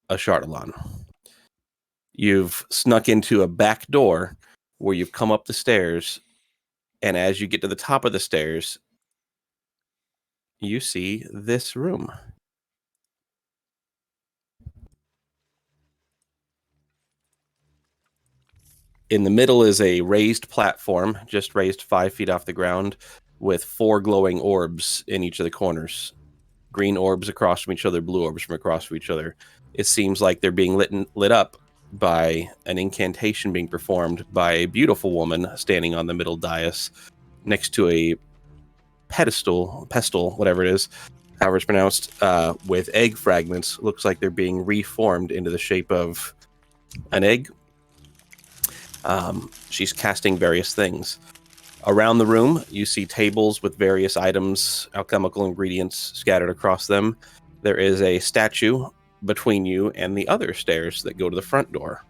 a Chardalon. You've snuck into a back door where you've come up the stairs, and as you get to the top of the stairs, you see this room. In the middle is a raised platform, just raised 5 feet off the ground, with 4 glowing orbs in each of the corners. Green orbs across from each other, blue orbs from across from each other. It seems like they're being lit up by an incantation being performed by a beautiful woman standing on the middle dais next to a pestle, whatever it is, however it's pronounced, with egg fragments. Looks like they're being reformed into the shape of an egg. She's casting various things. Around the room, you see tables with various items, alchemical ingredients scattered across them. There is a statue between you and the other stairs that go to the front door.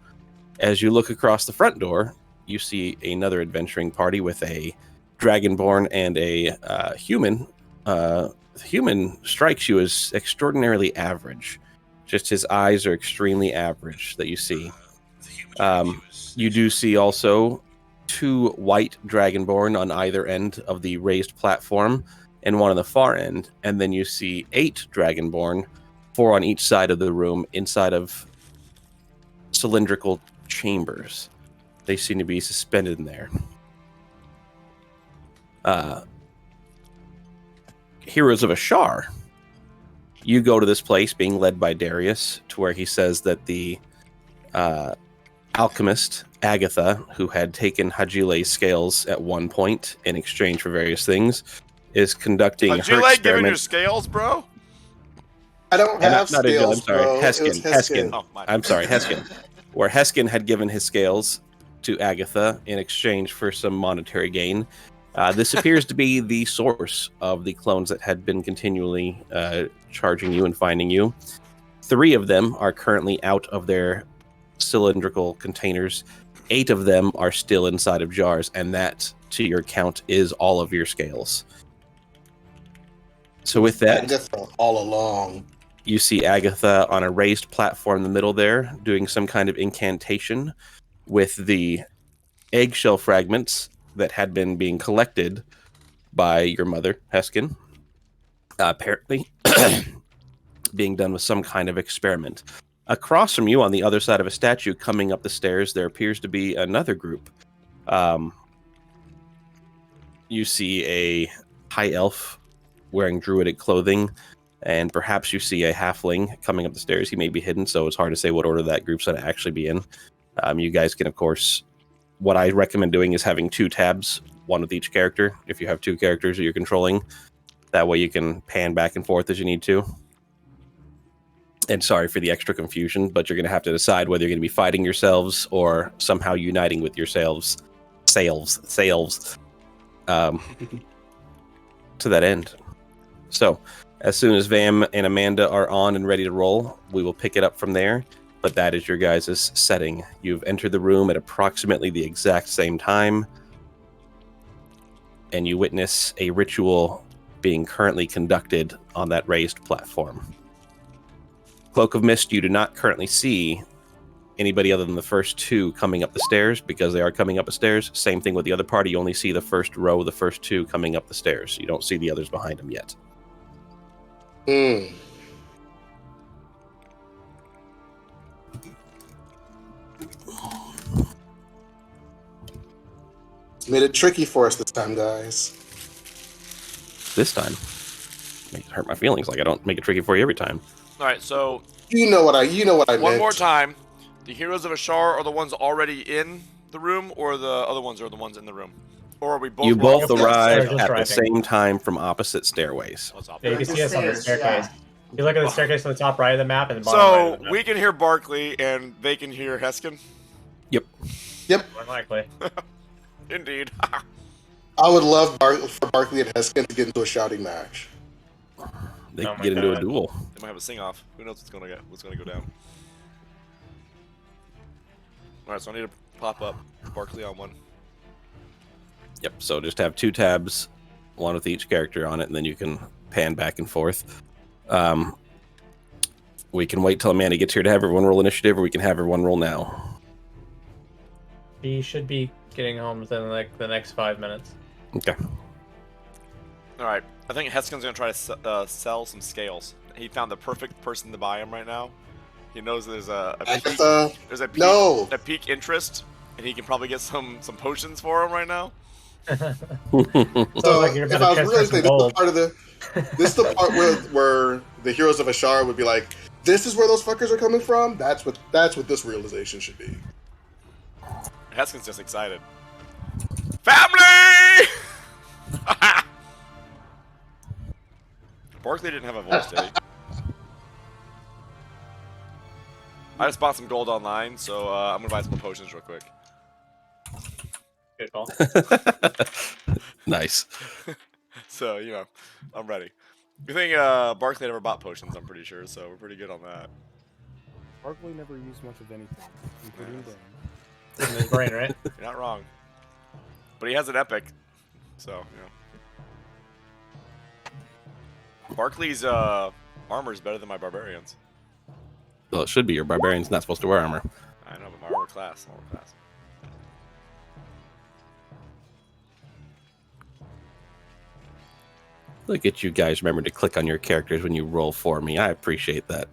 As you look across the front door, you see another adventuring party with a Dragonborn and a human. The human strikes you as extraordinarily average. Just his eyes are extremely average that you see. You do see also 2 white Dragonborn on either end of the raised platform and one on the far end. And then you see 8 Dragonborn, 4 on each side of the room, inside of cylindrical chambers. They seem to be suspended in there. Heroes of Ashar. You go to this place being led by Darius to where he says that the alchemist Agatha, who had taken Hajile's scales at one point in exchange for various things, is conducting her experiment. Giving your scales, bro? I don't have scales, I'm sorry, bro. Heskin. Oh, I'm sorry, Heskin. Where Heskin had given his scales to Agatha in exchange for some monetary gain. This appears to be the source of the clones that had been continually charging you and finding you. 3 of them are currently out of their cylindrical containers. 8 of them are still inside of jars, and that, to your count, is all of your scales. So with that, Agatha all along. You see Agatha on a raised platform in the middle there, doing some kind of incantation with the eggshell fragments that had been being collected by your mother, Heskin. Apparently being done with some kind of experiment. Across from you, on the other side of a statue coming up the stairs, there appears to be another group. You see a high elf wearing druidic clothing, and perhaps you see a halfling coming up the stairs. He may be hidden, so it's hard to say what order that group's going to actually be in. You guys can, of course, what I recommend doing is having 2 tabs, one with each character, if you have 2 characters that you're controlling. That way you can pan back and forth as you need to. And sorry for the extra confusion, but you're going to have to decide whether you're going to be fighting yourselves or somehow uniting with yourselves. To that end. So, as soon as Vam and Amanda are on and ready to roll, we will pick it up from there. But that is your guys' setting. You've entered the room at approximately the exact same time, and you witness a ritual being currently conducted on that raised platform. Cloak of Mist, you do not currently see anybody other than the first 2 coming up the stairs, because they are coming up the stairs. Same thing with the other party. You only see the first row, the first 2 coming up the stairs. You don't see the others behind them yet. It's made it tricky for us this time, guys. This time? It hurt my feelings. Like, I don't make it tricky for you every time. All right, so You know what I meant. one more time. The Heroes of Ashar are the ones already in the room, or the other ones are the ones in the room? Or are we both? You both arrive Just at the arriving. same time from opposite stairways. Yeah, you can see us on the staircase. You look at the staircase on the top right of the map and the bottom So right of the map. we can hear Barkley, and they can hear Heskin. Yep. More likely. Indeed. I would love for Barkley and Heskin to get into a shouting match. They Oh can my get into a God. duel. They might have a sing-off. Who knows what's gonna go down? All right, so I need to pop up Barkley on one. Yep, so just have 2 tabs, one with each character on it, and then you can pan back and forth. We can wait till Amanda gets here to have everyone roll initiative, or we can have everyone roll now. He should be getting home within like the next 5 minutes. Okay. All right. I think Heskin's gonna try to sell some scales. He found the perfect person to buy them right now. He knows there's a peak interest, and he can probably get some potions for him right now. So like if I was really thinking, this is the part where the heroes of Ashar would be like, "This is where those fuckers are coming from." That's what this realization should be. Heskin's just excited. Family! Barkley didn't have a voice, did he? I just bought some gold online, so I'm gonna buy some potions real quick. Good call. Nice. So, you know, I'm ready. You think Barkley never bought potions, I'm pretty sure, so we're pretty good on that. Barkley never used much of anything, including brain. In his brain, right? You're not wrong. But he has an epic, so, you know. Barkley's armor is better than my barbarians. Well, it should be. Your barbarian's not supposed to wear armor. I know, but my armor class. Look at you guys remember to click on your characters when you roll for me. I appreciate that.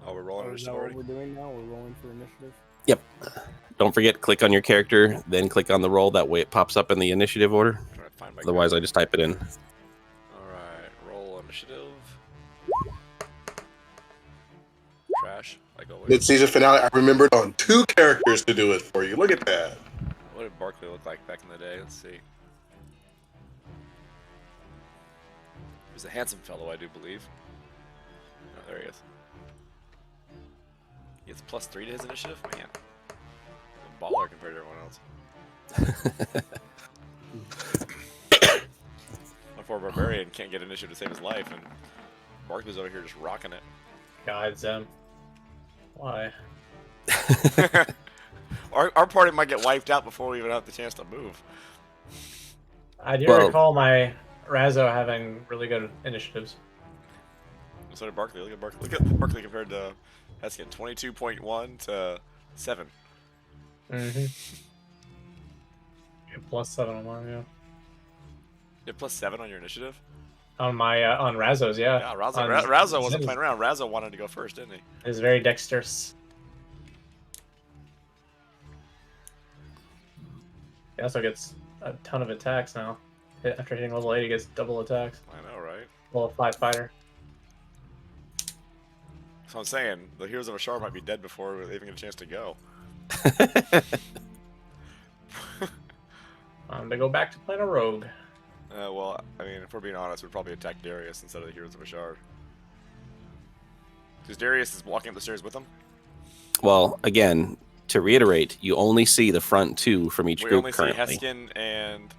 Oh, we're rolling Is that what we're doing now? We're rolling for initiative? Yep. Don't forget, click on your character, then click on the roll. That way it pops up in the initiative order. Otherwise, I just type it in. Alright, roll initiative. Trash, like always. Midseason Finale, I remembered on 2 characters to do it for you. Look at that. What did Barkley look like back in the day? Let's see. He was a handsome fellow, I do believe. Oh, there he is. He has +3 to his initiative? Man. A baller compared to everyone else. My poor barbarian can't get initiative to save his life, and Barkley's over here just rocking it. God, Zem. Why? Our party might get wiped out before we even have the chance to move. I do recall my Razzo having really good initiatives. So did Barkley. Look at Barkley. Look at Barkley compared to Heskin. 22.1 to 7. Mm-hmm. +7 on mine, yeah. You have +7 on your initiative? On my on Razzo's, yeah. Yeah, Razzo wasn't playing around. Razzo wanted to go first, didn't he? He's very dexterous. He also gets a ton of attacks now. After hitting level 8, he gets double attacks. I know, right? Level 5 fighter. So I'm saying, the Heroes of Ashar might be dead before they even get a chance to go. They go back to playing a rogue. Well, I mean, if we're being honest, we'd probably attack Darius instead of the Heroes of Ashar. Because Darius is walking up the stairs with them. Well, again, to reiterate, you only see the front 2 from each group currently. We only see Heskin and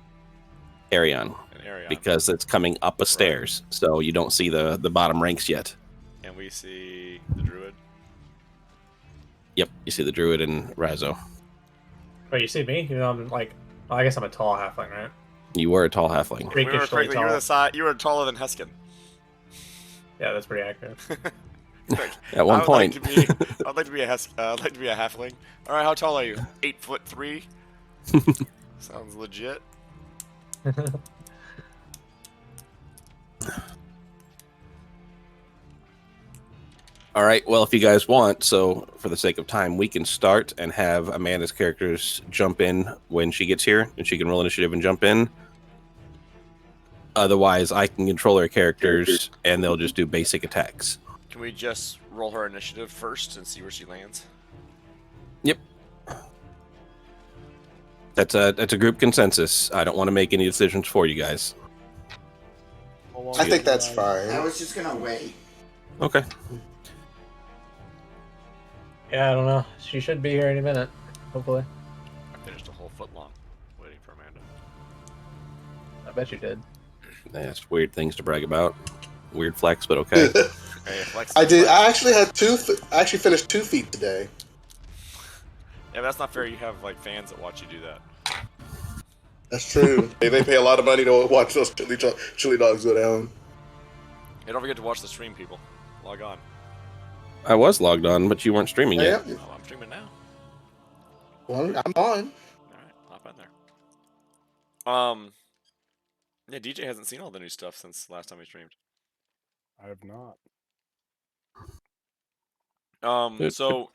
Arion. Because it's coming up a stairs, so you don't see the bottom ranks yet. And we see the Druid. Yep, you see the Druid and Razzo. Wait, you see me? You know, I'm like, well, I guess I'm a tall halfling, right? You were a tall halfling. If we remember correctly, you were taller than Heskin. Yeah, that's pretty accurate. At one point. I'd like to be a halfling. All right, how tall are you? 8'3". Sounds legit. All right, well, if you guys want, so for the sake of time, we can start and have Amanda's characters jump in when she gets here, and she can roll initiative and jump in. Otherwise, I can control her characters, and they'll just do basic attacks. Can we just roll her initiative first and see where she lands? Yep. That's a group consensus. I don't want to make any decisions for you guys. I think that's fine. I was just gonna wait. Okay. Yeah, I don't know. She should be here any minute, hopefully. I finished a whole foot long waiting for Amanda. I bet you did. That's weird things to brag about. Weird flex, but okay. Hey, flex, I did. flex. I actually had I actually finished 2 feet today. Yeah, but that's not fair. You have like fans that watch you do that. That's true. They pay a lot of money to watch those chili dogs go down. Hey, don't forget to watch the stream, people. Log on. I was logged on, but you weren't streaming yet. Yeah. Oh, I'm streaming now. Well, I'm on. All right, hop in there. Yeah, DJ hasn't seen all the new stuff since last time we streamed. I have not. So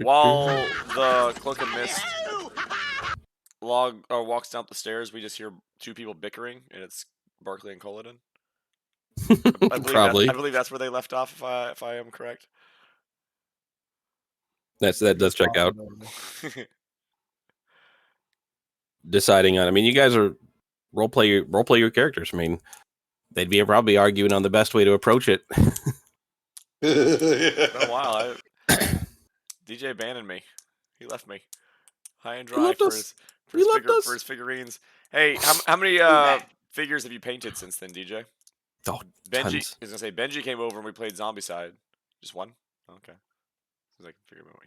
while the Cloak and Mist walks down the stairs, we just hear two people bickering, and it's Barkley and Culloden. Probably. I believe that's where they left off, if I am correct. That does check out. Deciding on. I mean, you guys are role play your characters. I mean, they'd be probably arguing on the best way to approach it. It's been a while. DJ abandoned me. He left me high and dry for his figurines. Hey, how many figures have you painted since then, DJ? Oh, Benji. tons. I was gonna say Benji came over and we played Zombicide. Just one? Okay. I was like,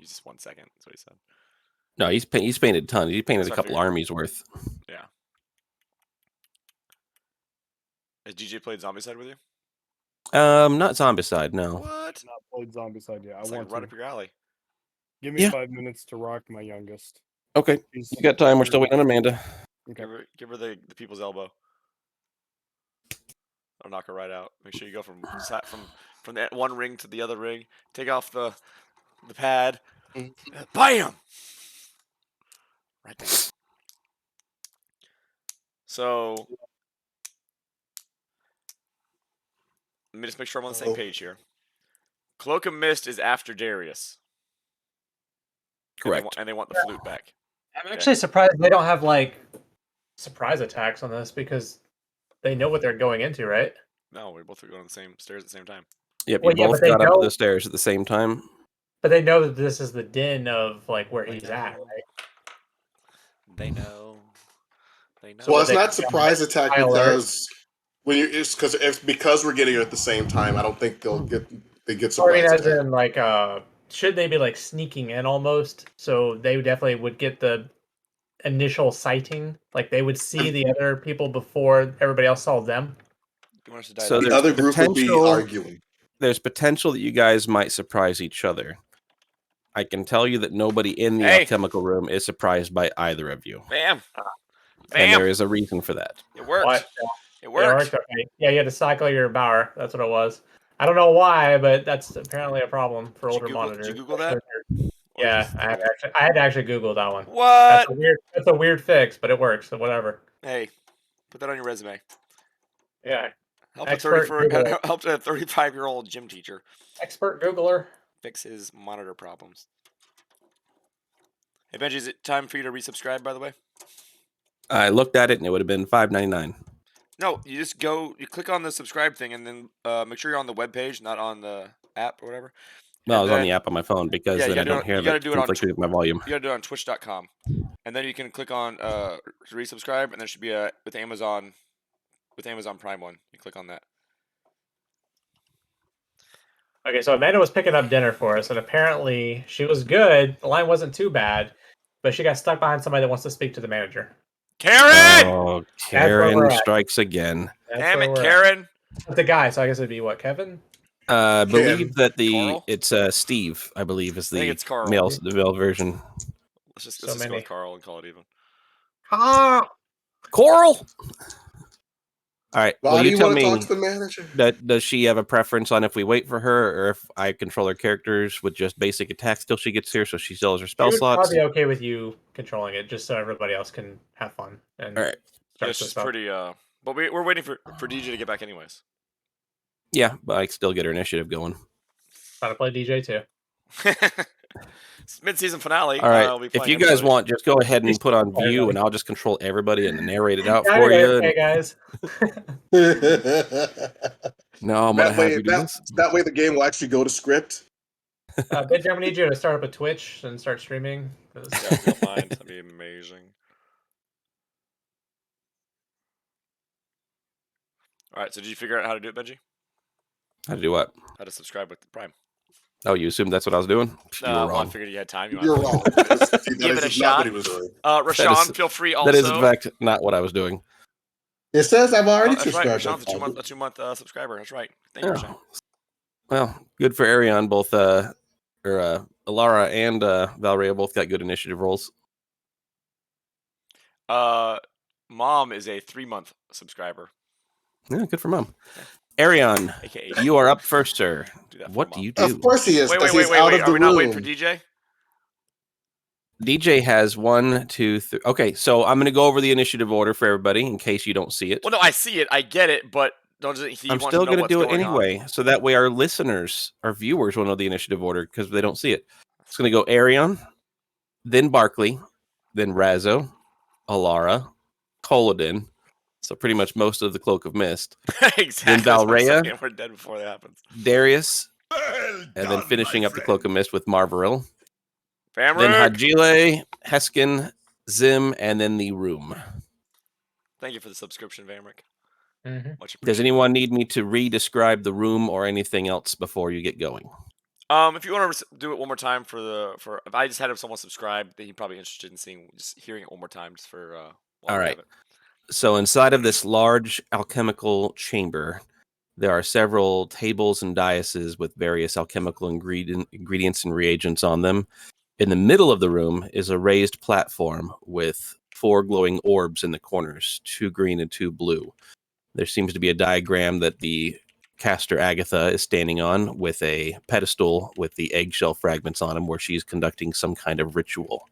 he's just 1 second. That's what he said. No, he's painted tons. He painted That's a what I couple figured. armies worth. Yeah. Has DJ played Zombicide with you? Not Zombicide, no. What? Not played Zombicide yet. I It's want like right to. up your alley. Give me Yeah. 5 minutes to rock my youngest. Okay, you got time. We're still waiting on Amanda. Okay. Give her the people's elbow. I'll knock her right out. Make sure you go from that one ring to the other ring. Take off the pad. Bam! Right there. So let me just make sure I'm on the same page here. Cloak and Mist is after Darius. Correct. And they want the flute back. I'm actually surprised they don't have like surprise attacks on this because they know what they're going into, right? No, we both are going on the same stairs at the same time. Yep, Well, you yeah, both but they got up know- the stairs at the same time. But they know that this is the den of like where he's at, right? They know. They know. Well, it's they- not surprise attack High alert. because because we're getting it at the same time. I don't think they get Or I mean, surprise as attack. in like, should they be like sneaking in almost? So they definitely would get the initial sighting. Like they would see the other people before everybody else saw them. You want us to die So down? The there's other group would be potential- arguing. There's potential that you guys might surprise each other. I can tell you that nobody in the Hey. alchemical room is surprised by either of you. Bam! And there Bam! is a reason for that. It worked. What? It Yeah, worked. okay. Yeah, you had to cycle your Bower. That's what it was. I don't know why, but that's apparently a problem for Did you older Google- monitors. did you Google that? Or Yeah, just- I had to actually Google that one. What? That's a weird fix, but it works. So whatever. Hey, put that on your resume. Yeah, Help Expert Google. helped a 35-year-old gym teacher expert Googler. fix his monitor problems. Hey Benji, is it time for you to resubscribe? By the way. I looked at it and it would have been $5.99. No, you just you click on the subscribe thing, and then make sure you're on the web page, not on the app or whatever. No, I And was on then- the app on my phone because Yeah, you then I gotta don't do it- hear you gotta it do it on conflicting with my volume. You gotta do it on Twitch.com, and then you can click on resubscribe, and there should be a with Amazon Prime one. You click on that. Okay, so Amanda was picking up dinner for us, and apparently she was good. The line wasn't too bad, but she got stuck behind somebody that wants to speak to the manager. Karen! Oh, where Karen we're at. strikes again. That's Damn where it, we're at. Karen! It's the guy, so I guess it'd be what, Kevin? I believe that Carl? it's Steve, I believe, is I think the it's Carl. male version. Let's just So go many. with Carl and call it even. Coral! All right. Why Well, do you you tell want to me, talk to the manager? does she have a preference on if we wait for her or if I control her characters with just basic attacks till she gets here so she still has her She spell would slots? probably be okay with you controlling it, just so everybody else can have fun. And All right. start It's this just up. pretty. But we're waiting for DJ to get back anyways. Yeah, but I can still get her initiative going. Trying to play DJ too. It's Midseason finale. All right. we'll be If playing you guys everybody. want, just go ahead and Just put on everybody. view, and I'll just control everybody and narrate it out Yeah, for you. okay, guys. No, I'm gonna that have way, you do this. that way the game will actually go to script. Benji, I'm gonna need you to start up a Twitch and start streaming. Yeah, if you don't mind, that'd be amazing. All right. So did you figure out how to do it, Benji? How to do what? How to subscribe with the Prime? Oh, you assumed that's what I was doing? You were Well, I wrong. figured you had time. You're wrong. That Give it a is shot. not what he was doing. Rashawn, feel free also. That is, in fact, not what I was doing. It says I've already That's right. subscribed. Rashawn's a 2-month subscriber. That's right. Thank you, Yeah. Rashawn. Well, good for Arion. Both Alara and Valeria both got good initiative rolls. Mom is a 3-month subscriber. Yeah, good for Mom. Arion, AKA you are up first, sir. Do that for What Mom. do you do? Of course he is. Wait. He's out of Are the we not waiting for room. DJ? DJ has 1, 2, 3. Okay, so I'm going to go over the initiative order for everybody in case you don't see it. Well, no, I see it. I get it, but I'm still going to do it anyway, so that way our listeners, our viewers will know the initiative order because they don't see it. It's going to go Arion, then Barkley, then Razzo, Alara, Colodin. So pretty much most of the Cloak of Mist. Exactly. Then Valrea, We're dead before that happens. Darius, and then finishing up the Cloak of Mist with Marvaril. Famric. Then Hajile, Heskin, Zim, and then the room. Thank you for the subscription, Vamric. Much appreciated. Does anyone need me to re-describe the room or anything else before you get going? If you want to do it one more time if I just had someone subscribe, then he'd probably be interested in hearing it one more time just for all right. So inside of this large alchemical chamber, there are several tables and daises with various alchemical ingredients and reagents on them. In the middle of the room is a raised platform with 4 glowing orbs in the corners, 2 green and 2 blue. There seems to be a diagram that the caster Agatha is standing on with a pedestal with the eggshell fragments on them where she's conducting some kind of ritual.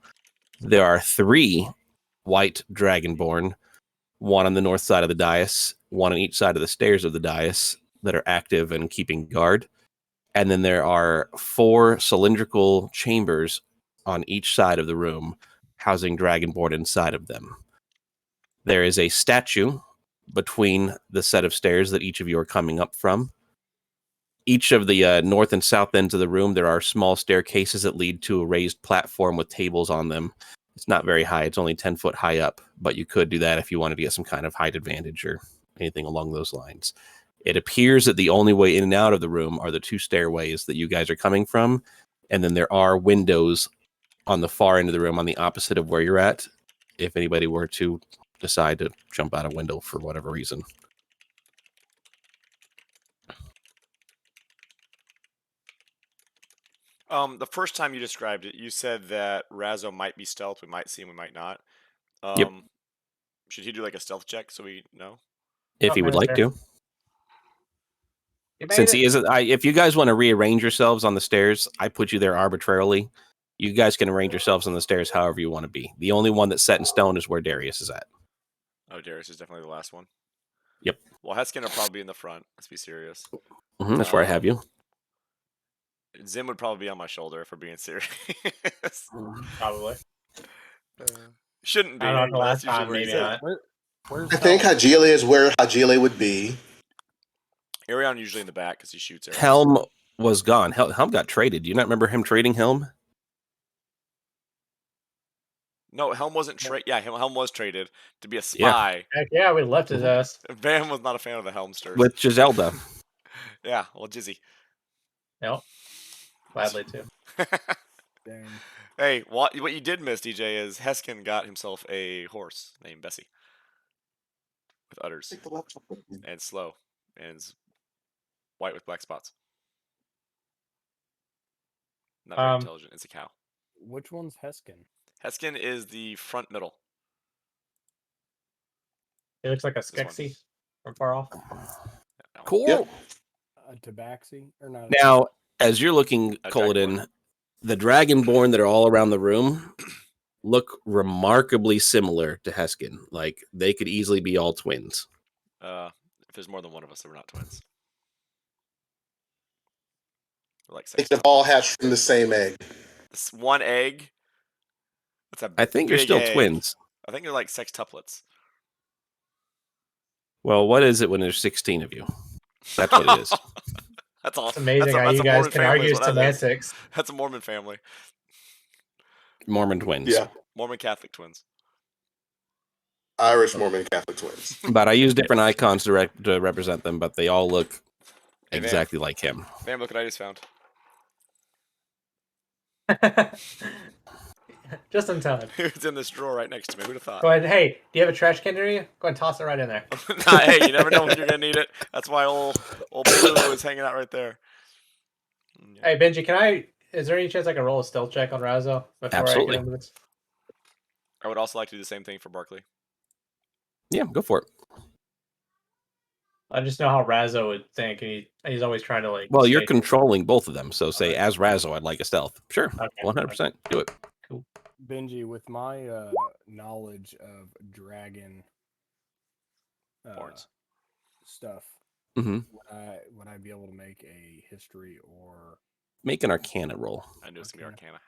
There are 3 white Dragonborn, 1 on the north side of the dais, 1 on each side of the stairs of the dais that are active and keeping guard. And then there are 4 cylindrical chambers on each side of the room, housing Dragonborn inside of them. There is a statue between the set of stairs that each of you are coming up from. Each of the north and south ends of the room, there are small staircases that lead to a raised platform with tables on them. It's not very high. It's only 10 foot high up, but you could do that if you wanted to get some kind of height advantage or anything along those lines. It appears that the only way in and out of the room are the 2 stairways that you guys are coming from, and then there are windows on the far end of the room on the opposite of where you're at, if anybody were to decide to jump out a window for whatever reason. The first time you described it, you said that Razzo might be stealth. We might see him, we might not. Yep. Should he do like a stealth check so we know? If he would like to. Since he isn't, if you guys want to rearrange yourselves on the stairs, I put you there arbitrarily. You guys can arrange yourselves on the stairs however you want to be. The only one that's set in stone is where Darius is at. Oh, Darius is definitely the last one. Yep. Well, Heskin will probably be in the front. Let's be serious. That's where I have you. Zim would probably be on my shoulder if we're being serious. Probably. Shouldn't be. I don't know, the last That's time usually maybe where not. I think Hajile is where Hajile would be. Arion usually in the back because he shoots arrows. Helm was gone. Helm got traded. Do you not remember him trading Helm? No, Helm wasn't traded. Yeah, Helm was traded to be a spy. Heck yeah, we left his ass. Van was not a fan of the Helmsters. With Giselda. Yeah, well, Jizzy. Yep. Gladly too. Dang. Hey, what you did miss, DJ, is Heskin got himself a horse named Bessie. With udders. And slow. And it's white with black spots. Not very intelligent. It's a cow. Which one's Heskin? Heskin is the front middle. He looks like a Skeksis from far off. Cool. Yep. A Tabaxi? Or not? Now, as you're looking, Colin, the Dragonborn that are all around the room look remarkably similar to Heskin. Like, they could easily be all twins. If there's more than one of us, then we're not twins. We're like They could all hatch from the same egg. This one egg. I think you're still twins. I think they're like sextuplets. Well, what is it when there's 16 of you? That's what it is. That's awesome. It's amazing how you guys can argue semantics. That's a Mormon family. Mormon twins. Yeah. Mormon Catholic twins. Irish Mormon Catholic twins. But I use different icons to represent them, but they all look exactly like him. Damn, look what I just found. Just in time. It's in this drawer right next to me. Who'd have thought? Go ahead. Hey, do you have a trash can near you? Go ahead and toss it right in there. Nah, hey, you never know when you're gonna need it. That's why old Blue is hanging out right there. Yeah. Hey Benji, is there any chance I can roll a stealth check on Razo before Absolutely. I get into this? I would also like to do the same thing for Barkley. Yeah, go for it. I just know how Razo would think, and he's always trying to like. Well, you're stay- controlling both of them, so say Alright. as Razo, I'd like a stealth. Sure, Okay. 100%. Do it. Cool. Benji, with my knowledge of dragon Horns. stuff, Mm-hmm. would I be able to make a history or Make an Arcana roll. I knew it was gonna be Arcana. I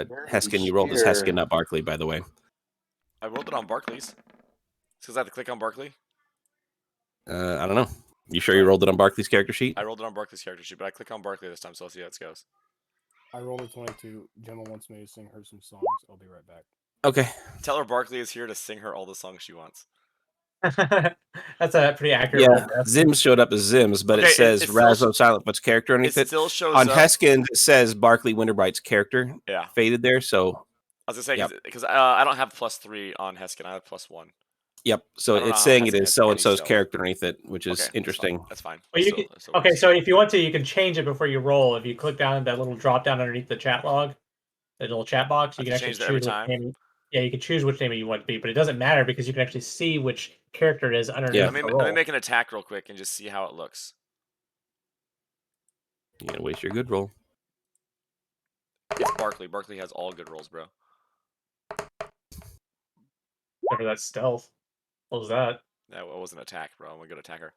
knew it. Heskin, you rolled as Heskin, not Barkley, by the way. I rolled it on Barkley's. Because I have to click on Barkley. I don't know. You sure you rolled it on Barkley's character sheet? I rolled it on Barkley's character sheet, but I click on Barkley this time, so let's see how it goes. I rolled a 22. Gemma wants me to sing her some songs. I'll be right back. Okay. Tell her Barkley is here to sing her all the songs she wants. That's a pretty accurate. Yeah, roll, Zims showed up as Zims, but Okay, it says it still Razo Silent Foot's character underneath It it. still shows On up. Heskin, it says Barkley Winterbright's character Yeah. faded there, so I was gonna say Yep. because I don't have +3 on Heskin. I have +1. yep. So I don't know it's how saying it Heskin is has so any and so's stealth. character underneath it, which is Okay, interesting. That's fine. Well, you Still- can, still okay, works. so if you want to, you can change it before you roll. If you click down that little drop down underneath the chat log, the little chat box, you I can have actually to change that every choose which time? name. Yeah, you can choose which name you want to be, but it doesn't matter because you can actually see which character it is underneath Yeah. Let me, the let roll. me make an attack real quick and just see how it looks. You're gonna waste your good roll. It's Barkley. Barkley has all good rolls, bro. Whatever that stealth. What was that? That wasn't attack, bro. I'm a good attacker.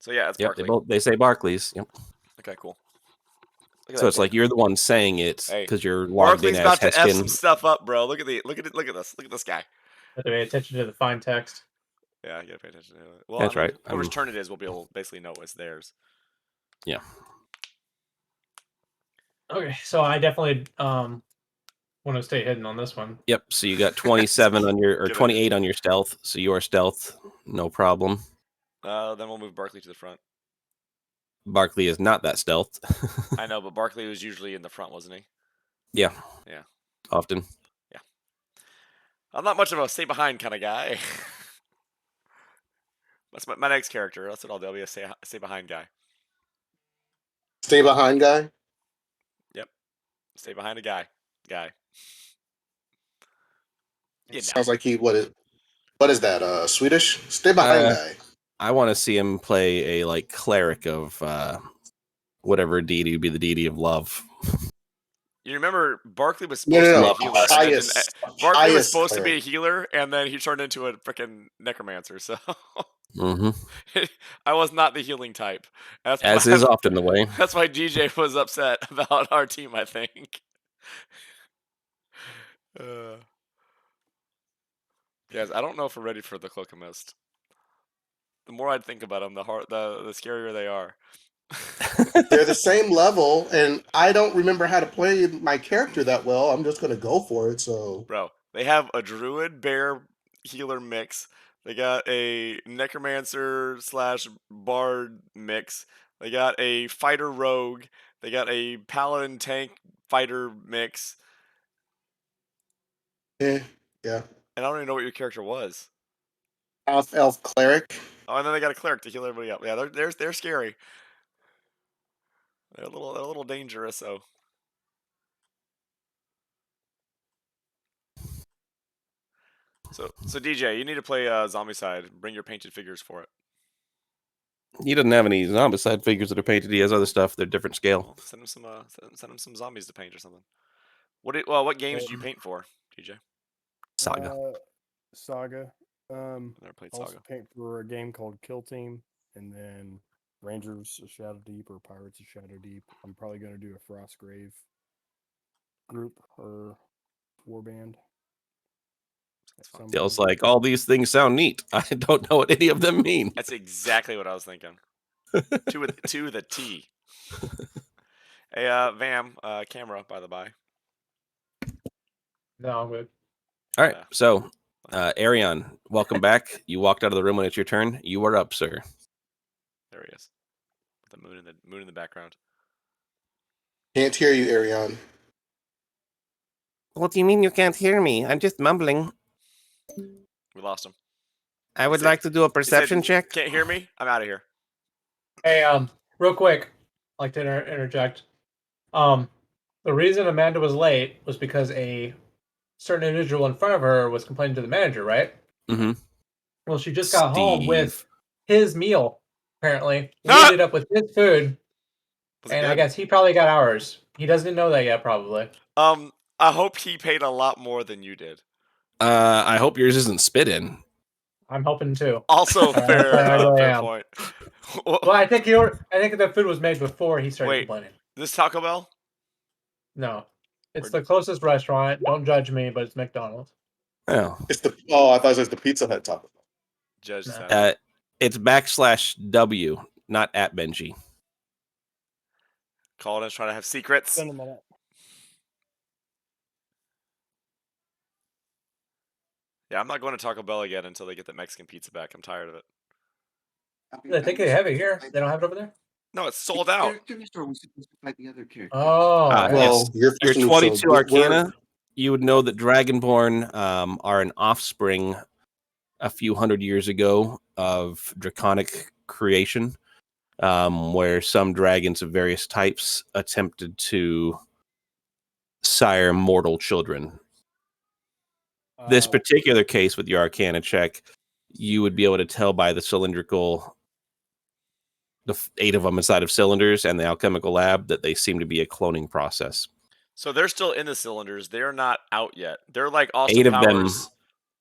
So yeah, it's Yep, Barkley. they say Barkley's. Yep. Okay, cool. Look at So that it's thing. like you're the one saying it Hey, because you're logged in Barkley's as about to f some Heskin. stuff up, bro. Look at it. Look at this. Look at this guy. Have to pay attention to the fine text. Yeah, you gotta pay attention to it. Well, That's right. Whoever's turn it is will be able to basically know it's theirs. Yeah. Okay, so I definitely want to stay hidden on this one. Yep. So you got 27 on your or Good 28 on your stealth. So you are stealth, no problem. Then we'll move Barkley to the front. Barkley is not that stealth. I know, but Barkley was usually in the front, wasn't he? Yeah. Yeah. Often. I'm not much of a stay behind kind of guy. That's my next character. That's what I'll do. I'll be a stay behind guy. Stay behind guy. Stay behind a guy. You know. Sounds like what is that? Swedish? Stay behind guy. I want to see him play a like cleric of whatever deity would be the deity of love. You remember Barkley was supposed to be a healer. Barkley was supposed to be a healer, and then he turned into a freaking necromancer. So I was not the healing type. As is often the way. That's why DJ was upset about our team, I think. Guys, I don't know if we're ready for the Cloak of Mist. The more I think about them, the scarier they are. They're the same level, and I don't remember how to play my character that well. I'm just gonna go for it. So, bro, they have a druid bear healer mix. They got a necromancer / bard mix. They got a fighter rogue. They got a paladin tank fighter mix. yeah. And I don't even know what your character was. Half elf cleric. Oh, and then they got a cleric to heal everybody up. Yeah, they're scary. They're a little dangerous, though. So DJ, you need to play Zombie Side. Bring your painted figures for it. He doesn't have any Zombicide figures that are painted. He has other stuff. They're different scale. Well, send him some zombies to paint or something. What games do you paint for, DJ? Saga. Saga. Never played Saga. Also paint for a game called Kill Team, and then Rangers of Shadow Deep or Pirates of Shadow Deep. I'm probably going to do a Frostgrave group or warband. Dale's like, all these things sound neat. I don't know what any of them mean. That's exactly what I was thinking. to the T. Hey, Vam, camera, by the by. No, I'm good. All right, so Arion, welcome back. You walked out of the room when it's your turn. You are up, sir. There he is. With the moon in the background. Can't hear you, Arion. What do you mean you can't hear me? I'm just mumbling. We lost him. I would like to do a perception check. Can't hear me? I'm out of here. Hey, real quick, like to interject. The reason Amanda was late was because a certain individual in front of her was complaining to the manager, right? Mm-hmm. Well, she just got home with Steve. his meal, apparently. We Ah! ended up with his food, Was it and I good? guess he probably got ours. He doesn't know that yet, probably. I hope he paid a lot more than you did. I hope yours isn't spit in. I'm hoping too. Also, fair, I really fair am. point. Well, I think the food was made before he started Wait. complaining. This Taco Bell? No, it's Where- the closest restaurant. Don't judge me, but it's McDonald's. Oh. It's the I thought it was the Pizza Hut Taco Bell. Judge No. status. It's /W, not at Benji. Calling us trying to have secrets. Spend a minute. Yeah, I'm not going to Taco Bell again until they get the Mexican pizza back. I'm tired of it. I think they have it here. They don't have it over there. No, it's sold out. Characters, or are we supposed to fight the other characters? Oh, Well, Your first one, 22 so Arcana, you would know that Dragonborn are an offspring a few hundred years ago of draconic creation, where some dragons of various types attempted to sire mortal children. This particular case with your Arcana check, you would be able to tell by the cylindrical, the 8 of them inside of cylinders and the alchemical lab, that they seem to be a cloning process. So they're still in the cylinders. They're not out yet. They're like Austin 8 of them. Powers.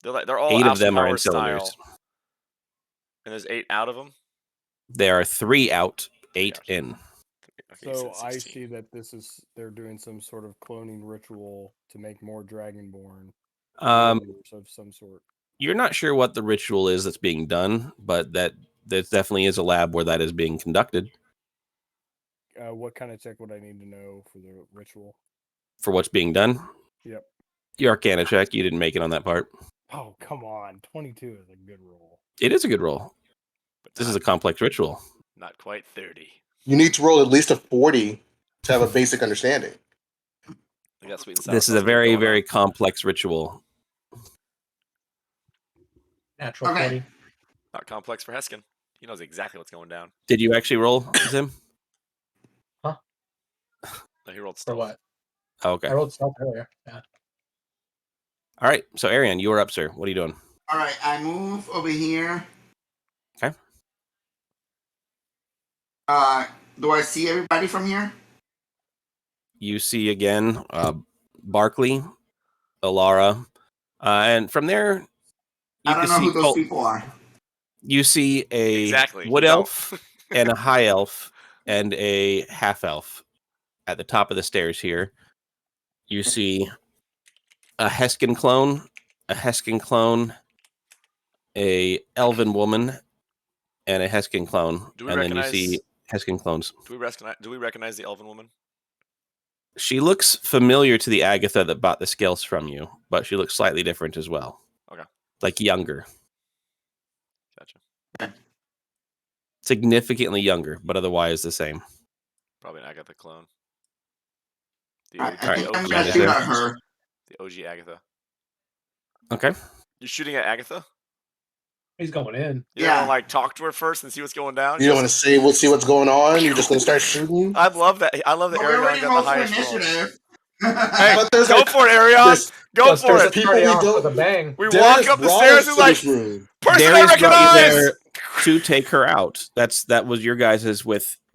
They're all 8 of Austin them are in Powers style. cylinders. And there's 8 out of them. There are 3 out, 8 Gotcha. in. Okay, you So said I 16. see that they're doing some sort of cloning ritual to make more Dragonborn warriors of some sort. You're not sure what the ritual is that's being done, but that definitely is a lab where that is being conducted. What kind of check would I need to know for the ritual? For what's being done? Yep. Your Arcana check, you didn't make it on that part. Oh, come on. 22 is a good roll. It is a good roll. But This is a complex ritual. not quite 30. You need to roll at least a 40 to have a basic understanding. I got sweet and sour This is a sauce very, going very on. complex ritual. natural Okay. 40. Not complex for Heskin. He knows exactly what's going down. Did you actually roll, Zim? No, he rolled For stealth. what? Oh, okay. I rolled stealth earlier. Yeah. All right. So, Arian, you are up, sir. What are you doing? All right, I move over here. Okay. Do I see everybody from here? You see again Barkley, Alara, and from there, I don't know who those people are. You see a Exactly, wood you don't. elf and a high elf and a half elf at the top of the stairs here. You see a Heskin clone, a elven woman, and a Heskin clone. Do we and then you recognize- see Heskin clones. Do we recognize the elven woman? She looks familiar to the Agatha that bought the scales from you, but she looks slightly different as well. Okay. Like younger. Gotcha. Significantly younger, but otherwise the same. Probably an Agatha clone. The I think I'm OG gonna yeah. shoot Agatha. at her. The OG Agatha. Okay. You're shooting at Agatha? He's going in. You don't like talk to her first and see what's going down? You don't want to see what's going on. You're just going to start shooting. I love that. I love that But we Arion already got rolled the for highest roll. initiative. Hey, But there's go like- for it, Arion. there's- Go for there's it. people Party we off don't- with a bang. We Darius walk up the brought stairs us and to like, this room. person I Darius brought you recognize. there to take her out. That was your guys's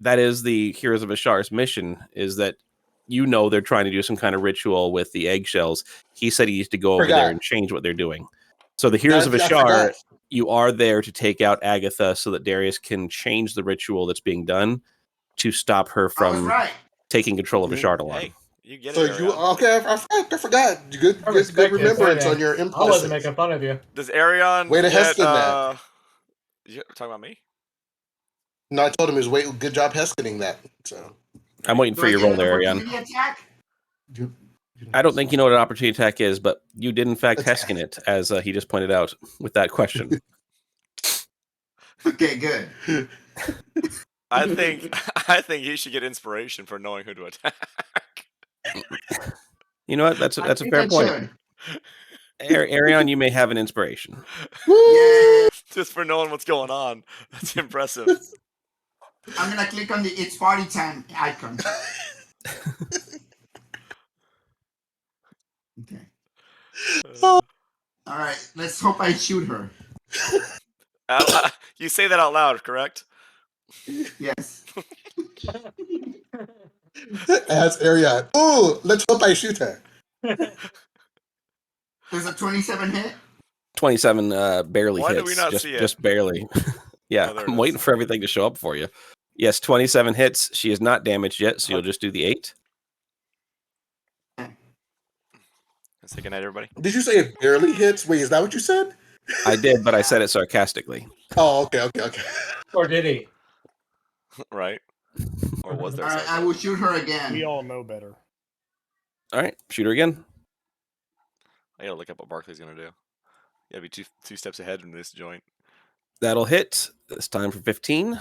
that is the Heroes of Ashar's mission, is that they're trying to do some kind of ritual with the eggshells. He said he used to go over there and change what they're doing. So the Heroes of I Ashar, forgot. you are there to take out Agatha so that Darius can change the ritual that's being done to stop her I was from right. taking control of Ashar alone. Hey, you get So it, you Arion. okay? I forgot. Good respect it, remembrance but, on your I impulses. wasn't making fun of you. Does Arion Way to get, Heskin that. You talking about me? No, I told him he was good job Heskining that. So I'm waiting Do for I your get roll an there, Arian. opportunity attack? I don't think you know what an opportunity attack is, but you did in fact Attack. Heskin it, as he just pointed out with that question. Okay, good. I think he should get inspiration for knowing who to attack. You know what? That's a I think fair I point. should. Arion, you may have an inspiration. Yeah. Just for knowing what's going on. That's impressive. I'm gonna click on the "It's party time" icon. Okay. All right. Let's hope I shoot her. You say that out loud, correct? Yes. As Arion. Ooh, let's hope I shoot her. There's a 27 hit. 27 barely Why hits. do we not see it? Just barely. Yeah, Oh, there it I'm is. waiting for everything to show up for you. Yes, 27 hits. She is not damaged yet, so you'll just do the 8. Say goodnight, everybody. Did you say it barely hits? Wait, is that what you said? I did, but I said it sarcastically. Oh, okay. Or did he? Right? Or was there? All right. I will shoot her again. We all know better. All right, shoot her again. I gotta look up what Barkley's gonna do. You gotta be two steps ahead in this joint. That'll hit. This time for 15.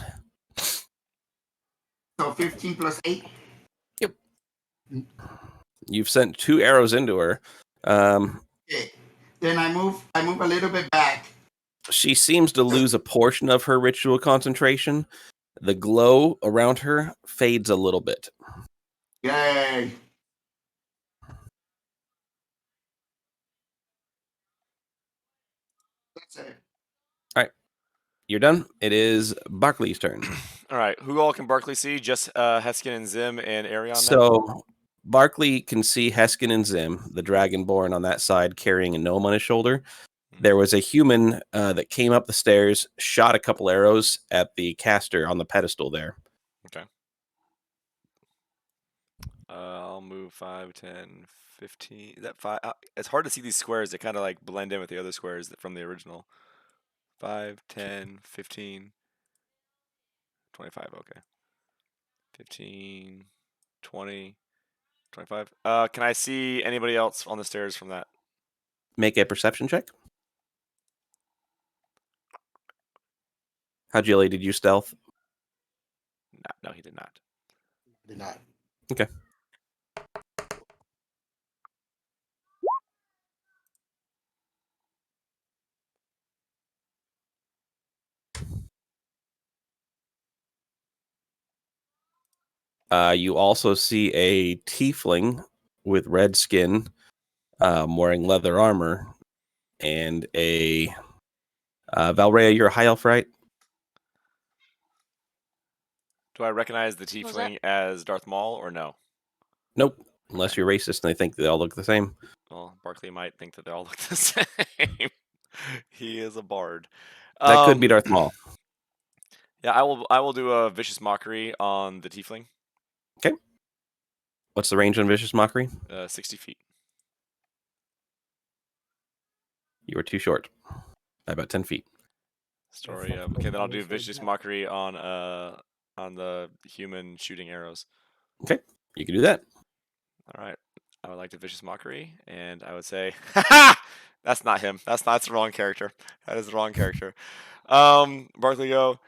So 15 plus 8. Yep. You've sent 2 arrows into her. Okay. Then I move a little bit back. She seems to lose a portion of her ritual concentration. The glow around her fades a little bit. Yay. That's it. All right. You're done. It is Barkley's turn. All right. Who all can Barkley see? Just Heskin and Zim and Arion. So Barkley can see Heskin and Zim, the Dragonborn on that side, carrying a gnome on his shoulder. There was a human that came up the stairs, shot a couple arrows at the caster on the pedestal there. Okay. I'll move 5, 10, 15. Is that 5? It's hard to see these squares. They kind of like blend in with the other squares from the original. 5, 10, 15, 25. Okay. 15, 20, 25. Can I see anybody else on the stairs from that? Make a perception check. How, Jilly, did you stealth? No, he did not. Did not. Okay. You also see a tiefling with red skin, wearing leather armor, and a Valrea. You're a high elf, right? Do I recognize the tiefling as Darth Maul or no? Nope. Unless you're racist and they think they all look the same. Well, Barkley might think that they all look the same. He is a bard. That could be Darth Maul. Yeah, I will do a vicious mockery on the tiefling. Okay. What's the range on vicious mockery? 60 feet. You are too short by about 10 feet. Story. Okay, then I'll do vicious mockery on the human shooting arrows. Okay, you can do that. All right. I would like to vicious mockery, and I would say, ha! That's not him. That's the wrong character. That is the wrong character. Barkley, go.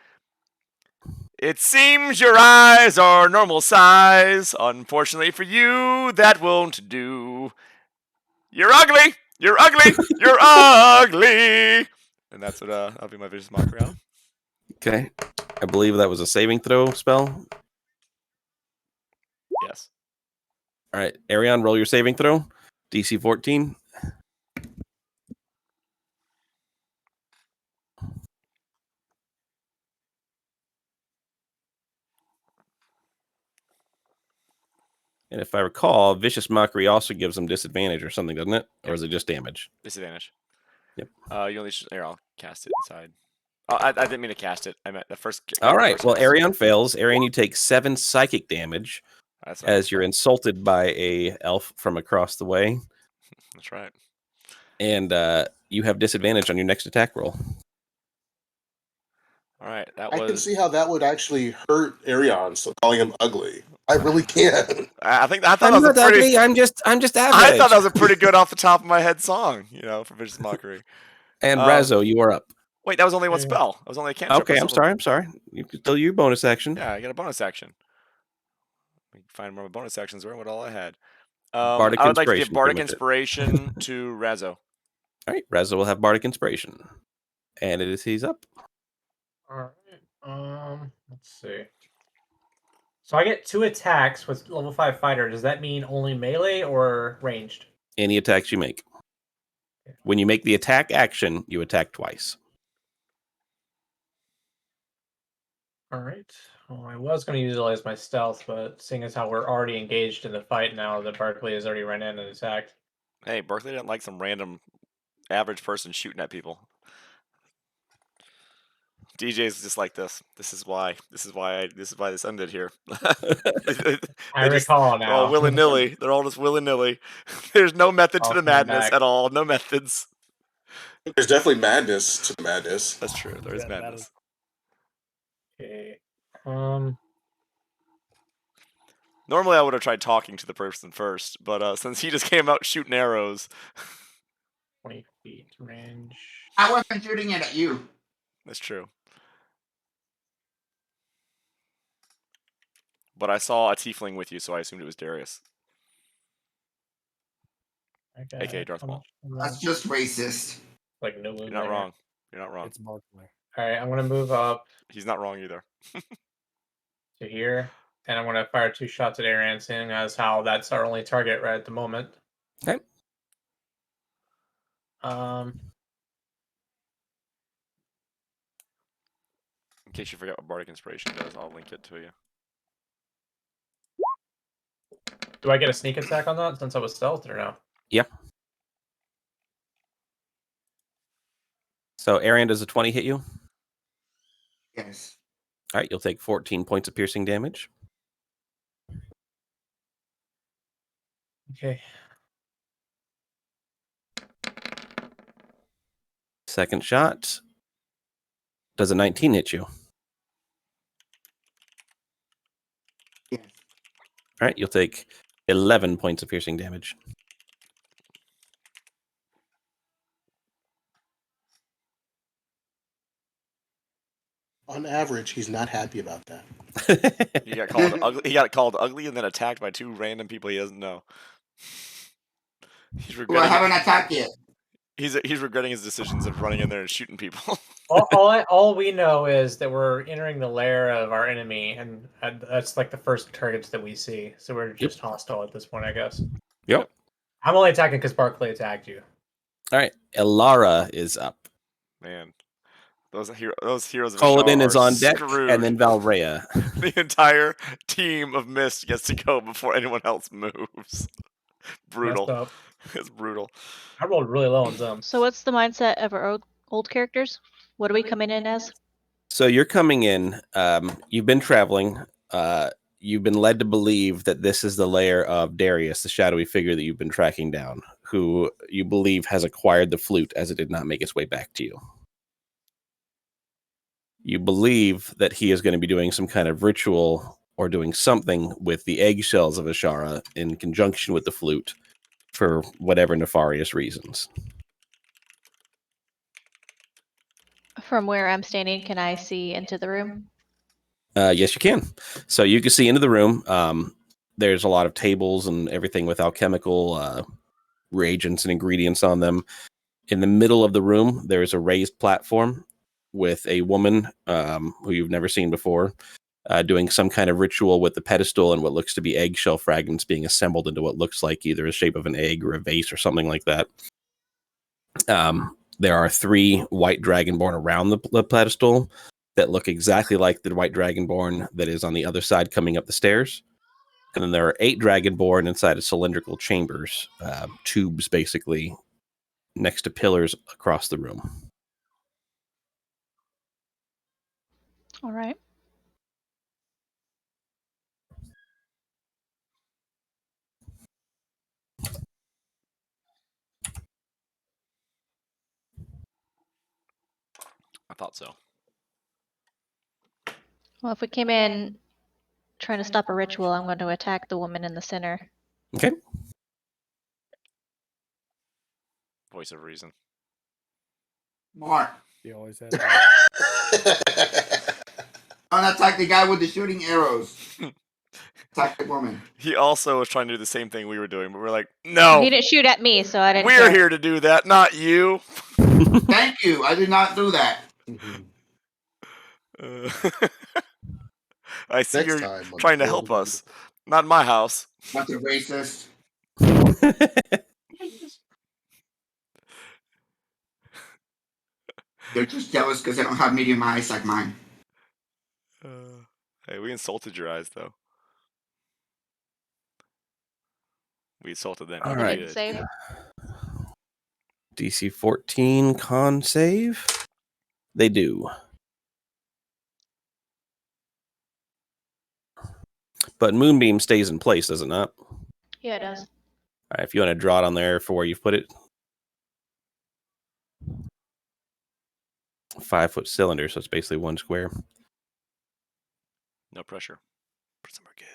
It seems your eyes are normal size. Unfortunately for you, that won't do. You're ugly. You're ugly. You're ugly. And that's what that'll be my vicious mockery on. Okay, I believe that was a saving throw spell. Yes. All right, Arion, roll your saving throw. DC 14. And if I recall, vicious mockery also gives them disadvantage or something, doesn't it? Or is it just damage? Disadvantage. Yep. You only here. I'll cast it inside. I didn't mean to cast it. I meant the first. All right. First Well, cast. Arion fails. Arion, you take 7 psychic damage That's as you're insulted by a elf from across the way, That's right. and you have disadvantage on your next attack roll. All right. That I was. can see how that would actually hurt Arion, so calling him ugly. I really can. I thought that I'm was not a pretty. ugly. I'm just average. I thought that was a pretty good off the top of my head song. For vicious mockery. And Razzo, you are up. Wait, that was only one spell. That was only a cantrip. Okay, I'm sorry. You can still use bonus action. Yeah, I got a bonus action. We can find more bonus actions. Where? What all I had? Bardic I would like to give Inspiration, Bardic pretty much it. Inspiration to Razzo. All right, Razzo will have Bardic Inspiration, and he's up. All right. Let's see. So I get 2 attacks with level 5 fighter. Does that mean only melee or ranged? Any attacks you make. When you make the attack action, you attack twice. All right. Well, I was going to utilize my stealth, but seeing as how we're already engaged in the fight now that Barkley has already run in and attacked. Hey, Berkeley didn't like some random average person shooting at people. DJ's just like this. This is why this ended here. I recall now. They're all willy nilly. They're all just willy nilly. There's no method to the madness at all. No methods. There's definitely madness to the madness. That's true. There is madness. Okay. Normally, I would have tried talking to the person first, but since he just came out shooting arrows, 20 feet range. I wasn't shooting it at you. That's true. But I saw a tiefling with you, so I assumed it was Darius. Okay. AKA Darth Maul. That's just racist. Like no You're not wrong. You're not wrong. It's Barkley. All right, I'm gonna move up He's not wrong either. to here, and I'm gonna fire 2 shots at Aaron, seeing as how that's our only target right at the moment. Okay. In case you forget what Bardic Inspiration does, I'll link it to you. Do I get a sneak attack on that since I was stealth or no? Yeah. So, Arian, does a 20 hit you? Yes. All right, you'll take 14 points of piercing damage. Okay. Second shot. Does a 19 hit you? Yes. All right, you'll take 11 points of piercing damage. On average, he's not happy about that. He got called ugly. He got called ugly and then attacked by 2 random people he doesn't know. He's Well, I regretting. haven't attacked yet. He's regretting his decisions of running in there and shooting people. all we know is that we're entering the lair of our enemy, and that's like the first targets that we see. So we're just hostile at this point, I guess. Yep. I'm only attacking because Barkley attacked you. All right, Elara is up. Man, those heroes of Kaladin Ashar is are on deck, screwed. and then Valrea. The entire team of Mist gets to go before anyone else moves. Brutal. It's brutal. I rolled really low on them. So what's the mindset of our old characters? What are we coming in as? So you're coming in. You've been traveling. You've been led to believe that this is the lair of Darius, the shadowy figure that you've been tracking down, who you believe has acquired the flute as it did not make its way back to you. You believe that he is going to be doing some kind of ritual or doing something with the eggshells of Ashara in conjunction with the flute for whatever nefarious reasons. From where I'm standing, can I see into the room? Yes, you can. So you can see into the room. There's a lot of tables and everything with alchemical reagents and ingredients on them. In the middle of the room, there is a raised platform with a woman who you've never seen before doing some kind of ritual with the pedestal and what looks to be eggshell fragments being assembled into what looks like either a shape of an egg or a vase or something like that. There are 3 white dragonborn around the pedestal that look exactly like the white dragonborn that is on the other side coming up the stairs. And then there are 8 dragonborn inside of cylindrical chambers, tubes basically, next to pillars across the room. All right. I thought so. Well, if we came in trying to stop a ritual, I'm going to attack the woman in the center. Okay. Voice of reason. Mark. He always has. Don't attack the guy with the shooting arrows. Attack the woman. He also was trying to do the same thing we were doing, but we're like, no. He didn't shoot at me, so I didn't. We're here to do that, not you. Thank you. I did not do that. I see Next you're time on trying to the help World us. Not in my house. Not the racist. They're just jealous because they don't have medium eyes like mine. Hey, we insulted your eyes, though. We insulted them. All You right. did. Save. DC 14 con save. They do. But Moonbeam stays in place, does it not? Yeah, it does. All right, if you want to draw it on there for where you've put it. 5-foot cylinder, so it's basically 1 square. No pressure. Some are good.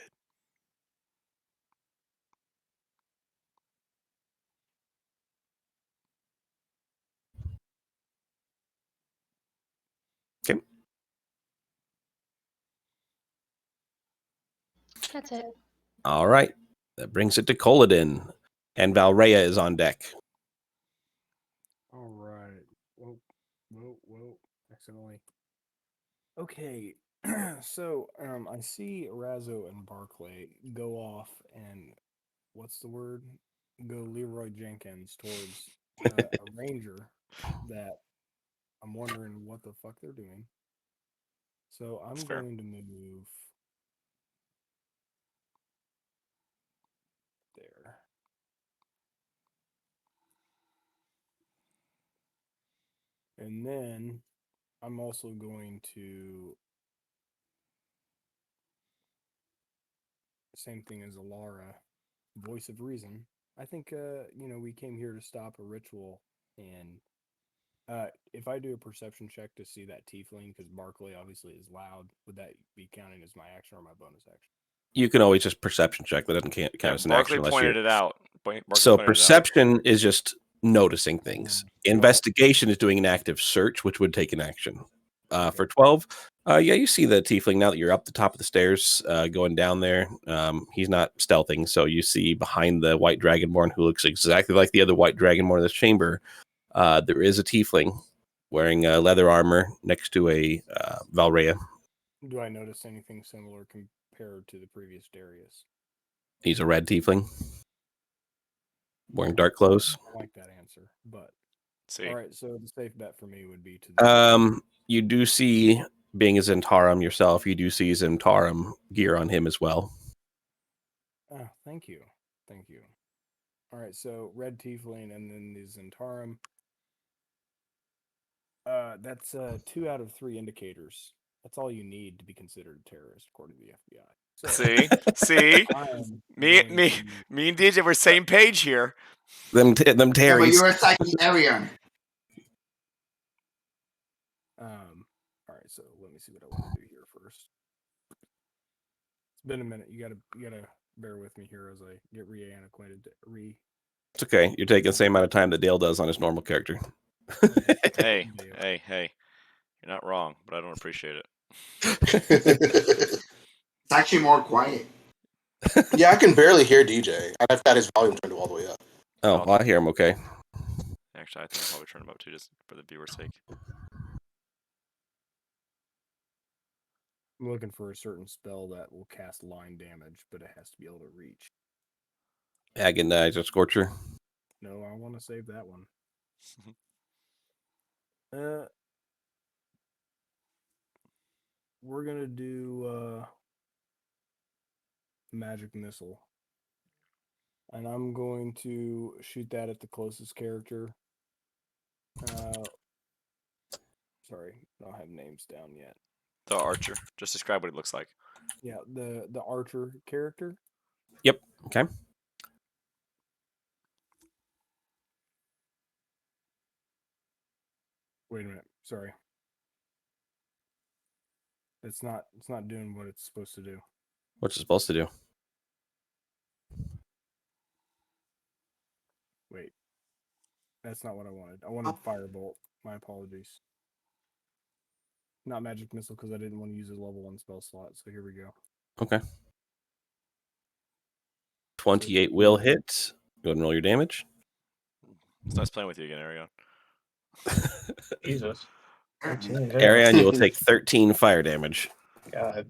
Okay. That's it. All right. That brings it to Koladin. And Valrea is on deck. All right. Whoa. Accidentally. Okay. So, I see Razzo and Barclay go off and what's the word? Go Leroy Jenkins towards a ranger that I'm wondering what the fuck they're doing. So I'm That's fair. going to move there. And then I'm also going to same thing as Alara, voice of reason. I think we came here to stop a ritual, and if I do a perception check to see that tiefling, because Barclay obviously is loud, would that be counting as my action or my bonus action? You can always just perception check. That doesn't count as an Barclay action. pointed it out. So perception is just noticing things. Investigation is doing an active search, which would take an action. For 12, you see the tiefling now that you're up the top of the stairs, going down there. He's not stealthing, so you see behind the white dragonborn, who looks exactly like the other white dragonborn in this chamber. There is a tiefling wearing leather armor next to a Valrea. Do I notice anything similar compared to the previous Darius? He's a red tiefling wearing dark clothes. I like that answer, but see. All right, so the safe bet for me would be to. You do see, being a Zentarum yourself, you do see Zentarum gear on him as well. Oh, thank you. All right, so red tiefling and then the Zentarum. That's 2 out of 3 indicators. That's all you need to be considered a terrorist, according to the FBI. So, see, me and DJ were same page here. Them Terrys. Yeah, but you're a Cyclarian. All right, so let me see what I want to do here first. It's been a minute. You gotta bear with me here as I get reacquainted. It's okay. You're taking the same amount of time that Dale does on his normal character. Hey, you're not wrong, but I don't appreciate it. It's actually more quiet. Yeah, I can barely hear DJ. I've got his volume turned all the way up. Oh, well, I hear him okay. Actually, I think I'll probably turn him up too, just for the viewer's sake. I'm looking for a certain spell that will cast line damage, but it has to be able to reach. Agonize or Scorcher. No, I want to save that one. We're gonna do magic missile, and I'm going to shoot that at the closest character. Sorry, I don't have names down yet. The archer. Just describe what it looks like. Yeah, the archer character. Yep. Okay. Wait a minute. Sorry. It's not doing what it's supposed to do. What's it supposed to do? Wait. That's not what I wanted. I wanted Firebolt. My apologies. Not Magic Missile because I didn't want to use a level 1 spell slot. So here we go. Okay. 28 will hit. Go ahead and roll your damage. It's nice playing with you again, Arion. Jesus. Arion, you will take 13 fire damage. God.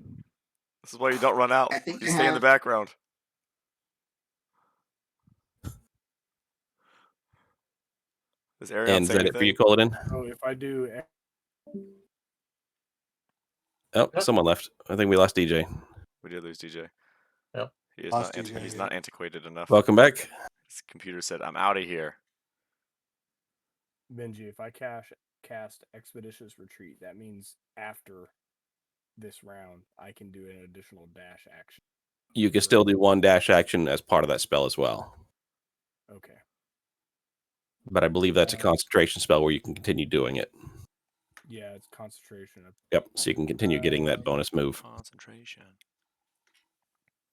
This is why you don't run out. I think You I stay in the have- background. Does Arion And is say that it for you, anything? Culloden? So if I do, Oh, Yep. someone left. I think we lost DJ. We did lose DJ. Yep. He is Lost not. DJ He's again. not antiquated enough. Welcome back. His computer said, "I'm out of here." Benji, if I cast Expeditious Retreat, that means after this round, I can do an additional dash action. You can still do one dash action as part of that spell as well. Okay. But I believe that's a concentration spell where you can continue doing it. Yeah, it's concentration. Yep. So you can continue getting that bonus move. Concentration.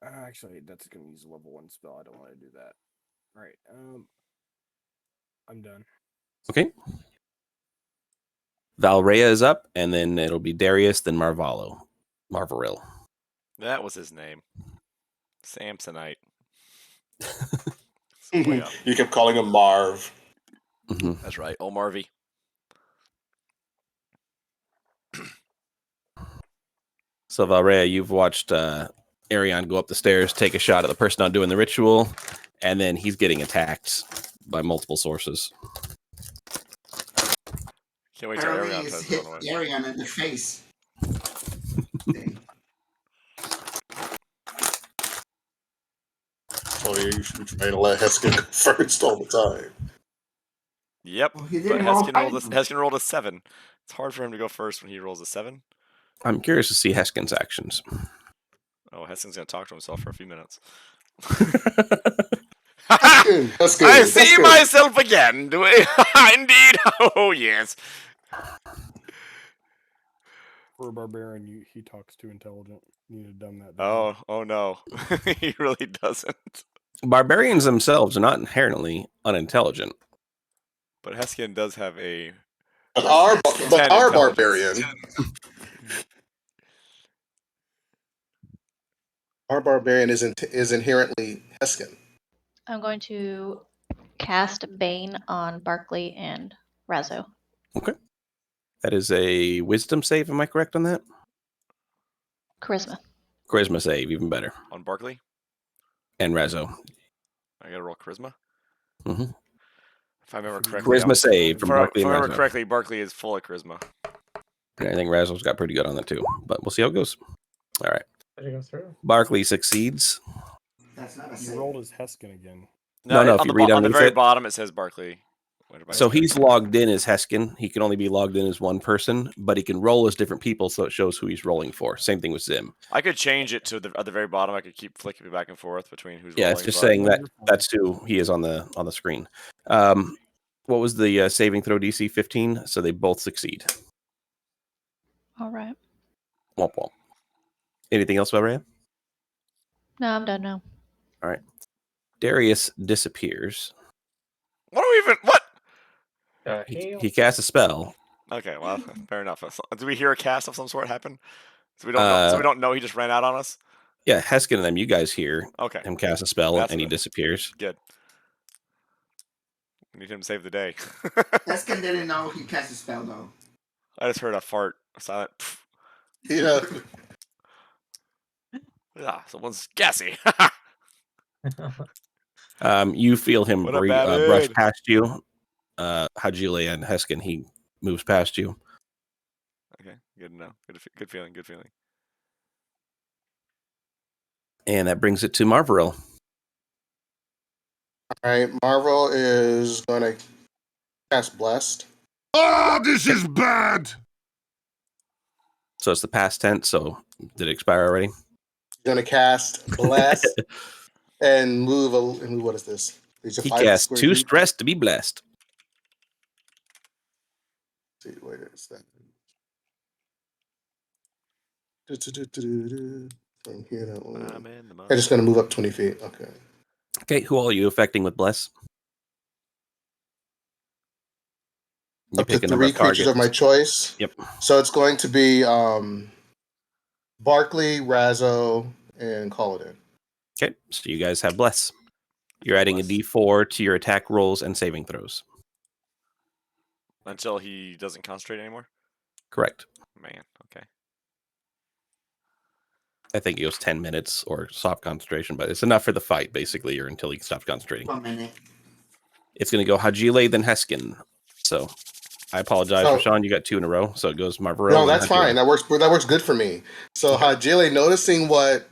Actually, that's going to use a level 1 spell. I don't want to do that. All right. I'm done. Okay. Valrea is up, and then it'll be Darius, then Marvaril. That was his name. Samsonite. You kept calling him Marv. Mm-hmm. That's right. Oh, Marvy. So Valrea, you've watched Arion go up the stairs, take a shot at the person not doing the ritual, and then he's getting attacked by multiple sources. Can't wait till Apparently Arion it's tries to hit run away. Arion in the face. Oh yeah, you should be trying to let Heskin go first all the time. Yep. Well, he But didn't roll Heskin rolled a 7. It's hard for him to go first when he rolls a 7. I'm curious to see Heskin's actions. Oh, Heskin's going to talk to himself for a few minutes. Heskin, I see Heskin. myself again. Do I? Indeed. Oh, yes. For a barbarian, he talks too intelligent. You need to dumb that down. Oh no. He really doesn't. Barbarians themselves are not inherently unintelligent. But Heskin does have a... But our intelligence. barbarian. Our barbarian is inherently Heskin. I'm going to cast Bane on Barkley and Razzo. Okay. That is a wisdom save, am I correct on that? Charisma. Charisma save, even better. On Barkley? And Razzo. I gotta roll charisma? Mm-hmm. If I remember correctly... Charisma save from Barkley If and I remember Razzo. correctly, Barkley is full of charisma. And I think Razzo's got pretty good on that too. But we'll see how it goes. All right. Did it go through? Barkley succeeds. That's not a You save. rolled as Heskin again. No, if you read on the underneath very it- bottom, it says Barkley. So he's logged in as Heskin. He can only be logged in as one person, but he can roll as different people, so it shows who he's rolling for. Same thing with Zim. I could change it to at the very bottom. I could keep flicking it back and forth between who's Yeah, rolling. it's just but- saying that that's who he is on the screen. What was the saving throw DC? 15. So they both succeed. All right. Womp womp. Anything else, Valrea? No, I'm done now. All right. Darius disappears. What are we even? What? He casts a spell. Okay, well, fair enough. Do we hear a cast of some sort happen? So we don't know. So we don't know. He just ran out on us. Yeah, Heskin and them. You guys hear Okay. him cast a spell, That's and he good. disappears. Good. We need him to save the day. Heskin didn't know he cast a spell though. I just heard a fart. A silent. Pff. Yeah. Ah, someone's gassy. You feel him What a brush bad past you. Hajile and Heskin, he moves past you. Okay, good to know. Good feeling. Good feeling. And that brings it to Marvaril. All right, Marvel is going to cast Blessed. Oh, this is bad! So it's the past tense. So did it expire already? He's going to cast Blessed and move what is this? He cast 2 stress to be blessed. See, wait, it's that. From here that way. I'm in the I'm just going to move up 20 feet. Okay. Okay, who all are you affecting with bless? You Up to pick a number 3 of creatures of my targets. choice. Yep. So it's going to be Barkley, Razzo, and Culloden. Okay, so you guys have bless. You're adding a D4 to your attack rolls and saving throws. Until he doesn't concentrate anymore. Correct. Man, okay. I think it goes 10 minutes or soft concentration, but it's enough for the fight, basically, or until he stops concentrating. 1 minute. It's going to go Hajile, then Heskin. So I apologize for Sean. You got 2 in a row. So it goes Marvero. No, that's fine. That works good for me. So Hajile, noticing what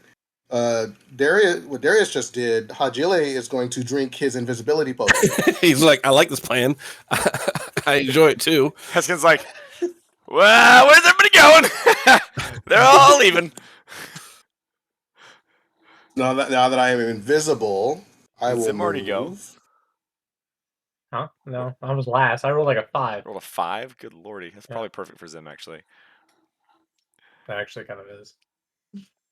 Darius just did, Hajile is going to drink his invisibility potion. He's like, I like this plan. I enjoy it too. Heskin's like, well, where's everybody going? They're all leaving. Now that I am invisible, I will Zim go. Huh? No, I was last. I rolled like a 5. Rolled a 5? Good lordy. That's probably perfect for Zim, actually. That actually kind of is.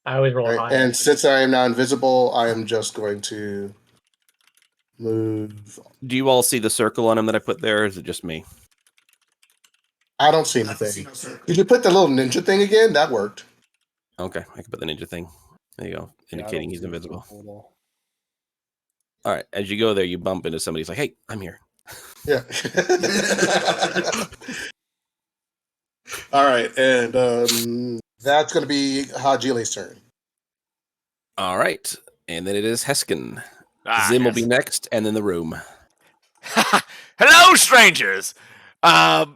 I always roll high. And since I am now invisible, I am just going to move. Do you all see the circle on him that I put there, or is it just me? I don't see anything. Did you put the little ninja thing again? That worked. Okay, I can put the ninja thing. There you go, indicating he's invisible. All All right, as you go there, you bump into somebody. He's like, hey, I'm here. Yeah. All right, and that's going to be Hajile's turn. All right, and then it is Heskin. Zim will be next, and then the room. Hello, strangers. Heskin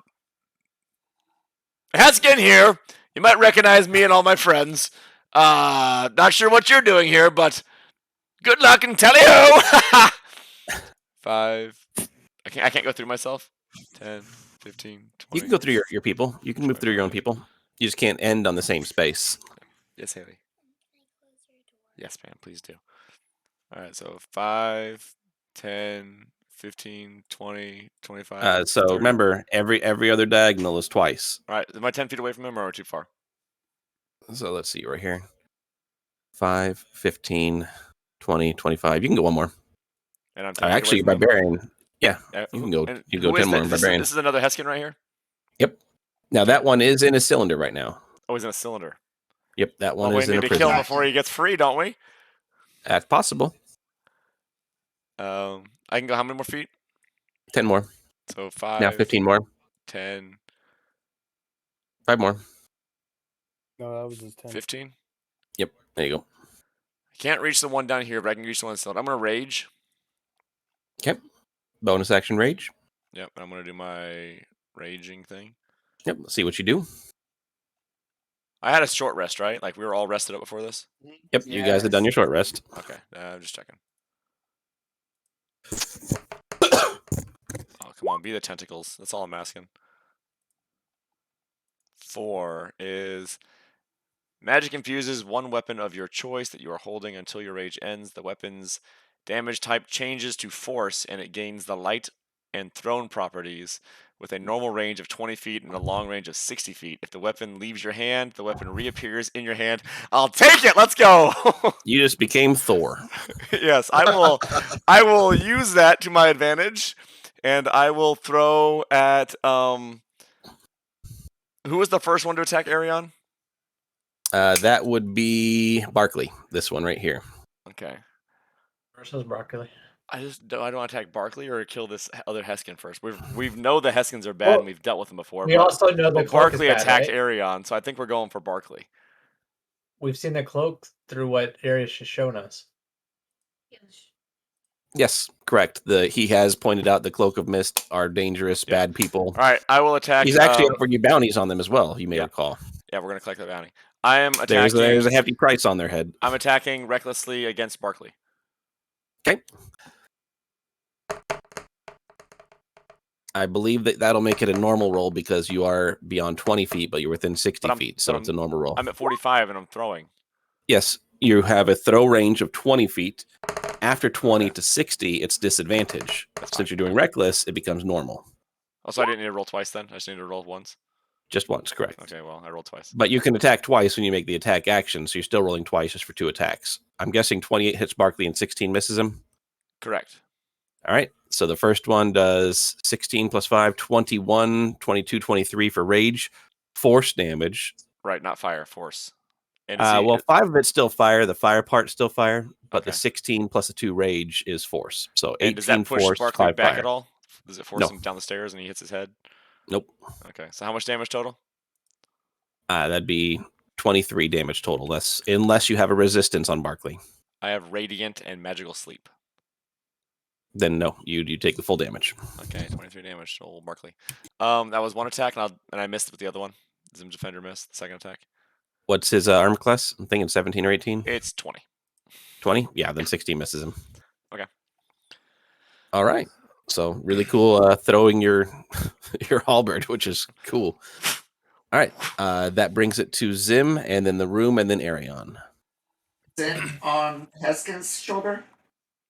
here. You might recognize me and all my friends. Not sure what you're doing here, but good luck and tally-ho! 5. I can't go through myself. 10, 15, 20. You can go through your people. You can move through your own people. You just can't end on the same space. Yes, Haley. Yes, ma'am. Please do. All right, so 5, 10, 15, 20, 25. So 30. remember, every other diagonal is twice. All right, am I 10 feet away from him or too far? So let's see right here. 5, 15, 20, 25. You can go one more. And I'm 10 actually, Barbarian. Yeah, you can go. You can go 10 more. Barbarian. This is another Heskin right here. Yep. Now that one is in a cylinder right now. Oh, he's in a cylinder. Yep, that one is in in a prison. We need to kill him before he gets free, don't we? That's possible. I can go how many more feet? 10 more. So 5. Now 15 more. 10. 5 more. No, that was just 10. 15. Yep. There you go. I can't reach the one down here, but I can reach the one in the cylinder. I'm gonna rage. Okay. Bonus action rage. Yep. I'm gonna do my raging thing. Yep. Let's see what you do. I had a short rest, right? Like we were all rested up before this. Yep. You guys have done your short rest. Okay. I'm just checking. Oh, come on, be the tentacles. That's all I'm asking. 4 is magic infuses one weapon of your choice that you are holding until your rage ends. The weapon's damage type changes to force, and it gains the light and thrown properties with a normal range of 20 feet and a long range of 60 feet. If the weapon leaves your hand, the weapon reappears in your hand. I'll take it. Let's go. You just became Thor. Yes, I will use that to my advantage, and I will throw at who was the first one to attack Arion? That would be Barkley. This one right here. Okay. Versus Broccoli. I don't want to attack Barkley or kill this other Heskin first. We know the Heskins are bad and we've dealt with them before. We also know the cloak Barkley is bad, attacked right? Arion, so I think we're going for Barkley. We've seen the cloak through what Arius has shown us. Yes, correct. He has pointed out the Cloak of Mist are dangerous, bad people. All right, I will attack. He's actually offered you bounties on them as well. You may recall. Yeah, we're gonna collect that bounty. I am attacking. There's a hefty price on their head. I'm attacking recklessly against Barkley. Okay. I believe that'll make it a normal roll because you are beyond 20 feet, but you're within 60 feet, so it's a normal roll. I'm at 45 and I'm throwing. Yes, you have a throw range of 20 feet. After 20 to 60, it's disadvantage. Since you're doing reckless, it becomes normal. Also, I didn't need to roll twice then? I just need to roll once? Just once, correct. Okay, well, I rolled twice. But you can attack twice when you make the attack action, so you're still rolling twice just for 2 attacks. I'm guessing 28 hits Barkley and 16 misses him? Correct. All right, so the first one does 16 plus 5, 21, 22, 23 for rage, force damage. Right, not fire, force. And well, 5 of it's still fire. The fire part's still fire, but the 16 plus the 2 rage is force. So 18 does that push force, Barkley 5 back fire. at all? Does it force him down the stairs and he hits his head? Nope. Okay, so how much damage total? That'd be 23 damage total. That's unless you have a resistance on Barkley. I have Radiant and Magical Sleep. Then no, you take the full damage. Okay, 23 damage to old Barkley. That was one attack, and I missed it with the other one. Zim Defender missed the second attack. What's his armor class? I'm thinking 17 or 18. It's 20. 20? Yeah, then 16 misses him. Okay. All right. So really cool throwing your your halberd, which is cool. All right. That brings it to Zim, and then the room, and then Arion. Zim on Heskin's shoulder.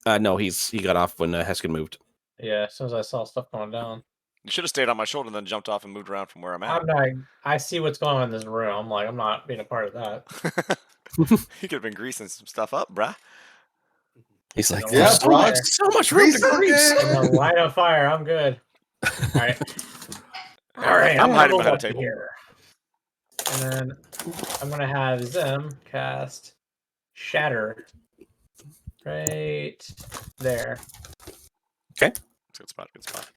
No, he got off when Heskin moved. Yeah, as soon as I saw stuff going down. You should have stayed on my shoulder and then jumped off and moved around from where I'm at. I'm not. I see what's going on in this room. I'm like, I'm not being a part of that. You could have been greasing some stuff up, bruh. He's like, Yeah, there's so much room to grease. I'm gonna light on fire. I'm good. All right. All right. I'm hiding move behind a up table. here. And then I'm gonna have Zim cast Shatter right there. Okay. Good spot. Good spot.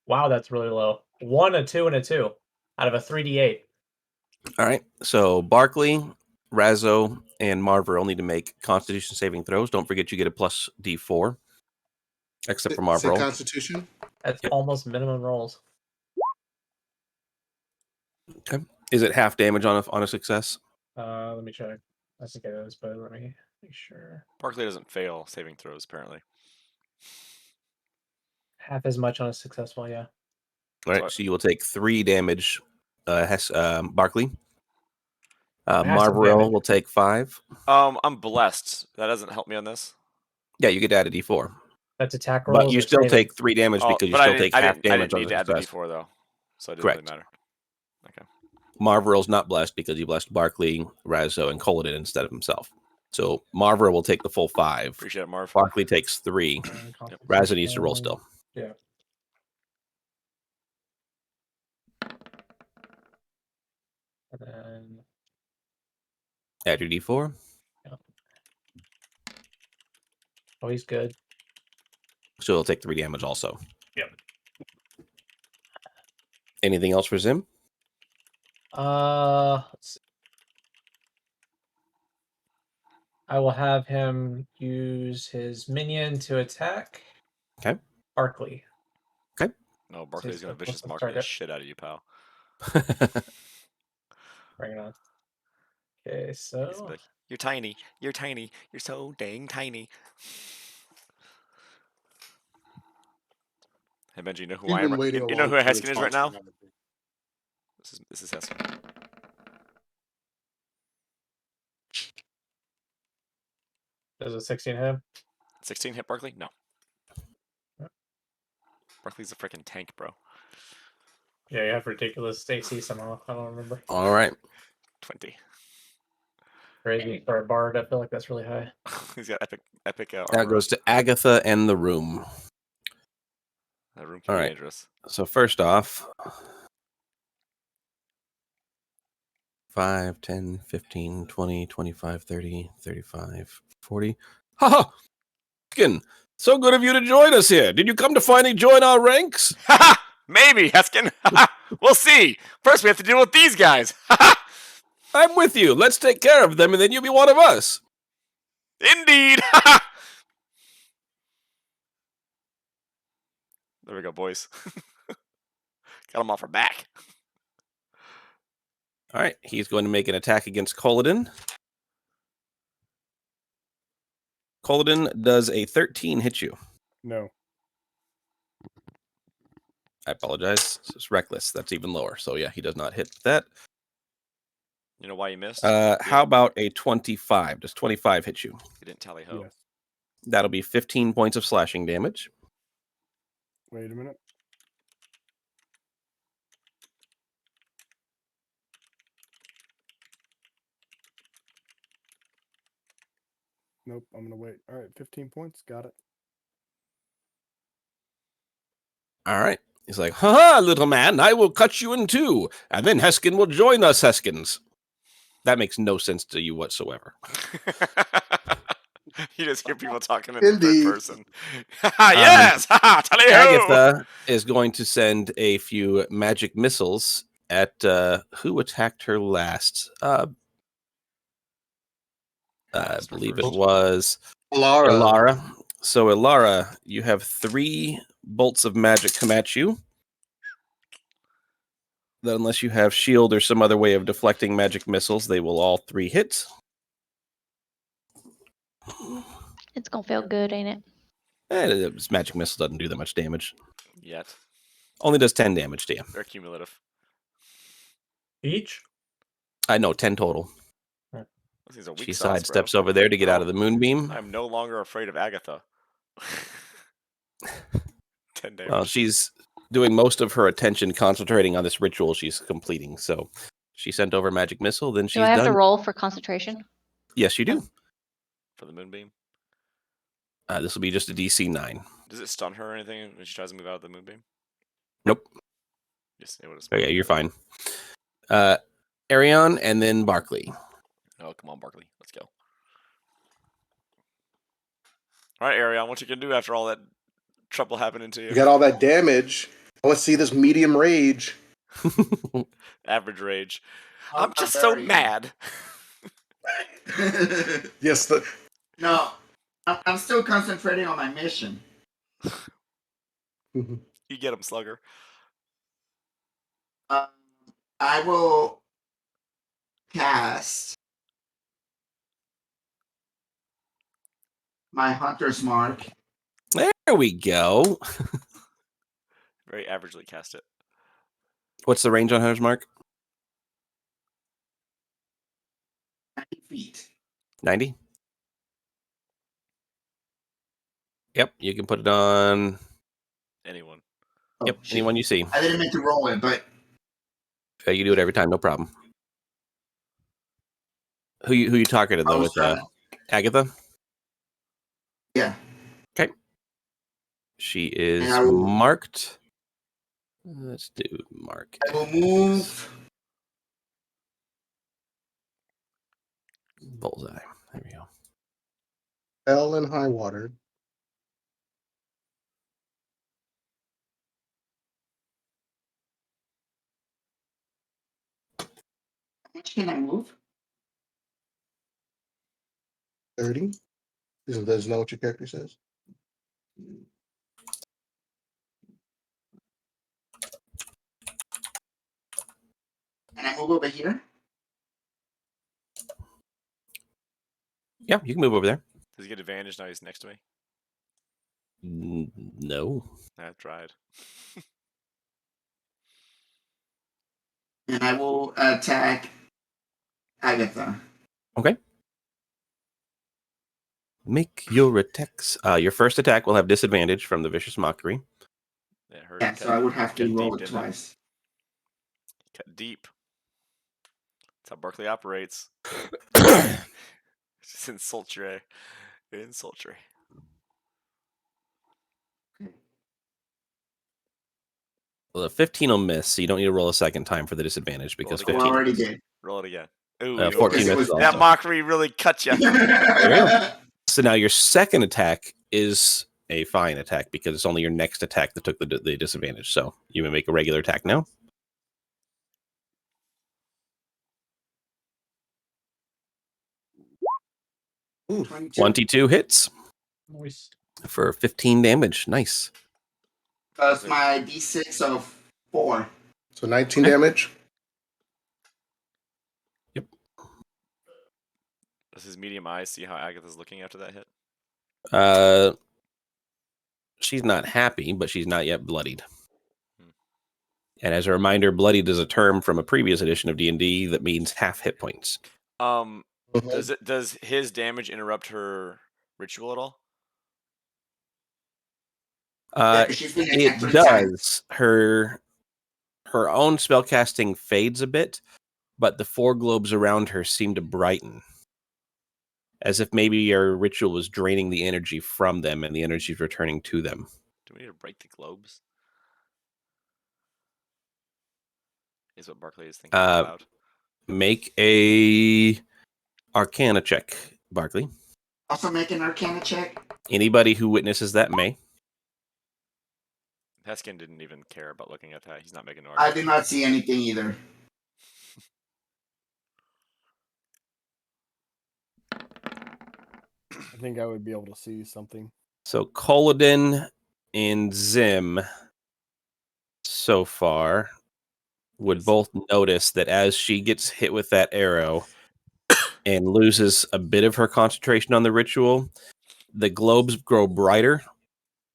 Wow, that's really low. 1, a 2, and a 2 out of a 3d8. All right. So Barkley, Razzo, and Marver all need to make Constitution saving throws. Don't forget you get a plus D4. Except for Say Marver. Constitution. That's almost minimum rolls. Okay. Is it half damage on a success? Let me check. I think it is, but let me make sure. Barkley doesn't fail saving throws, apparently. Half as much on a successful, yeah. All right. So you will take 3 damage, Barkley. Massive Marvel damage. will take 5. I'm blessed. That doesn't help me on this. Yeah, you get to add a D4. That's attack rolls. But you or still saving? take 3 damage because you still take half damage I on didn't need the to add the success. D4 though, so it didn't Correct. really matter. Okay. Marvel's not blessed because you blessed Barkley, Razzo, and Colin instead of himself. So Marvel will take the full 5. Appreciate it, Marv. Barkley takes 3. Razzo needs to roll still. Yeah. And then Add your D4. oh, he's good. So he'll take 3 damage also. Yep. Anything else for Zim? Let's see. I will have him use his minion to attack. Okay. Barkley. No, Barkley's gonna vicious let's mark start the it. shit out of you, pal. Bring it on. Okay, He's so like, you're tiny. You're tiny. You're so dang tiny. Hey Benji, you know who You've I am? been waiting a You know long who a time Heskin is right now? to This is Heskin. does a 16 hit him? 16 hit Barkley? No. Yep. Barkley's a freaking tank, bro. Yeah, you have ridiculous AC somehow. I don't remember. All right. 20. Crazy for a bard. I feel like that's really high. He's got epic That armor. goes to Agatha and the room. That room can All be right. dangerous. So first off, 5, 10, 15, 20, 25, 30, 35, 40. Ha ha! Heskin, so good of you to join us here. Did you come to finally join our ranks? Ha! Maybe, Heskin. We'll see. First, we have to deal with these guys. I'm with you. Let's take care of them, and then you'll be one of us. Indeed. There we go, boys. Got him off her back. All right, he's going to make an attack against Colodin. Colodin does a 13 hit you. No. I apologize. It's reckless. That's even lower. So yeah, he does not hit that. You know why you missed? How about a 25? Does 25 hit you? You didn't tally ho. Yes. That'll be 15 points of slashing damage. Wait a minute. Nope, I'm gonna wait. All right, 15 points. Got it. All right. He's like, ha, little man, I will cut you in two, and then Heskin will join us, Heskins. That makes no sense to you whatsoever. You just hear people talking in the third Indeed. person. Yes! Tally-ho! Agatha is going to send a few magic missiles at who attacked her last? I believe it was Lara. Ilara. So, Ilara, you have 3 bolts of magic come at you. That unless you have shield or some other way of deflecting magic missiles, they will all 3 hit. It's gonna feel good, ain't it? This magic missile doesn't do that much damage. Yet. Only does 10 damage to you. They're cumulative. Each? I know, 10 total. Those things are weak She sauce, bro. sidesteps over there to get out of the moonbeam. I'm no longer afraid of Agatha. 10 damage. Well, she's doing most of her attention concentrating on this ritual she's completing. So she sent over magic missile, then she's Do I have done. to roll for concentration? Yes, you do. For the moonbeam. This will be just a DC 9. Does it stun her or anything when she tries to move out of the moonbeam? Nope. Yes, it would have. Okay, you're fine. Arion and then Barkley. Oh, come on, Barkley. Let's go. All right, Arion, what you can do after all that trouble happening to you? You got all that damage. I want to see this medium rage. Average rage. I'm just so mad. Yes. No, I'm still concentrating on my mission. You get him, Slugger. I will cast my Hunter's Mark. There we go. Very averagely cast it. What's the range on Hunter's Mark? 90 feet. 90? Yep, you can put it on. Anyone. Yep, shit. anyone you see. I didn't mean to roll it, but You do it every time, no problem. Who you talking to though with Agatha? Yeah. Okay. She is And I will- marked. Let's do mark. I will move. Bullseye. There we go. Hell and high water. How much can I move? 30. Isn't that what your character says? Can I move over here? Yeah, you can move over there. Does he get advantage now he's next to me? No. I've tried. And I will attack Agatha. Okay. Make your attacks. Your first attack will have disadvantage from the vicious mockery. It hurt. Yeah, so I would have to cut roll deep, it didn't twice. Cut deep. That's how Barkley operates. Just insult your sultry. Well, the 15 will miss, so you don't need to roll a second time for the disadvantage because again. 15. I already did. Roll it again. Ooh, 14 misses that also. mockery really cut you. So now your second attack is a fine attack because it's only your next attack that took the disadvantage. So you may make a regular attack now. Ooh, 22 hits Nice. for 15 damage. Nice. Plus my d6 of 4. So 19 damage. Yep. Does his medium eyes see how Agatha's looking after that hit? She's not happy, but she's not yet bloodied. And as a reminder, bloodied is a term from a previous edition of D&D that means half hit points. Does his damage interrupt her ritual at all? It does. Her own spellcasting fades a bit, but the 4 globes around her seem to brighten. As if maybe your ritual was draining the energy from them and the energy is returning to them. Do we need to break the globes? Is what Barkley is thinking about. Make a Arcana check, Barkley. Also make an Arcana check. Anybody who witnesses that may. Heskin didn't even care about looking at that. He's not making no I did not see anything either. I think I would be able to see something. So Kolodin and Zim so far would both notice that as she gets hit with that arrow and loses a bit of her concentration on the ritual, the globes grow brighter,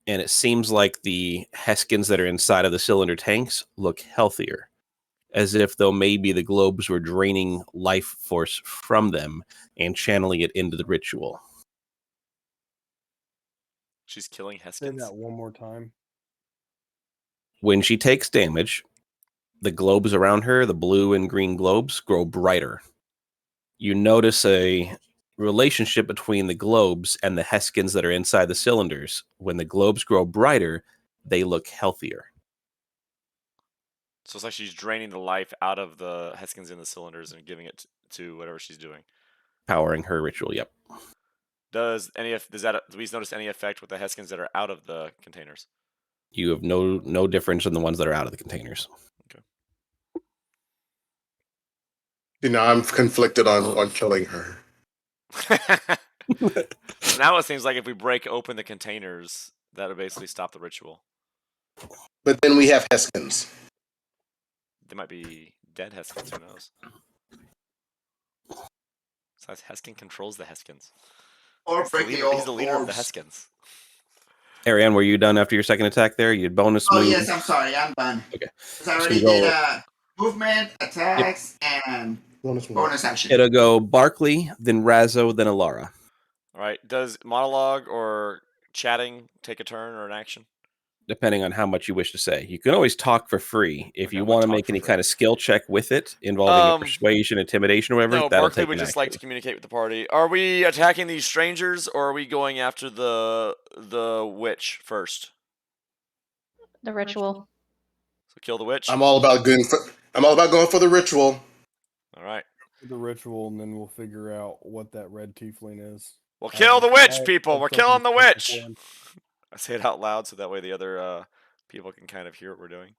and it seems like the Heskins that are inside of the cylinder tanks look healthier, as if though maybe the globes were draining life force from them and channeling it into the ritual. She's killing Say Heskins. that one more time. When she takes damage, the globes around her, the blue and green globes, grow brighter. You notice a relationship between the globes and the Heskins that are inside the cylinders. When the globes grow brighter, they look healthier. So it's like she's draining the life out of the Heskins in the cylinders and giving it to whatever she's doing. Powering her ritual, yep. Do we notice any effect with the Heskins that are out of the containers? You have no difference in the ones that are out of the containers. Okay. I'm conflicted on killing her. So now it seems like if we break open the containers, that'll basically stop the ritual. But then we have Heskins. They might be dead Heskins, who knows? Besides, Heskin controls the Heskins. Or break the old He's the leader of the orbs. Heskins. Ariane, were you done after your second attack there? You had bonus Oh move? yes, I'm sorry, I'm done. Okay. I already did movement, attacks, and Bonus action. It'll go Barkley, then Razzo, then Alara. All right. Does monologue or chatting take a turn or an action? Depending on how much you wish to say. You can always talk for free. If Okay, you I'm gonna want to talk make for any free. kind of skill check with it, involving a persuasion, intimidation, or whatever, No, that'll Barkley take would an just like to action. communicate with the party. Are we attacking these strangers, or are we going after the witch first? The ritual. So kill the witch. I'm all about going for the ritual. All right. The ritual, and then we'll figure out what that red tiefling is. We'll kill the witch, people. We're something killing the special witch. for him. I say it out loud so that way the other people can kind of hear what we're doing.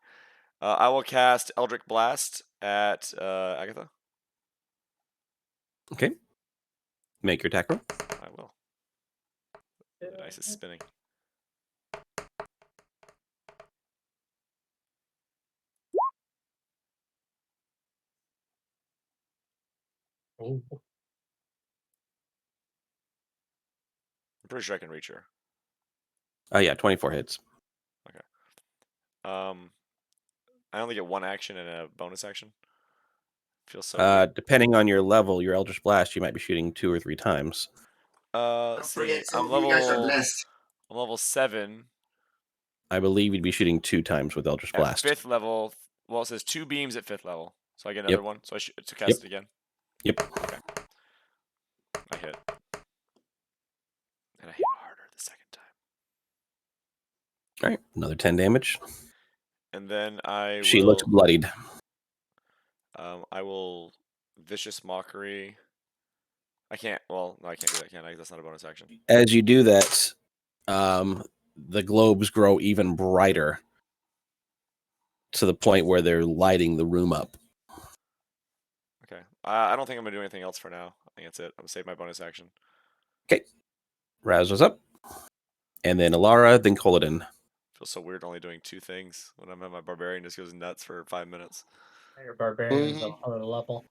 I will cast Eldritch Blast at Agatha. Okay. Make your attack roll. I will. The dice is spinning. Oh. I'm pretty sure I can reach her. Oh, yeah, 24 hits. I only get one action and a bonus action. Feels so weird. Depending on your level, your Eldritch Blast, you might be shooting 2 or 3 times. See, I'm you guys are level blessed. I'm level 7. I believe you'd be shooting 2 times with Eldritch At Blast. 5th level. Well, it says 2 beams at 5th level. So I get another one. So I should cast Yep. it again. Yep. Okay. I hit. And I hit harder the second time. All right, another 10 damage. And then She looks bloodied. I will Vicious Mockery. I can't. Well, no, I can't do that, can I? That's not a bonus action. As you do that, the globes grow even brighter to the point where they're lighting the room up. Okay. I don't think I'm going to do anything else for now. I think that's it. I'm going to save my bonus action. Okay. Razzo's up. And then Alara, then Kolodin. Feels so weird only doing 2 things when I'm at my barbarian just goes nuts for 5 minutes. Your barbarian's a whole other level.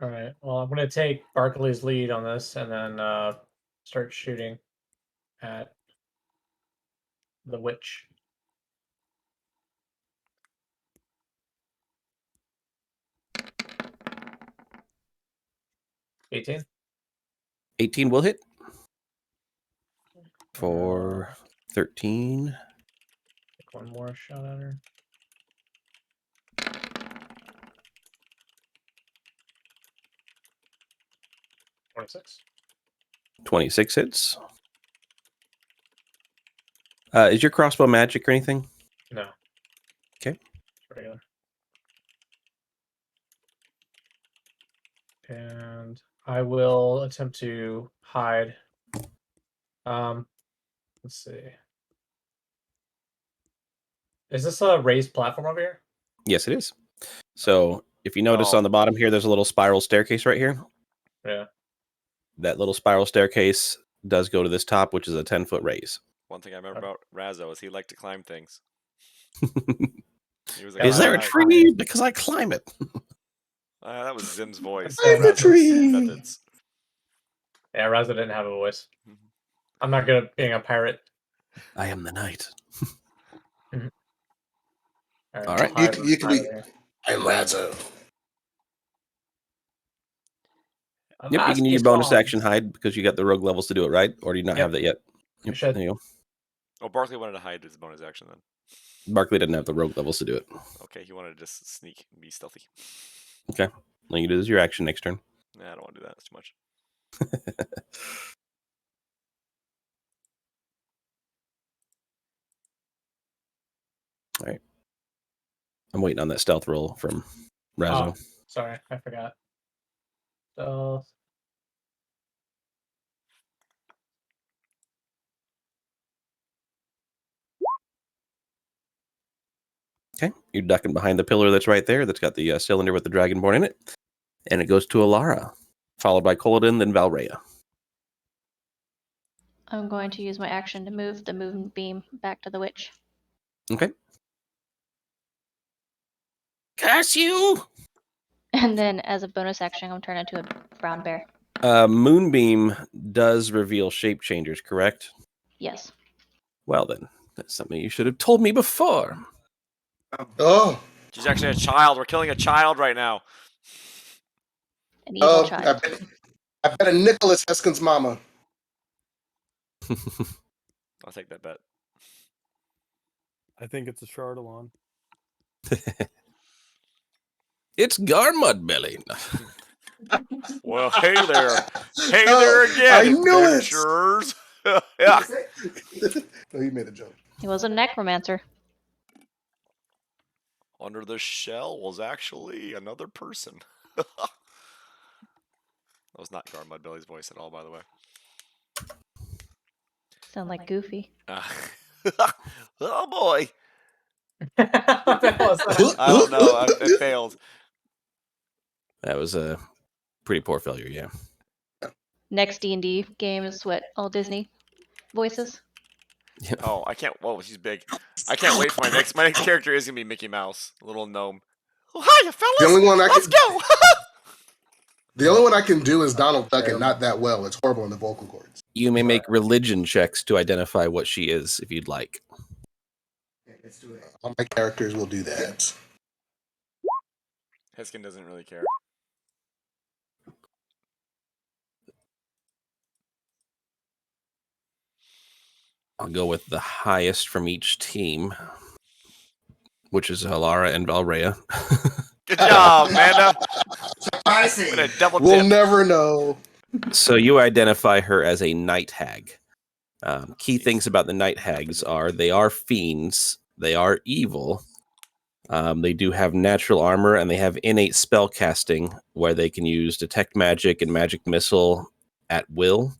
All right. Well, I'm going to take Barkley's lead on this and then start shooting at the witch. $18. 18 will hit. For 13. Take one more shot at her. $26. 26 hits. Is your crossbow magic or anything? No. Okay. Regular. And I will attempt to hide. Let's see. Is this a raised platform over here? Yes, it is. So if you notice on the bottom here, there's a little spiral staircase right here. Yeah. That little spiral staircase does go to this top, which is a 10-foot raise. One thing I remember about Razzo is he liked to climb things. Is there a tree? Because I climb it. That was Zim's voice. I'm a tree. Methods. Yeah, Razzo didn't have a voice. I'm not good at being a pirate. I am the knight. All right. You can be. I'm Razzo. Yep, you can use your bonus action hide because you got the rogue levels to do it, right? Or do you not have that yet? Yep, there you go. Oh, Barkley wanted to hide his bonus action then. Barkley didn't have the rogue levels to do it. Okay, he wanted to just sneak and be stealthy. Okay. All you do is your action next turn. Nah, I don't want to do that. That's too much. All right. I'm waiting on that stealth roll from Razzo. Oh, sorry, I forgot. Stealth. Okay, you're ducking behind the pillar that's right there. That's got the cylinder with the Dragonborn in it. And it goes to Alara, followed by Koladin, then Valrhea. I'm going to use my action to move the moonbeam back to the witch. Okay. Curse you! And then as a bonus action, I'm turning into a brown bear. Moonbeam does reveal shape changers, correct? Yes. Well then, that's something you should have told me before. Oh. She's actually a child. We're killing a child right now. An evil child. I bet a Nicholas Heskin's mama. I'll take that bet. I think it's a Chardalon. It's Garmudbelly. Well, hey there. Hey there again, I knew adventurers. Yeah. No, he made a joke. He was a necromancer. Under the shell was actually another person. That was not Garmudbelly's voice at all, by the way. Sound like Goofy. Oh boy. What the hell is that? I don't know. It failed. That was a pretty poor failure, yeah. Next D&D game is what? All Disney voices? Oh, I can't. Whoa, she's big. I can't wait for my next. My next character is gonna be Mickey Mouse, a little gnome. Oh, hiya, fellas. The only one Let's go. The only one I can do is Donald Duck, and not that well. It's horrible in the vocal cords. You may make religion checks to identify what she is, if you'd like. Let's do it. All my characters will do that. Heskin doesn't really care. I'll go with the highest from each team, which is Alara and Valrhea. Good job, Amanda. Surprising. What a double We'll tip. never know. So you identify her as a night hag. Key things about the night hags are they are fiends, they are evil, they do have natural armor, and they have innate spell casting where they can use detect magic and magic missile at will.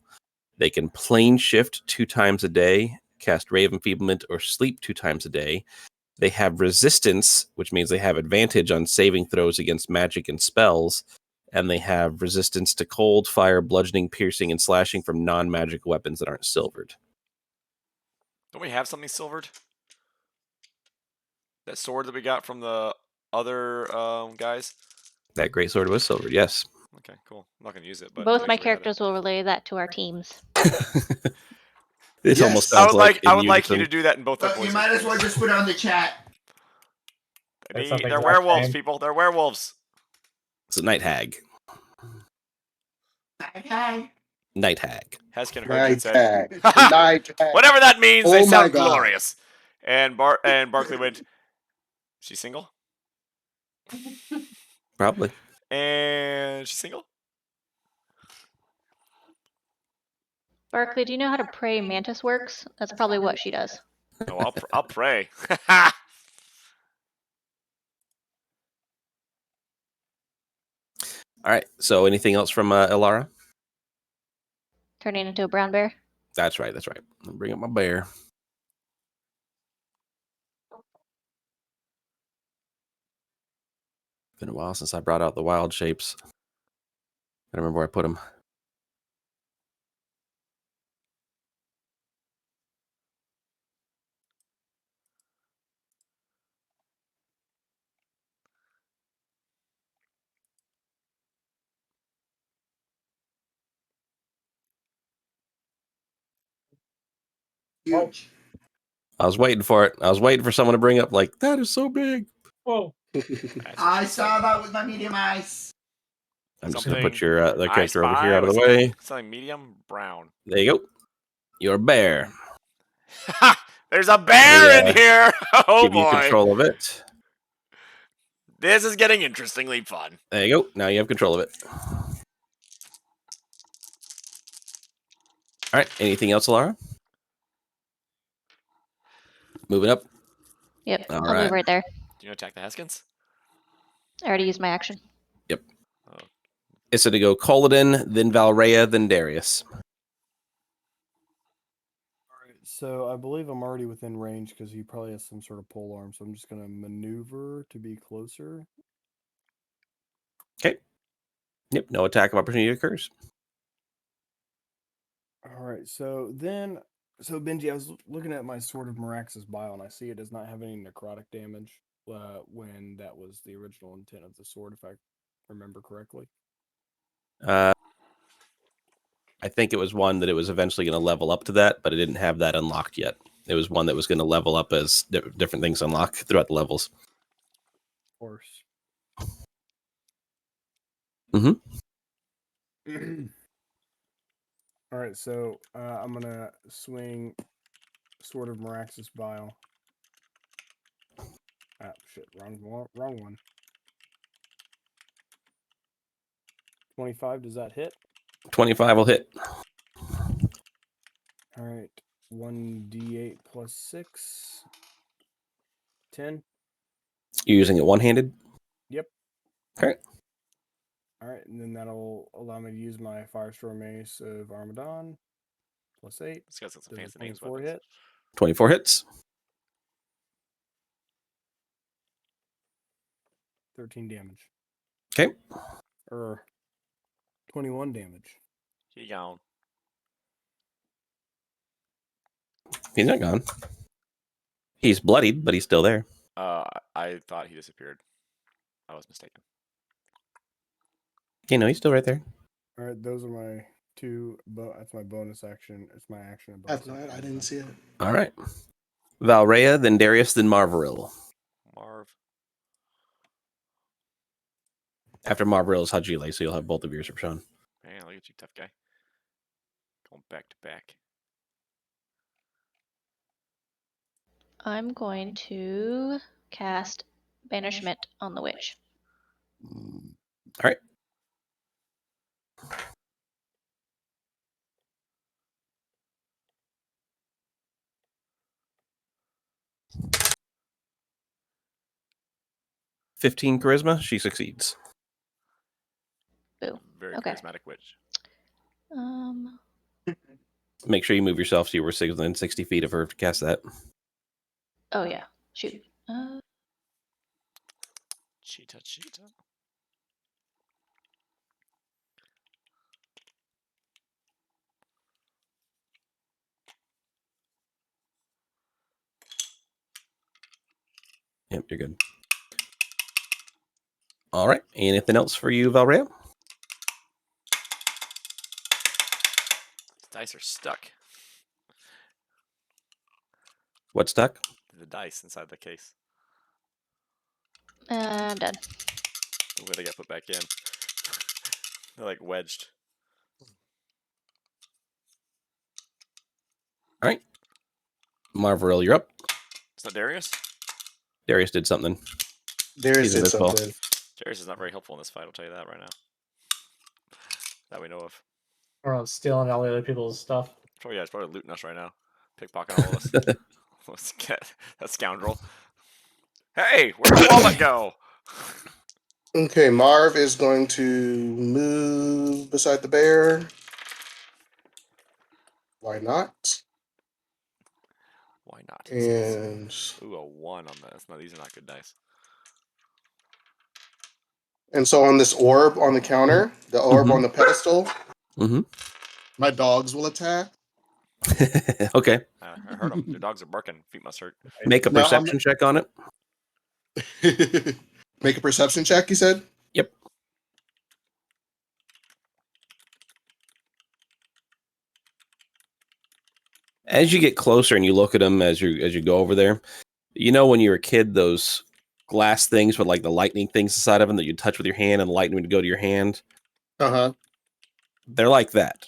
They can plane shift 2 times a day, cast Ray of Enfeeblement, or sleep 2 times a day. They have resistance, which means they have advantage on saving throws against magic and spells. And they have resistance to cold, fire, bludgeoning, piercing, and slashing from non-magic weapons that aren't silvered. Don't we have something silvered? That sword that we got from the other guys? That great sword was silvered, yes. Okay, cool. I'm not going to use it. But Both my characters will relay that to our teams. It almost I sounds would like you to do that in both our But voices. you might as well just put it on the chat. They're werewolves, people. They're werewolves. It's a night hag. Okay. Night hag. Heskin heard it said. Night hag. Whatever that means, Oh they my sound God. glorious. And Barkley went, she's single? Probably. And she's single? Barkley, do you know how to pray mantis works? That's probably what she does. Oh, I'll pray. All right. So anything else from Ilara? Turning into a brown bear. That's right. That's right. I'll bring up my bear. Been a while since I brought out the wild shapes. I don't remember where I put them. Huge. I was waiting for it. I was waiting for someone to bring up like, that is so big. Whoa. I saw that with my medium eyes. I'm just going to put Something your the I character over spy here out of the was way. something medium brown. There you go. Your bear. There's a bear Yeah. in here. Oh Give you boy. control of it. This is getting interestingly fun. There you go. Now you have control of it. All right. Anything else, Alara? Moving up. Yep. All I'll right. move right there. Do you attack the Heskins? I already used my action. Yep. Oh. It's to go Coladin, then Valrea, then Darius. So I believe I'm already within range because he probably has some sort of pole arm. So I'm just going to maneuver to be closer. Okay. Yep. No attack of opportunity occurs. All right. So Benji, I was looking at my Sword of Merax's Bile, and I see it does not have any necrotic damage when that was the original intent of the sword, if I remember correctly. I think it was one that it was eventually going to level up to that, but it didn't have that unlocked yet. It was one that was going to level up as different things unlock throughout the levels. Of course. Mm-hmm. All right, so I'm going to swing Sword of Merax's Bile. Ah, shit, wrong one. 25, does that hit? 25 will hit. All right, 1d8 plus 6. 10. You're using it one-handed? Yep. Okay. All right, and then that'll allow me to use my Firestorm Mace of Armadon. Plus 8. This guy's got some Does fancy a names. 24 hit? 24 hits. 13 damage. Okay. Or 21 damage. He gone. He's not gone. He's bloodied, but he's still there. I thought he disappeared. I was mistaken. You know, he's still right there. All right, those are my two. That's my bonus action. It's my action. And That's bonus not. action. I didn't see it. All right. Valrea, then Darius, then Marvaril. Marv. After Marvaril is Hajile, so you'll have both of yours for Sean. Man, look at you, tough guy. Going back to back. I'm going to cast Banishment on the witch. All right. "15 charisma." She succeeds. Boo. Very Okay. charismatic witch. Make sure you move yourself so you were within 60 feet of her to cast that. Oh yeah. Shoot. Cheetah. Yep, you're good. All right. Anything else for you, Valrea? The dice are stuck. What's stuck? The dice inside the case. I'm done. The way they got put back in. They're like wedged. All right. Marvaril, you're up. Is that Darius? Darius did something. Darius He's did invisible. something. Darius is not very helpful in this fight, I'll tell you that right now. That we know of. We're on stealing all the other people's stuff. Probably, yeah, it's probably looting us right now. Pickpocketing all of us. Let's get that scoundrel. Hey, where'd the wallet go? Okay, Marv is going to move beside the bear. Why not? Why not? And ooh, a 1 on this. No, these are not good dice. so on this orb on the counter, the orb on the pedestal, my dogs will attack. Okay. I heard them. Their dogs are barking. Feet must hurt. Make a perception check on it. Make a perception check, you said? Yep. As you get closer and you look at them as you go over there, you know when you were a kid, those glass things with like the lightning things inside of them that you touch with your hand and the lightning would go to your hand? Uh-huh. They're like that.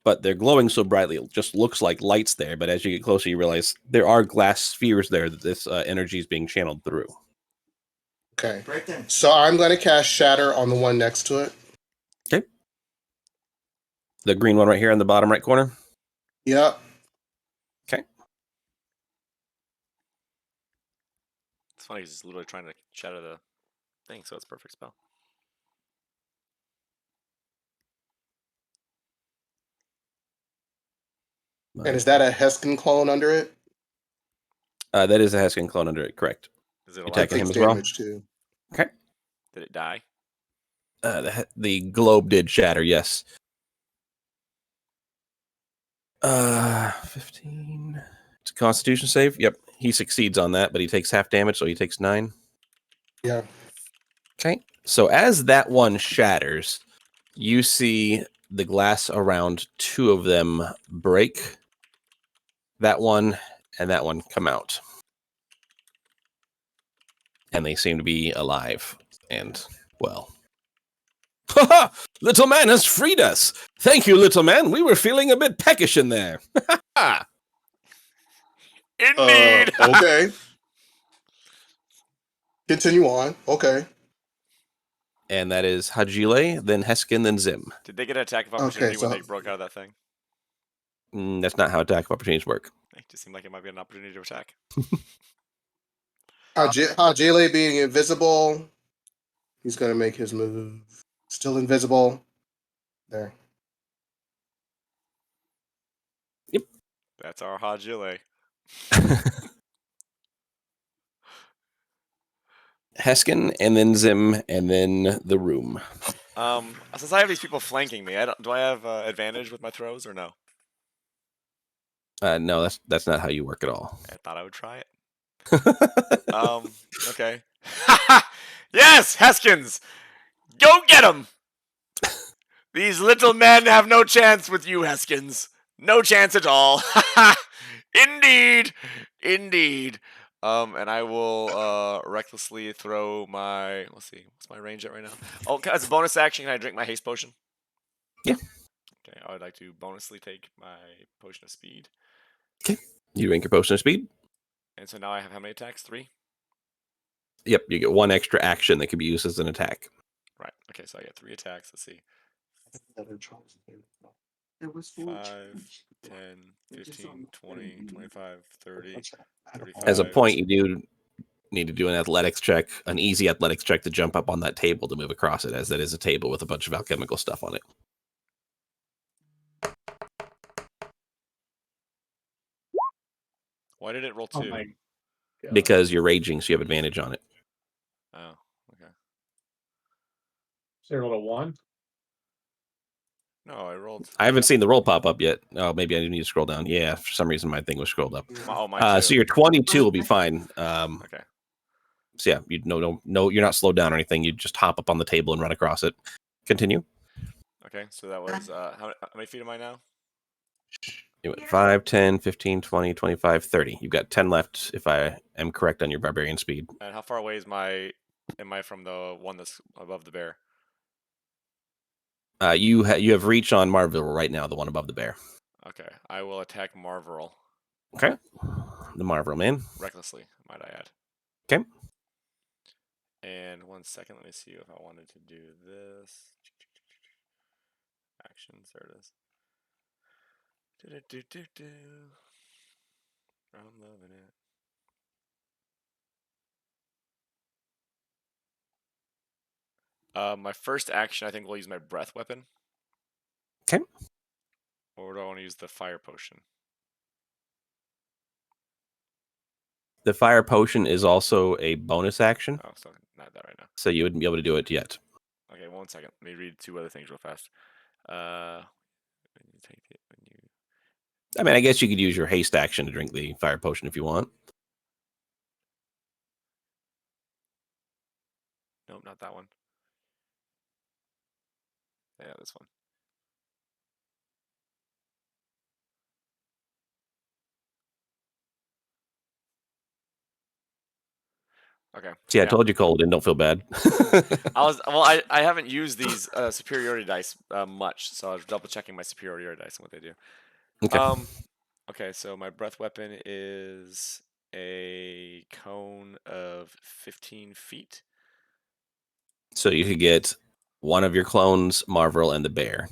But they're glowing so brightly, it just looks like lights there. But as you get closer, you realize there are glass spheres there that this energy is being channeled through. Okay. So I'm going to cast Shatter on the one next to it. Okay. The green one right here in the bottom right corner? Yep. Okay. It's funny, he's literally trying to shatter the thing, so it's a perfect spell. And is that a Heskin clone under it? That is a Heskin clone under it, correct. Is it attacking him as damage too? Okay. Did it die? The globe did shatter, yes. 15. It's a Constitution save. Yep, he succeeds on that, but he takes half damage, so he takes 9. Yeah. Okay. So as that one shatters, you see the glass around 2 of them break. That one and that one come out. And they seem to be alive and well. Ha ha! Little man has freed us. Thank you, little man. We were feeling a bit peckish in there. Indeed. Okay. Continue on. Okay. And that is Hajile, then Heskin, then Zim. Did they get an attack of opportunity when they broke out of that thing? That's not how attack of opportunities work. It just seemed like it might be an opportunity to attack. Hajile being invisible. He's going to make his move. Still invisible. There. Yep. That's our Hajile. Heskin, and then Zim, and then the room. Since I have these people flanking me, do I have advantage with my throws or no? No, that's not how you work at all. I thought I would try it. Okay. Yes, Heskins! Go get them! These little men have no chance with you, Heskins. No chance at all. Indeed. Indeed. And I will recklessly throw my... Let's see. What's my range at right now? Oh, as a bonus action, can I drink my haste potion? Yeah. Okay, I would like to bonusly take my potion of speed. Okay. You drink your potion of speed. And so now I have how many attacks? 3? Yep, you get 1 extra action that can be used as an attack. Right. Okay, so I get 3 attacks. Let's see. 5, 10, 15, 20, 25, 30, 35. As a point, you do need to do an athletics check, an easy athletics check to jump up on that table to move across it, as that is a table with a bunch of alchemical stuff on it. Why did it roll 2? Because you're raging, so you have advantage on it. Oh, okay. So you rolled a 1? No, I rolled. I haven't seen the roll pop up yet. Oh, maybe I do need to scroll down. Yeah, for some reason my thing was scrolled up. Oh, mine too. So your 22 will be fine. Okay. So yeah, no, you're not slowed down or anything. You just hop up on the table and run across it. Continue. Okay, so that was how many feet am I now? You went 5, 10, 15, 20, 25, 30. You've got 10 left if I am correct on your barbarian speed. And how far away am I from the one that's above the bear? You have reach on Marvel right now, the one above the bear. Okay, I will attack Marvel. Okay. The Marvel man. Recklessly, might I add. Okay. And 1 second, let me see if I wanted to do this. Actions, there it is. I'm loving it. My first action, I think, will use my breath weapon. Okay. Or do I want to use the fire potion? The fire potion is also a bonus action. Oh, so not that right now. So you wouldn't be able to do it yet. Okay, 1 second. Let me read 2 other things real fast. When you take it, when you. I mean, I guess you could use your haste action to drink the fire potion if you want. Nope, not that one. Yeah, this one. Okay. See, I told you, Colden, don't feel bad. I haven't used these superiority dice much, so I was double checking my superiority dice and what they do. Okay. Okay, so my breath weapon is a cone of 15 feet. So you could get one of your clones, Marvel, and the bear.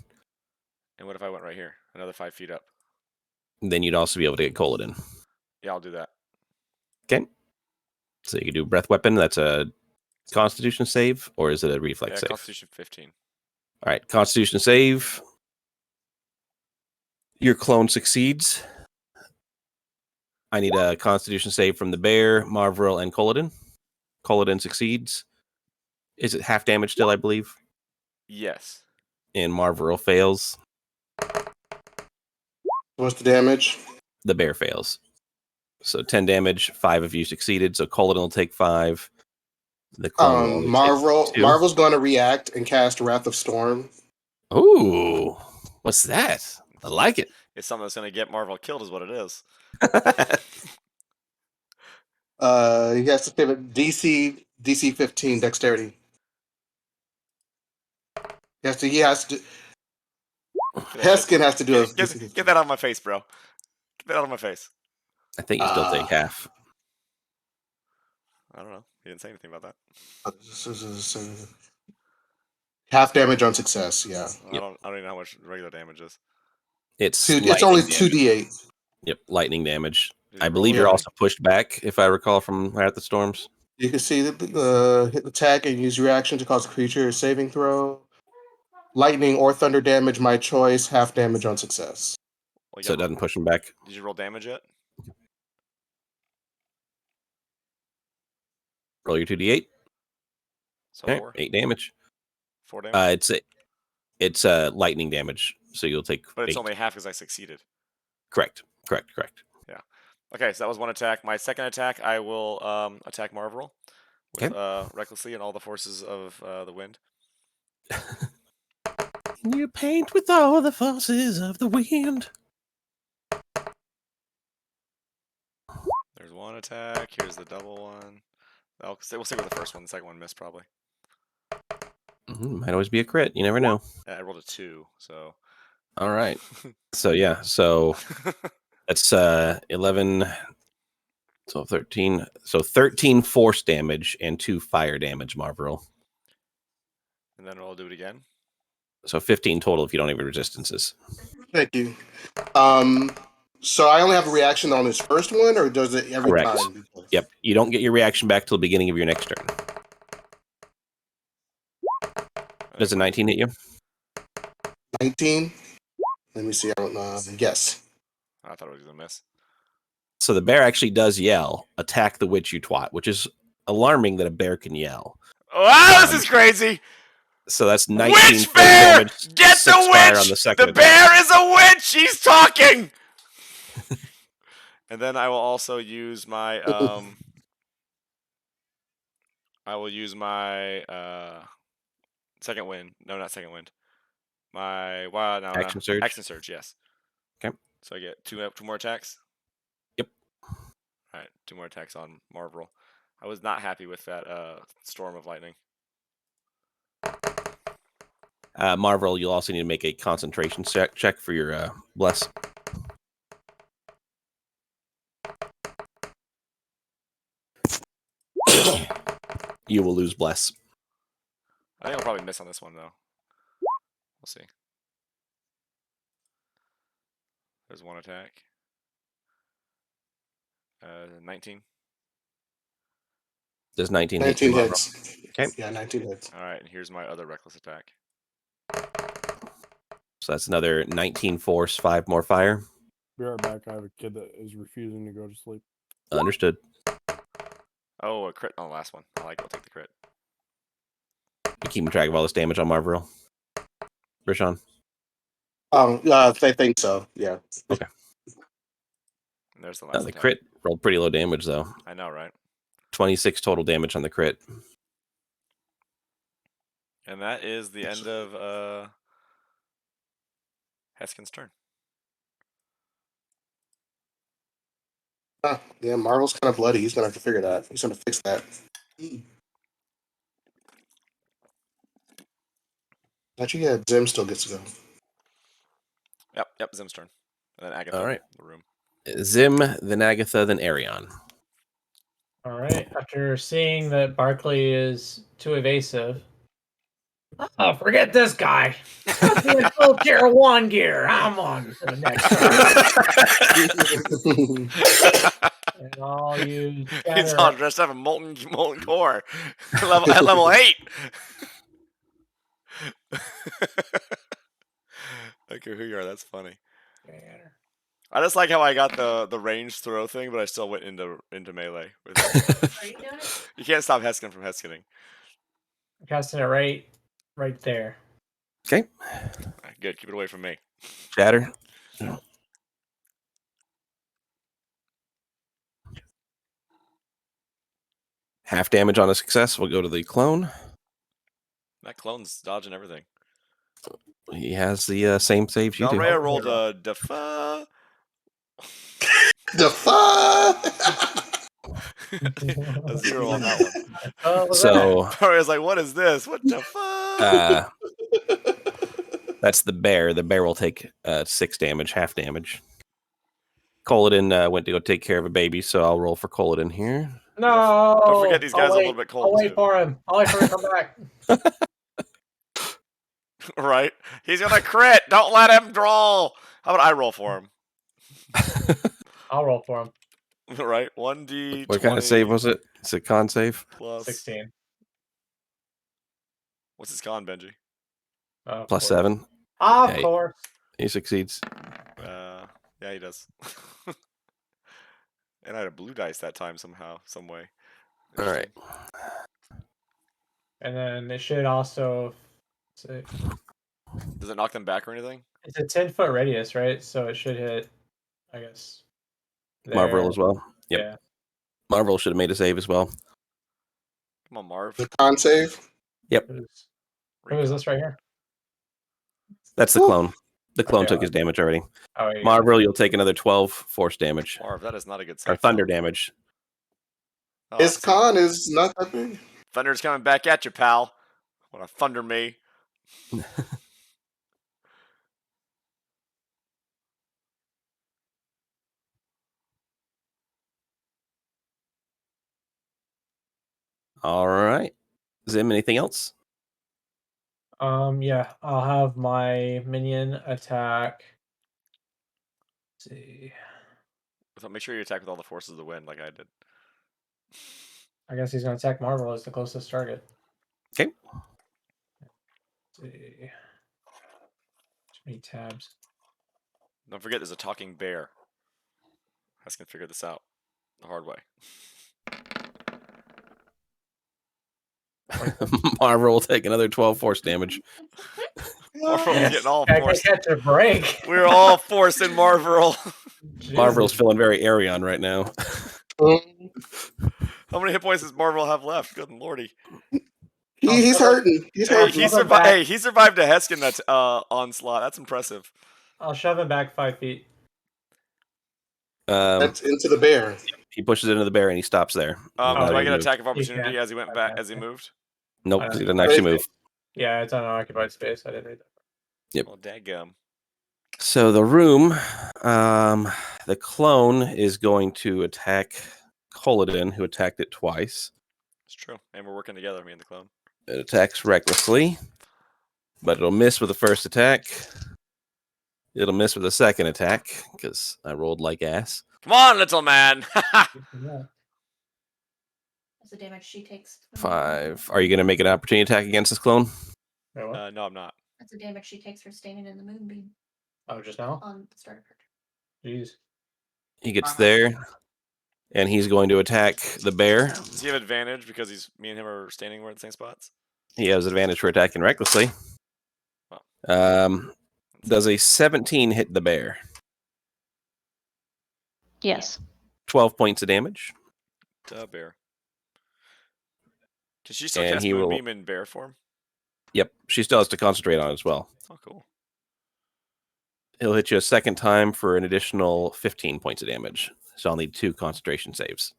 And what if I went right here, another 5 feet up? Then you'd also be able to get Colden. Yeah, I'll do that. Okay. So you could do breath weapon. That's a Constitution save, or is it a reflex Yeah, save? Constitution 15. All right, Constitution save. Your clone succeeds. I need a Constitution save from the bear, Marvel, and Colden. Colden succeeds. Is it half damage still, I believe? Yes. And Marvel fails. What's the damage? The bear fails. So 10 damage, 5 of you succeeded. So Colden will take 5. The clone will only take 2. Marvel's going to react and cast Wrath of Storm. Ooh, what's that? I like it. It's something that's going to get Marvel killed, is what it is. He has to save it DC 15 Dexterity. He has to. Heskin has to do it. Get that out of my face, bro. Get that out of my face. I think you still take half. I don't know. He didn't say anything about that. Half damage on success. Yeah. I don't even know how much regular damage is. It's only damage. 2d8. Yep, lightning damage. Did I you roll believe it? you're also pushed back, if I recall from Wrath of Storms. You can see hit the attack and use your action to cause a creature a saving throw. Lightning or thunder damage, my choice. Half damage on success. Well, So it doesn't push him back. Did you roll damage yet? Roll your 2d8. So Okay, 4? 8 damage. 4 damage? It's lightning damage, so you'll take But it's 8. only half because I succeeded. Correct. Yeah. Okay, so that was one attack. My second attack, I will attack Marvel with recklessly and all the forces of the wind. You paint with all the forces of the wind. There's one attack. Here's the double one. We'll stick with the first one. The second one missed probably. Might always be a crit. You never know. Yeah, I rolled a 2, so. All right. So yeah. So that's 11, 12, 13. So 13 force damage and 2 fire damage, Marvel. And then I'll do it again. So 15 total if you don't have any resistances. Thank you. So I only have a reaction on his first one, or does it every Correct. time? Yep. You don't get your reaction back till the beginning of your next turn. Does a 19 hit you? 19. Let me see. I don't know. Yes. I thought it was going to miss. So the bear actually does yell, "Attack the witch, you twat," which is alarming that a bear can yell. Wow, this is crazy! So that's 19 Witch bear! damage. Get the witch! On the second the bear is a witch! She's talking! And then I will also use my second wind. No, not second wind. Action surge. Action surge, yes. Okay. So I get two more attacks. Yep. All right, 2 more attacks on Marvel. I was not happy with that storm of lightning. Marvel, you'll also need to make a concentration check for your bless. You will lose bless. I think I'll probably miss on this one, though. We'll see. There's one attack. 19. Does 19 hit? 19 hits. Okay. Yeah, 19 hits. All right, and here's my other reckless attack. So that's another 19 force, 5 more fire. Be right back. I have a kid that is refusing to go to sleep. Understood. Oh, a crit on the last one. I like it. I'll take the crit. You keeping track of all this damage on Marvel? Rashawn? They think so. Yeah. Okay. And there's the last The attack. crit rolled pretty low damage, though. I know, right? 26 total damage on the crit. And that is the end of Heskin's turn. Yeah, Marvel's kind of bloody. He's going to have to figure that. He's going to fix that. Actually, yeah, Zim still gets to go. Yep, Zim's turn. And then Agatha All right. in the room. Zim, then Agatha, then Arion. All right. After seeing that Barkley is too evasive, oh, forget this guy. I'm doing full tier 1 gear. I'm on to the next round. And I'll use He's all dressed up in molten core. at level 8. I don't care who you are, that's funny. I just like how I got the range throw thing, but I still went into melee. Are you doing it? You can't stop Heskin from Heskining. I'm casting it right there. Okay. Right, good, keep it away from me. Shatter. Half damage on a success. We'll go to the clone. That clone's dodging everything. He has the same saves you do. Rhea rolled a defa. A 0 on that one. So I was like, what is this? What the fuck? That's the bear. The bear will take 6 damage, half damage. Coladin went to go take care of a baby, so I'll roll for Coladin here. No. Don't forget these guys are a little bit cold. I'll wait for him. I'll wait for him to come back. Right? He's gonna crit. Don't let him draw. How about I roll for him? I'll roll for him. Right? 1d. What kind of save was it? It's a con save? Plus 16. What's his con, Benji? Plus 7. Of course. He succeeds. Yeah, he does. And I had a blue dice that time somehow, some way. All right. And then it should also. Does it knock them back or anything? It's a 10-foot radius, right? So it should hit, I guess. Marvel as well. Yep. Yeah. Marvel should have made a save as well. Come on, Marv. The con save? Yep. Who is this right here? That's the clone. The clone took his damage already. Oh, yeah. Marvel, you'll take another 12 force damage. Marv, that is not a good save. Or thunder damage. Oh, His con is not that big. Thunder's coming back at you, pal. Wanna thunder me? All right. Zim, anything else? Yeah, I'll have my minion attack. Let's see. So make sure you attack with all the forces of the wind, like I did. I guess he's gonna attack Marvel as the closest target. Okay. Let's see. Too many tabs. Don't forget, there's a talking bear. I can figure this out the hard way. Marvel will take another 12 force damage. Marvel's getting all I forced. catch a break. We're all forced in Marvel. Marvel's feeling very Arion right now. How many hit points does Marvel have left? Good lordy. He's hurting. He's hurting. He survived. Hey, he survived a Heskin that's onslaught. That's impressive. I'll shove him back 5 feet. That's into the bear. He pushes into the bear and he stops there. Do I get an attack of opportunity as he went back as he moved? Nope, because he didn't actually move. Yeah, it's unoccupied space. I didn't read that. Yep. Well, daggum. So the room, the clone is going to attack Coladin, who attacked it twice. It's true. And we're working together, me and the clone. It attacks recklessly, but it'll miss with the first attack. It'll miss with the second attack, because I rolled like ass. Come on, little man! What's the damage she takes? 5. Are you going to make an opportunity attack against this clone? No, I'm not. That's the damage she takes for standing in the moonbeam. Oh, just now? On the start of her turn. Jeez. He gets there, and he's going to attack the bear. Does he have advantage because me and him are standing where at the same spots? He has advantage for attacking recklessly. Wow. Does a 17 hit the bear? Yes. 12 points of damage. Duh, bear. Can she still And cast he will- Moonbeam in bear form? Yep, she still has to concentrate on it as well. Oh, cool. He'll hit you a second time for an additional 15 points of damage. So I'll need 2 concentration saves.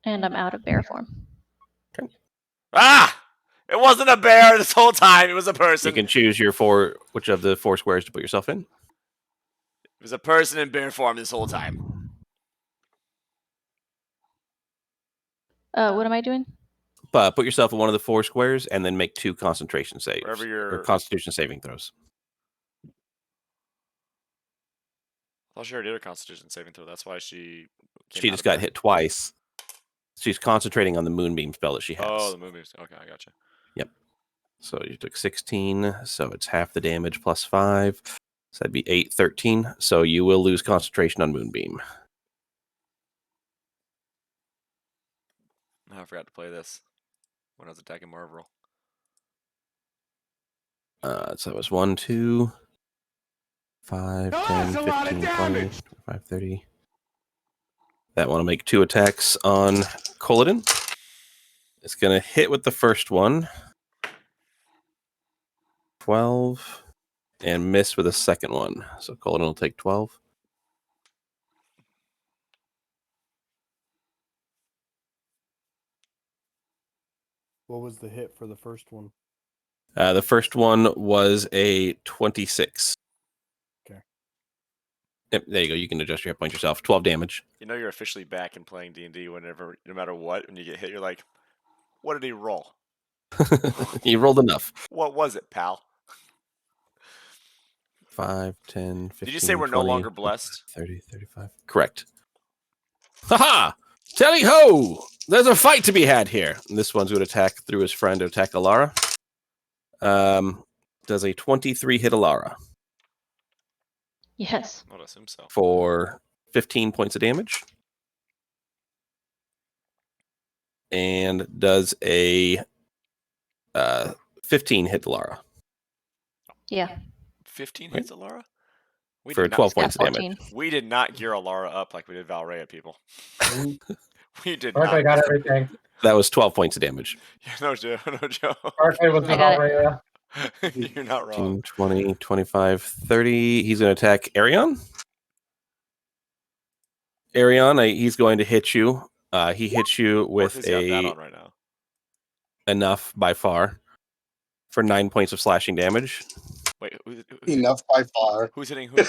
And I'm out of bear form. Ah! It wasn't a bear this whole time. It was a person. You can choose which of the 4 squares to put yourself in. It was a person in bear form this whole time. What am I doing? Put yourself in one of the 4 squares and then make 2 concentration saves. Whatever your or Constitution saving throws. I thought she already did a Constitution saving throw. That's why she just got hit twice. She's concentrating on the moonbeam spell that she has. Oh, the moonbeams. Okay, I gotcha. Yep. So you took 16, so it's half the damage plus 5. So that'd be 8, 13. So you will lose concentration on moonbeam. I forgot to play this when I was attacking Marvel. So it was 1, 2, 5, 10, 15, 20, 25, 30. That one will make 2 attacks on Colodin. It's going to hit with the first one. 12. And miss with the second one. So Colodin will take 12. What was the hit for the first one? The first one was a 26. Okay. Yep, there you go. You can adjust your hit point yourself. 12 damage. You know you're officially back in playing D&D whenever, no matter what, when you get hit, you're like, what did he roll? You rolled enough. What was it, pal? 5, 10, 15, Did you say we're 20, no longer blessed? 30, 35. Correct. Haha! Tally ho! There's a fight to be had here. And this one's going to attack through his friend to attack Alara. Does a 23 hit Alara? Yes. I would assume so. For 15 points of damage. And does a 15 hit Alara? Yeah. 15 hits Alara? For 12 points of 14. damage. We did not gear Alara up like we did Valraya, people. We did Barclay not. got everything. That was 12 points of damage. Yeah, no joke. No joke. Barclay was I got not right. You're not wrong. 20, 25, 30. He's going to attack Arion. Arion, he's going to hit you. He hits you with Barclay's got that on right now. enough by far for 9 points of slashing damage. Wait, Enough by far. who's hitting who?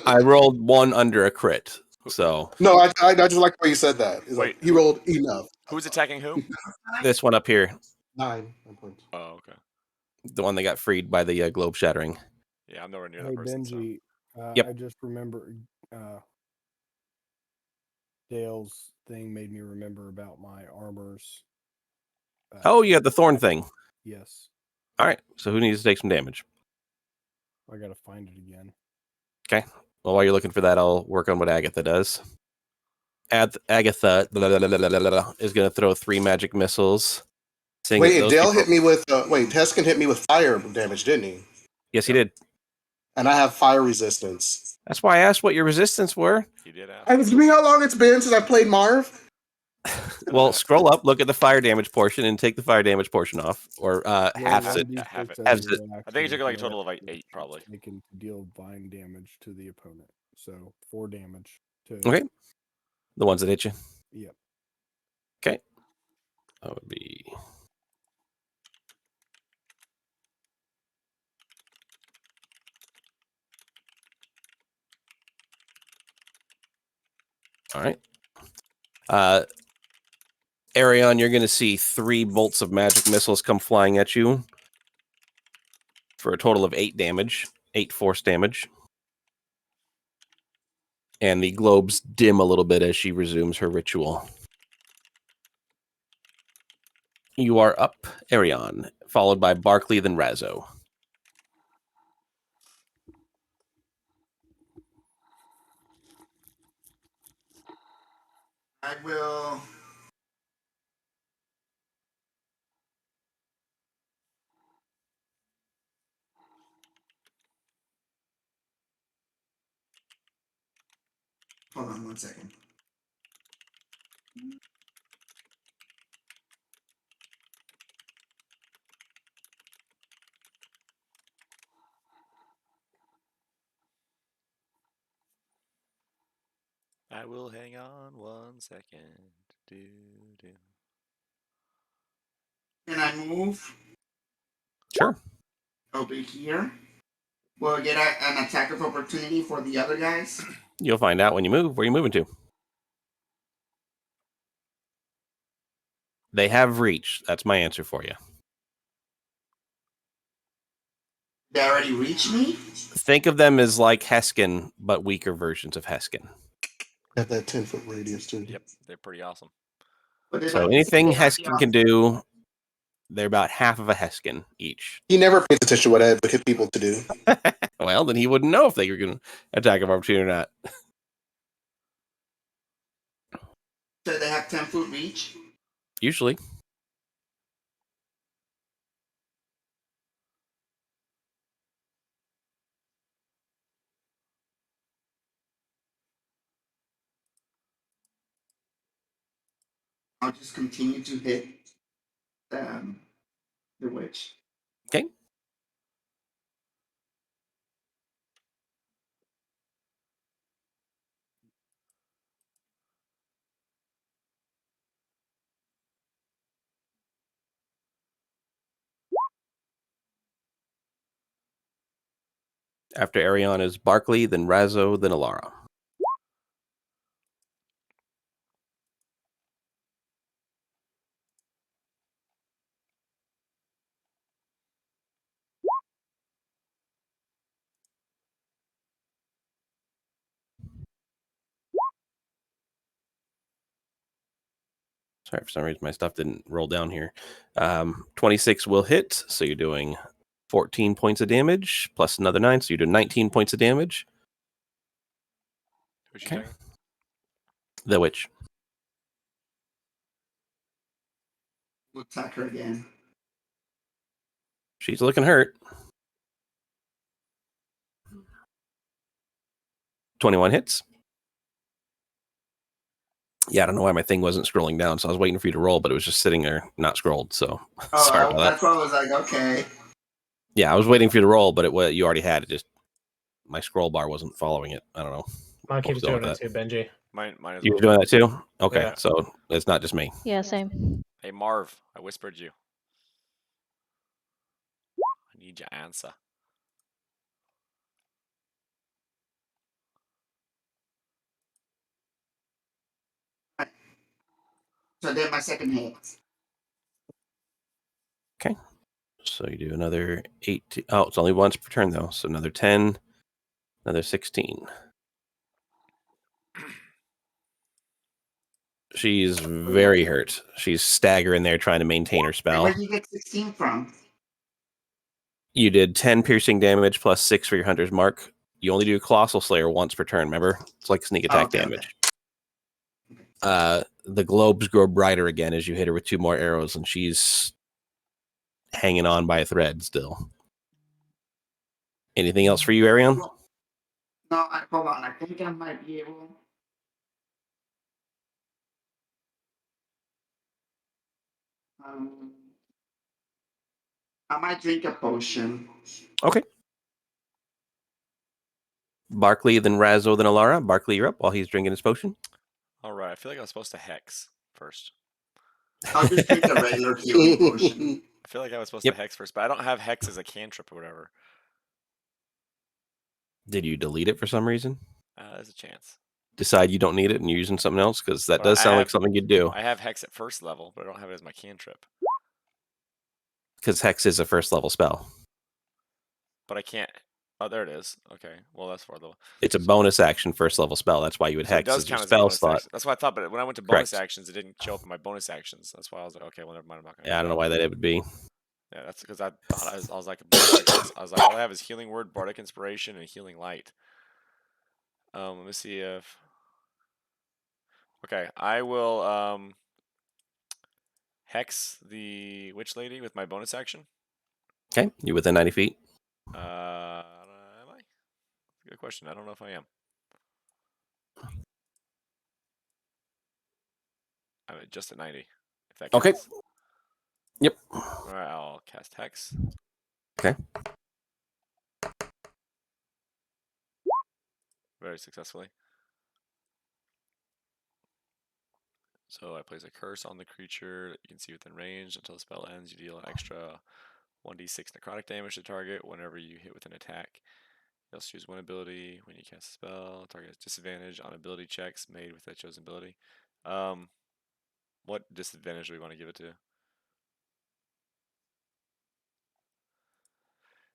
I rolled 1 under a crit. So No, I just like the way you said that. It's Wait, like, he rolled enough. Who's attacking who? this one up here, 9 points. Oh, okay. the one that got freed by the globe shattering. Yeah, I'm nowhere near Hey, that person. So. Benji, Yep. I just remember Dale's thing made me remember about my armors. Oh, you got the thorn thing. Yes. All right. So who needs to take some damage? I gotta find it again. Okay. Well, while you're looking for that, I'll work on what Agatha does. Agatha is going to throw 3 magic missiles. Wait, Dale hit me with... Teskin hit me with fire damage, didn't he? Yes, he did. And I have fire resistance. That's why I asked what your resistance were. He did ask. And it's me how long it's been since I played Marv. Well, scroll up, look at the fire damage portion, and take the fire damage portion off, or halves it. Half it. Halves it. I think he took like a total of like 8, probably. They can deal buying damage to the opponent. So 4 damage to... Okay. The ones that hit you. Yep. Okay. That would be... All right. Arion, you're going to see 3 bolts of magic missiles come flying at you for a total of 8 damage, 8 force damage. And the globes dim a little bit as she resumes her ritual. You are up, Arion, followed by Barkley, then Razzo. I will. Hold on 1 second. I will hang on 1 second. Can I move Sure. over here? Will I get an attack of opportunity for the other guys? You'll find out when you move. Where are you moving to? They have reach. That's my answer for you. They already reached me? Think of them as like Heskin, but weaker versions of Heskin. Have that 10-foot radius too. Yep, they're pretty awesome. So anything Heskin can do, they're about half of a Heskin each. He never pays attention to what I advocate people to do. Well, then he wouldn't know if they were going to attack of opportunity or not. So they have 10-foot reach? Usually. I'll just continue to hit the witch. Okay. After Arion is Barkley, then Razzo, then Alara. Sorry, for some reason my stuff didn't roll down here. 26 will hit, so you're doing 14 points of damage, plus another 9, so you're doing 19 points of damage. Who's she Okay. The witch. We'll attack her again. She's looking hurt. 21 hits. Yeah, I don't know why my thing wasn't scrolling down, so I was waiting for you to roll, but it was just sitting there, not scrolled. So sorry about That's that. why I was like, okay. Yeah, I was waiting for you to roll, but you already had it. Just my scroll bar wasn't following it. I don't know. Mine keeps doing that it too, Benji. Mine as You're well. doing that too? Okay, Yeah. so it's not just me. Yeah, same. Hey, Marv, I whispered you. I need your answer. So then my second hit. Okay. So you do another 8. Oh, it's only once per turn, though. So another 10, another 16. She's very hurt. She's staggering there trying to maintain her spell. Where did you get 16 from? You did 10 piercing damage plus 6 for your hunter's mark. You only do Colossal Slayer once per turn, remember? It's like sneak attack damage. The globes grow brighter again as you hit her with 2 more arrows, and she's hanging on by a thread still. Anything else for you, Arion? No, hold on. I think I might be able. I might drink a potion. Okay. Barkley, then Razzo, then Alara. Barkley, you're up while he's drinking his potion. All right, I feel like I was supposed to hex first. I'll just drink a regular healing potion. I feel like I was supposed to hex first, but I don't have hex as a cantrip or whatever. Did you delete it for some reason? There's a chance. Decide you don't need it and you're using something else? Because that Well, does sound like something you'd do. I have hex at first level, but I don't have it as my cantrip. Because hex is a first level spell. But I can't Oh, there it is. Okay. Well, that's 4th level. It's a bonus action first level spell. That's why you would So it hex does as your count as a spell bonus slot. action. That's what I thought, but when I went to bonus Correct. actions, it didn't show up in my bonus actions. That's why I was like, okay, well, never mind. I'm not gonna. Yeah, I don't know why that it would be. Yeah, that's because I thought I was like, I was like, all I have is healing word, bardic inspiration, and healing light. Let me see if. Okay, I will hex the witch lady with my bonus action. Okay, you within 90 feet. Am I? Good question. I don't know if I am. I'm just at 90. If that counts. Okay. Yep. All right, I'll cast hex. Okay. Very successfully. So I place a curse on the creature that you can see within range. Until the spell ends, you deal an extra 1d6 necrotic damage to target whenever you hit with an attack. You also choose one ability when you cast a spell. Target has disadvantage on ability checks made with that chosen ability. What disadvantage do we want to give it to?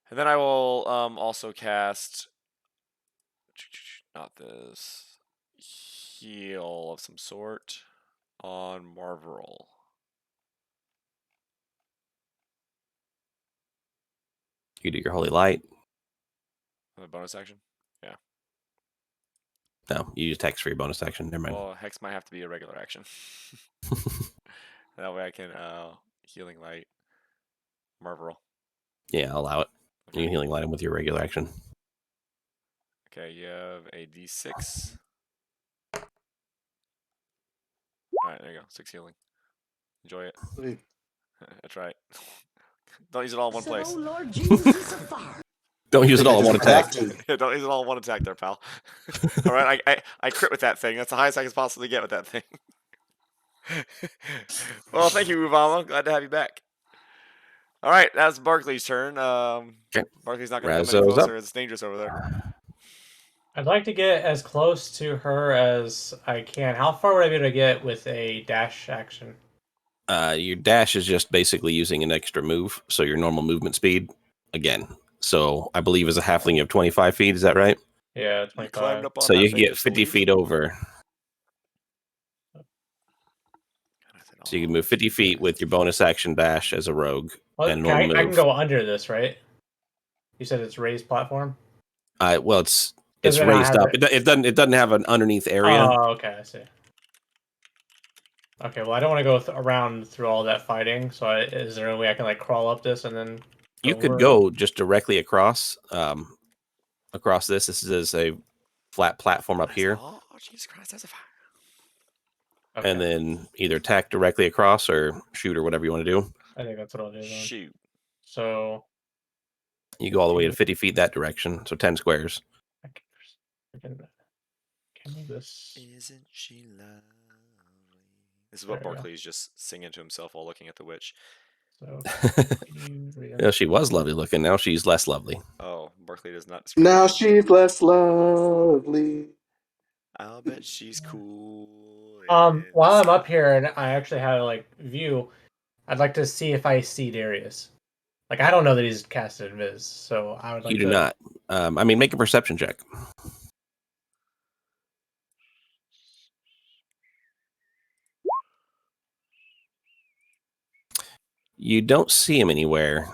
And then I will also cast, not this, heal of some sort on Marvel. You do your holy light. A bonus action? Yeah. No, you use hex for your bonus action. Never mind. Well, hex might have to be a regular action. That way I can healing light Marvel. Yeah, I'll allow it. Okay. You can healing light him with your regular action. Okay, you have a d6. Alright, there you go. 6 healing. Enjoy it. Sweet. That's right. Don't use it all in one place. Lord Jesus of fire. Don't use it all in one attack. Don't use it all in one attack there, pal. Alright, I crit with that thing. That's the highest I can possibly get with that thing. Well, thank you, Uvama. Glad to have you back. Alright, that's Barkley's turn. Barkley's not going to come any closer. It's dangerous over there. I'd like to get as close to her as I can. How far would I be able to get with a dash action? Your dash is just basically using an extra move, so your normal movement speed again. So I believe as a halfling you have 25 feet. Is that right? Yeah, 25. So you can get 50 feet over. So you can move 50 feet with your bonus action dash as a rogue. Well, and I move. can go under this, right? You said it's raised platform. Well, it's raised up. It doesn't have an underneath area. Oh, okay, I see. Okay, well, I don't want to go around through all that fighting. So, is there a way I can like crawl up this and then? You could go just directly across. Across this. This is a flat platform up here. Oh, Jesus Christ, that's a fire. Okay. And then either attack directly across or shoot or whatever you want to do. I think that's what I'll do then. Shoot. So you go all the way to 50 feet that direction, so 10 squares. Can move this. Isn't she lovely? This is what Barkley's just singing to himself while looking at the witch. So yeah, she was lovely looking. Now she's less lovely. Oh, Barkley does not. Now she's less lovely. I'll bet she's cool. While I'm up here and I actually have like view, I'd like to see if I see Darius. Like I don't know that he's casted Invis, so I would like. You do not. I mean, make a perception check. You don't see him anywhere.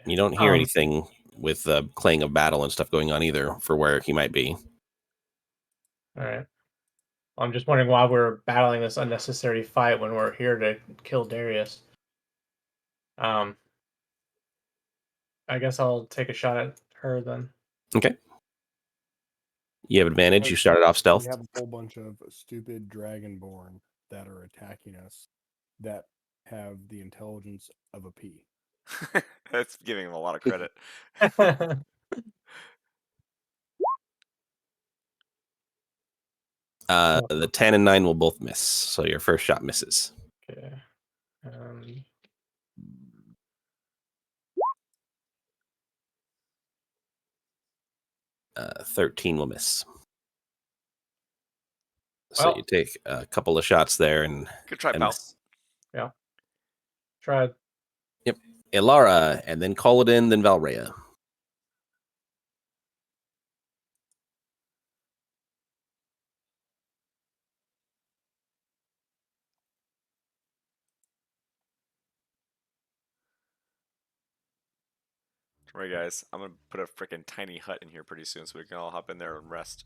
You don't hear anything with the clang of battle and stuff going on either for where he might be. All right. I'm just wondering why we're battling this unnecessary fight when we're here to kill Darius. I guess I'll take a shot at her then. Okay. You have advantage. You started off stealth. We have a whole bunch of stupid Dragonborn that are attacking us that have the intelligence of a pea. That's giving him a lot of credit. The 10 and 9 will both miss, so your first shot misses. Okay. 13 will miss. So you take a couple of shots there and good try, pal. Yeah. Tried. Yep. Ilara, and then Kaladin, then Valrea. Alright, guys, I'm gonna put a freaking tiny hut in here pretty soon so we can all hop in there and rest.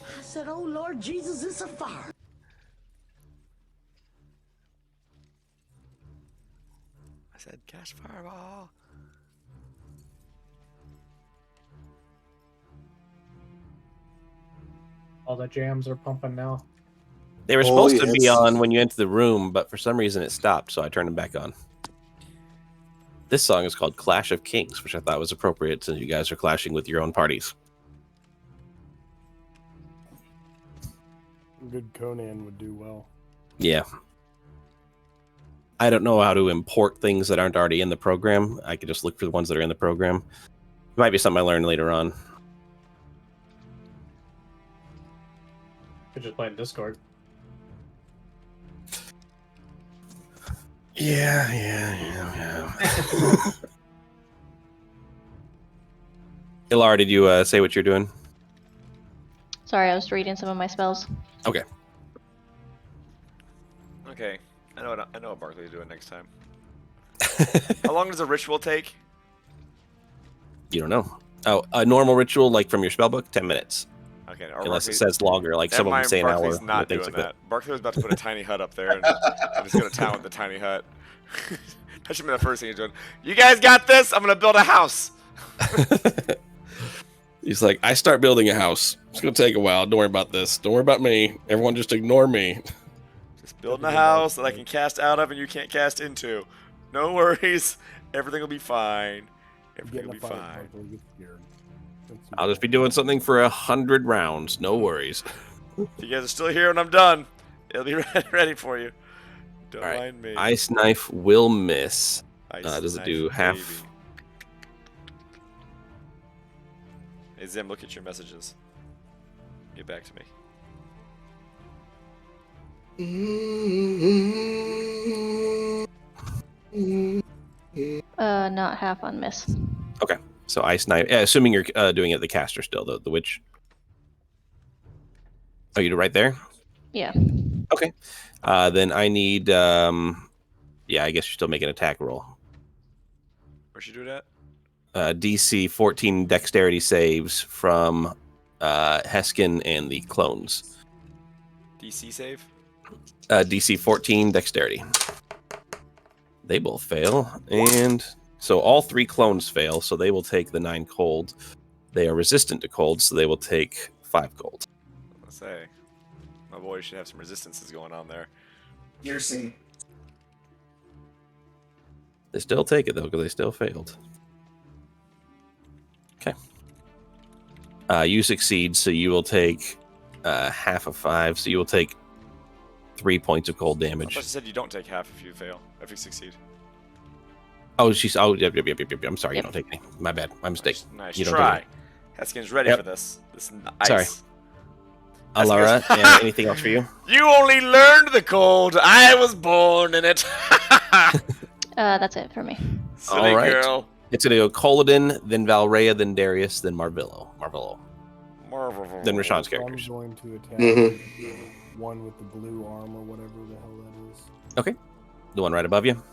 I said, oh Lord Jesus, it's a fire. I said, cast fireball. All the jams are pumping now. They were supposed to be on when you enter the room, but for some reason it stopped, so I turned them back on. This song is called Clash of Kings, which I thought was appropriate since you guys are clashing with your own parties. Good Conan would do well. Yeah. I don't know how to import things that aren't already in the program. I could just look for the ones that are in the program. It might be something I learn later on. Could just play in Discord. Yeah. Ilar, did you say what you're doing? Sorry, I was reading some of my spells. Okay. Okay, I know what Barkley's doing next time. How long does a ritual take? You don't know. Oh, a normal ritual, like from your spellbook, 10 minutes. Okay, unless it says longer, like some of them say an hour. Barkley's not doing like that. Barkley was about to put a tiny hut up there, and just go to town with the tiny hut. That should be the first thing he's doing. You guys got this? I'm gonna build a house. He's like, I start building a house. It's gonna take a while. Don't worry about this. Don't worry about me. Everyone just ignore me. Just building a house that I can cast out of and you can't cast into. No worries. Everything will be fine. Everything will be fine. I'll just be doing something for 100 rounds. No worries. If you guys are still here when I'm done, it'll be ready for you. Don't mind me. Ice Knife will miss. Does it do half? Baby. Hey Zim, look at your messages. Get back to me. Not half on miss. Okay. So Ice Knife, assuming you're doing it at the caster still, the witch. Oh, you do right there? Yeah. Okay. Then I need, yeah, I guess you're still making an attack roll. Where'd you do that? DC 14 dexterity saves from Heskin and the clones. DC save? DC 14 dexterity. They both fail, and so all 3 clones fail, so they will take the 9 cold. They are resistant to cold, so they will take 5 cold. Let's say, my boy should have some resistances going on there. You're seeing. They still take it, though, because they still failed. Okay. You succeed, so you will take half of 5, so you will take 3 points of cold damage. I thought you said you don't take half if you fail, if you succeed. Oh, she's. Oh, yep. I'm sorry, you don't take any. My bad. My mistake. Nice you don't try. Heskin's ready for this. This ice. Sorry. Alara, anything else for you? You only learned the cold. I was born in it. That's it for me. Silly all right. girl. It's going to go Kaladin, then Valrea, then Darius, then Marvillo. Then Rashawn's characters. I'm going to attack one with the blue arm or whatever the hell that is. Okay. The one right above you?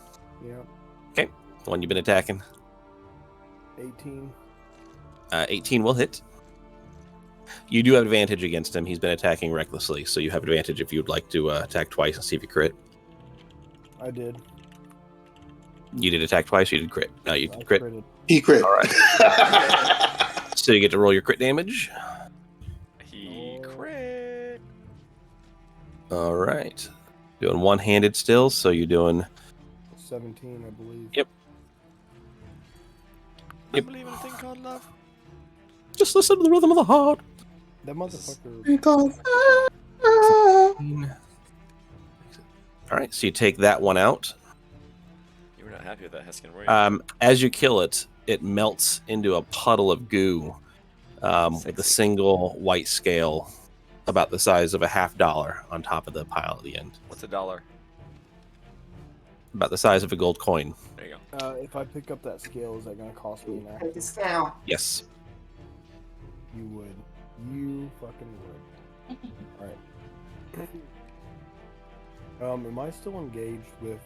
Yeah. Okay. The one you've been attacking? 18. 18 will hit. You do have advantage against him. He's been attacking recklessly, so you have advantage if you'd like to attack twice and see if you crit. I did. You did attack twice, you did crit. No, you did crit. Critted. He crit. All right. So you get to roll your crit damage. He crit. All right. Doing one-handed still, so you're doing 17, I believe. Yep. I believe in a thing called love. Just listen to the rhythm of the heart. That motherfucker. All right, so you take that one out. You were not happy with that, Heskin, were you? As you kill it, it melts into a puddle of goo with a single white scale about the size of a $50 on top of the pile at the end. What's $1? about the size of a gold coin. There you go. If I pick up that scale, is that going to cost me an action? Take the scale. Yes. You would. You fucking would. Alright. Am I still engaged with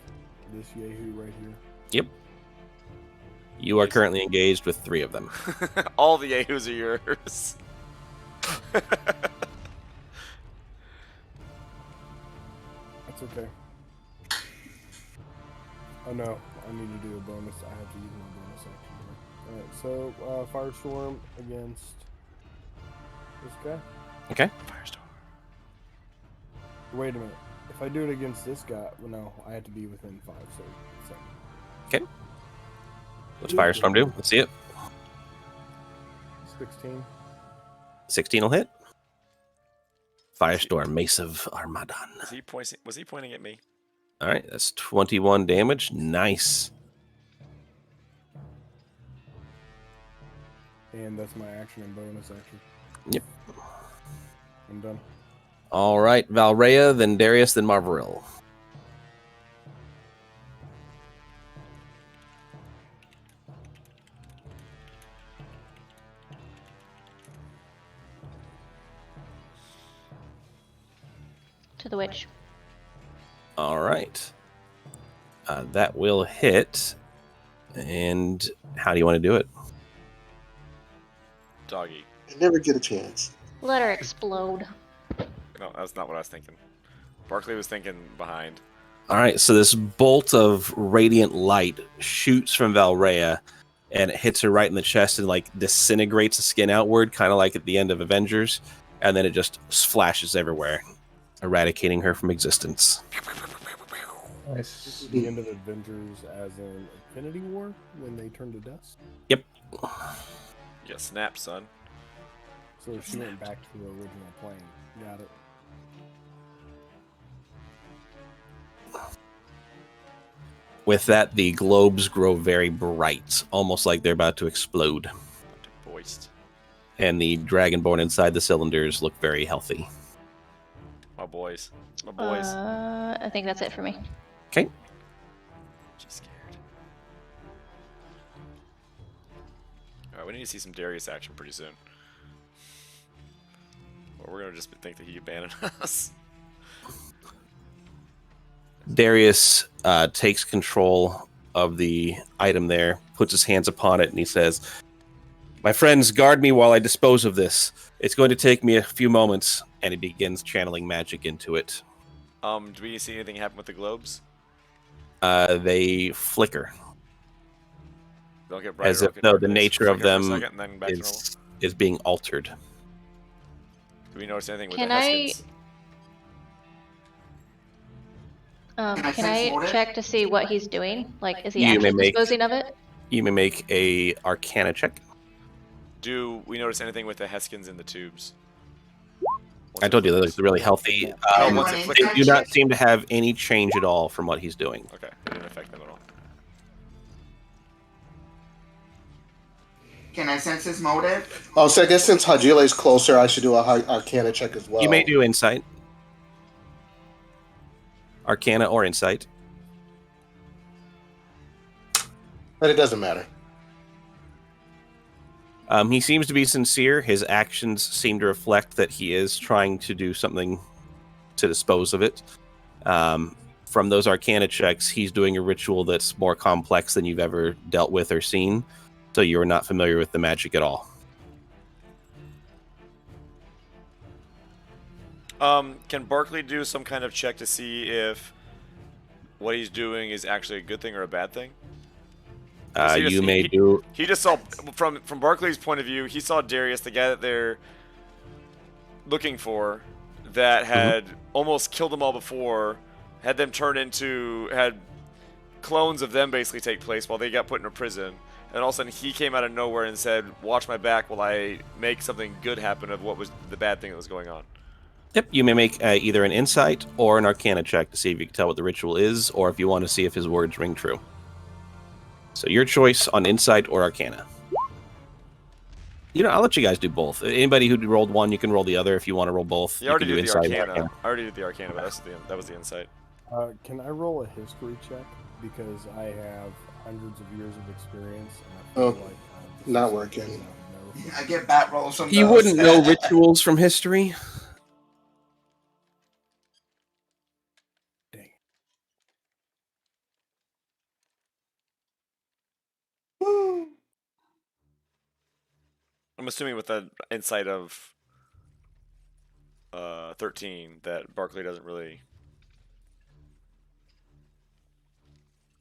this Yahoo right here? Yep. You are currently engaged with 3 of them. All the Yahoos are yours. That's okay. Oh no, I need to do a bonus. I have to use my bonus action here. Alright, so Firestorm against this guy. Okay. Firestorm. Wait a minute. If I do it against this guy, well, no, I have to be within 5, so 7. Okay. What's Firestorm do? Let's see it. 16. 16 will hit. Firestorm, Mace of Armadan. Was he pointing at me? All right, that's 21 damage. Nice. And that's my action and bonus action. Yep. I'm done. All right, Valrea, then Darius, then Marvaril. To the witch. All right. That will hit. And how do you want to do it? Doggy. I never get a chance. Let her explode. No, that's not what I was thinking. Barkley was thinking behind. All right, so this bolt of radiant light shoots from Valrea, and it hits her right in the chest and like disintegrates the skin outward, kind of like at the end of Avengers, and then it just flashes everywhere, eradicating her from existence. This is the end of Avengers as in Infinity War when they turned to dust. Yep. Yeah, snap, son. So she went back to the original plane. Got it. With that, the globes grow very bright, almost like they're about to explode. Moist. And the Dragonborn inside the cylinders look very healthy. My boys. My boys. I think that's it for me. Okay. She's scared. Alright, we need to see some Darius action pretty soon. Or we're gonna just think that he abandoned us. Darius takes control of the item there, puts his hands upon it, and he says, "My friends, guard me while I dispose of this. It's going to take me a few moments," and he begins channeling magic into it. Do we see anything happen with the globes? They flicker. They'll get brighter. As if the nature of them is being altered. Do we notice anything with Can the Heskins? Can I check to see what he's doing? Like, is he actually disposing of it? You may make a Arcana check. Do we notice anything with the Heskins in the tubes? I told you, they're really healthy. They do not seem to have any change at all from what he's doing. Okay, it didn't affect them at all. Can I sense his motive? Oh, so I guess since Hajile is closer, I should do a Arcana check as well. You may do Insight. Arcana or Insight. But it doesn't matter. He seems to be sincere. His actions seem to reflect that he is trying to do something to dispose of it. From those Arcana checks, he's doing a ritual that's more complex than you've ever dealt with or seen. So you're not familiar with the magic at all. Can Barkley do some kind of check to see if what he's doing is actually a good thing or a bad thing? He just saw, from Barkley's point of view, he saw Darius, the guy that they're looking for, that had almost killed them all before, had them turn into, had clones of them basically take place while they got put in a prison. And all of a sudden he came out of nowhere and said, "Watch my back while I make something good happen of what was the bad thing that was going on." Yep, you may make either an Insight or an Arcana check to see if you can tell what the ritual is, or if you want to see if his words ring true. So your choice on Insight or Arcana. You know, I'll let you guys do both. Anybody who rolled one, you can roll the other if you want to roll both. You already did the Arcana. I already did the Arcana, but that was the Insight. Can I roll a history check? Because I have hundreds of years of experience, and I feel like not working. I get bat rolls from You those. wouldn't know rituals from history. Dang. I'm assuming with the insight of 13 that Barkley doesn't really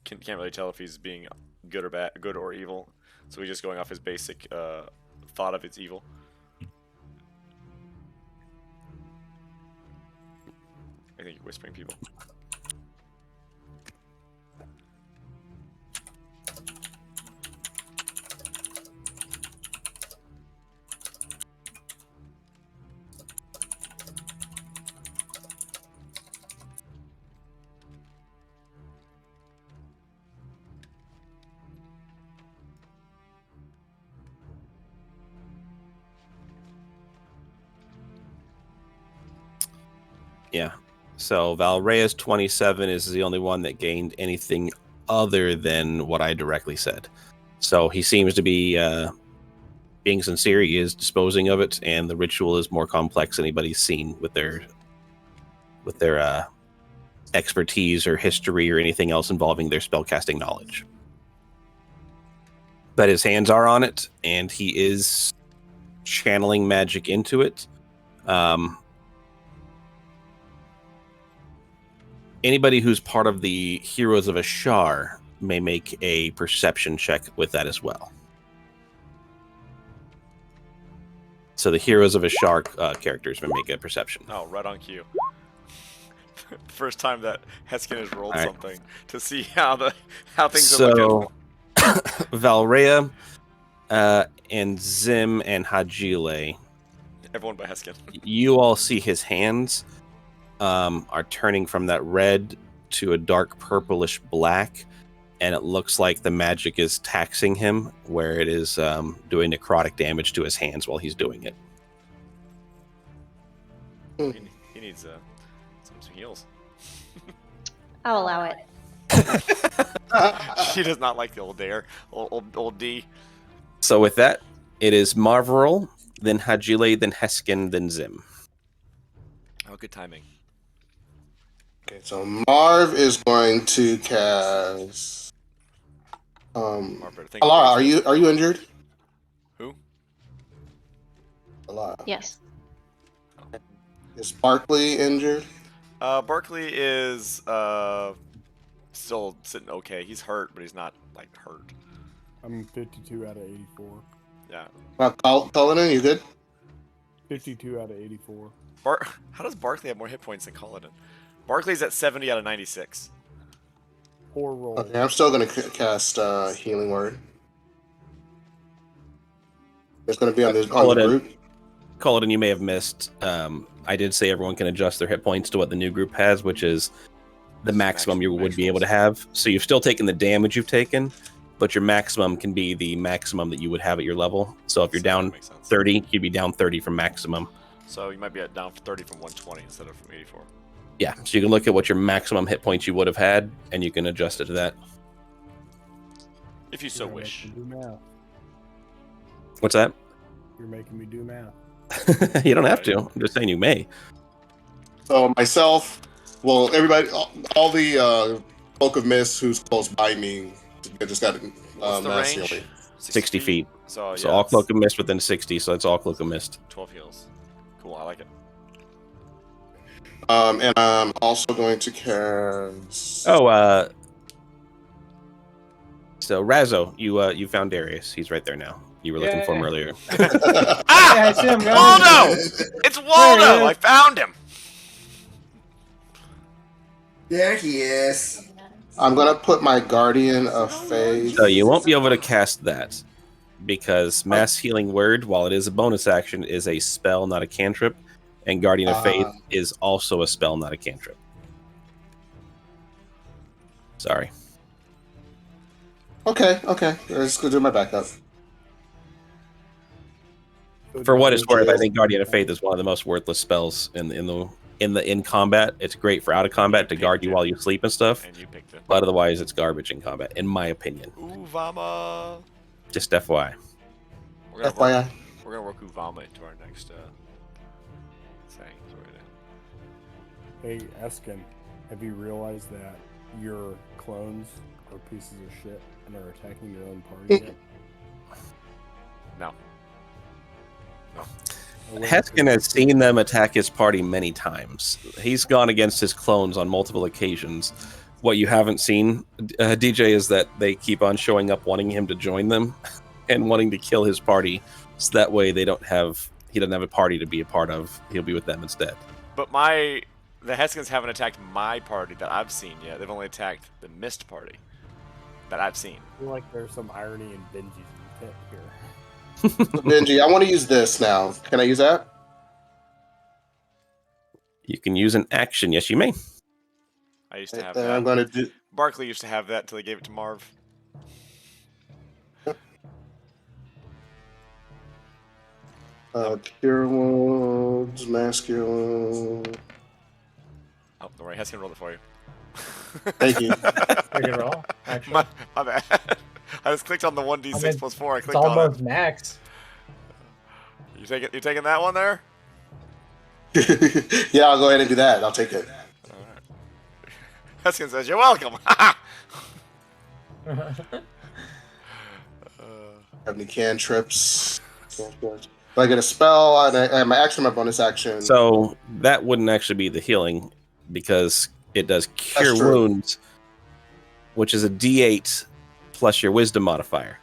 can't really tell if he's being good or bad, good or evil. So he's just going off his basic thought of it's evil. I think you're whispering people. Yeah. So Valrea's 27 is the only one that gained anything other than what I directly said. So he seems to be being sincere. He is disposing of it, and the ritual is more complex than anybody's seen with their expertise or history or anything else involving their spellcasting knowledge. But his hands are on it, and he is channeling magic into it. Anybody who's part of the Heroes of Ashar may make a perception check with that as well. So the Heroes of Ashar characters may make a perception. Oh, right on cue. First time that Heskin has rolled something to see how things are looking. So Valrea and Zim and Hajile, Everyone but Heskin. you all see his hands are turning from that red to a dark purplish black, and it looks like the magic is taxing him, where it is doing necrotic damage to his hands while he's doing it. He needs some heals. I'll allow it. She does not like the old dare, old D. So with that, it is Marverol, then Hajile, then Heskin, then Zim. Oh, good timing. Okay, so Marv is going to cast. Alara, are you injured? Who? Alara. Yes. Is Barkley injured? Barkley is still sitting okay. He's hurt, but he's not like hurt. I'm 52 out of 84. Yeah. Cullinan, you good? 52 out of 84. How does Barkley have more hit points than Cullinan? Barkley's at 70 out of 96. Poor roll. Okay, I'm still going to cast Healing Word. It's going to be on the group. Cullinan, you may have missed. I did say everyone can adjust their hit points to what the new group has, which is the maximum you would be able to have. So you've still taken the damage you've taken, but your maximum can be the maximum that you would have at your level. So if you're down 30, you'd be down 30 from maximum. So you might be down 30 from 120 instead of from 84. Yeah, so you can look at what your maximum hit points you would have had, and you can adjust it to that. If you so wish. Do math. What's that? You're making me do math. You don't have to. I'm just saying you may. So myself, well, everybody, all the Cloak of Mist who's close by me, just got What's the mass range? healing. 60 feet. So, So all Cloak of Mist within 60, so that's all Cloak of Mist. 12 heals. Cool, I like it. And I'm also going to cast. Oh, so Razzo, you found Darius. He's right there now. You were looking for him earlier. Yeah, I see him going. Waldo! It's Waldo! I found him! There he is. I'm gonna put my Guardian of Faith. So you won't be able to cast that because Mass Healing Word, while it is a bonus action, is a spell, not a cantrip, and Guardian of Faith is also a spell, not a cantrip. Sorry. Okay. Let's go do my backup. For what it's worth, I think Guardian of Faith is one of the most worthless spells in the in combat. It's great for out of combat to guard you while you sleep and stuff. And you picked it. But otherwise, it's garbage in combat, in my opinion. Uvama. Just FYI. We're gonna FYI. We're gonna work Uvama into our next thing. So Hey, Eskin, have you realized that your clones are pieces of shit and are attacking your own party yet? No. Heskin has seen them attack his party many times. He's gone against his clones on multiple occasions. What you haven't seen, DJ, is that they keep on showing up wanting him to join them and wanting to kill his party, so that way he doesn't have a party to be a part of. He'll be with them instead. But the Heskins haven't attacked my party that I've seen yet. They've only attacked the Mist party that I've seen. I feel like there's some irony in Benji's pit here. Benji, I want to use this now. Can I use that? You can use an action. Yes, you may. I used to have And that. I'm going to do. Barkley used to have that until he gave it to Marv. Cure wounds, masculine. Oh, don't worry, Heskin rolled it for you. Thank you. Pretty roll, actually. My bad. I just clicked on the 1d6 plus 4. I clicked It's on almost it. max. You taking that one there? Yeah, I'll go ahead and do that. I'll take it. Alright. Heskin says, "You're welcome." Have any cantrips? If I get a spell, and I have my action, my bonus action. So that wouldn't actually be the healing, because it does cure wounds, which is a D8 plus your wisdom modifier.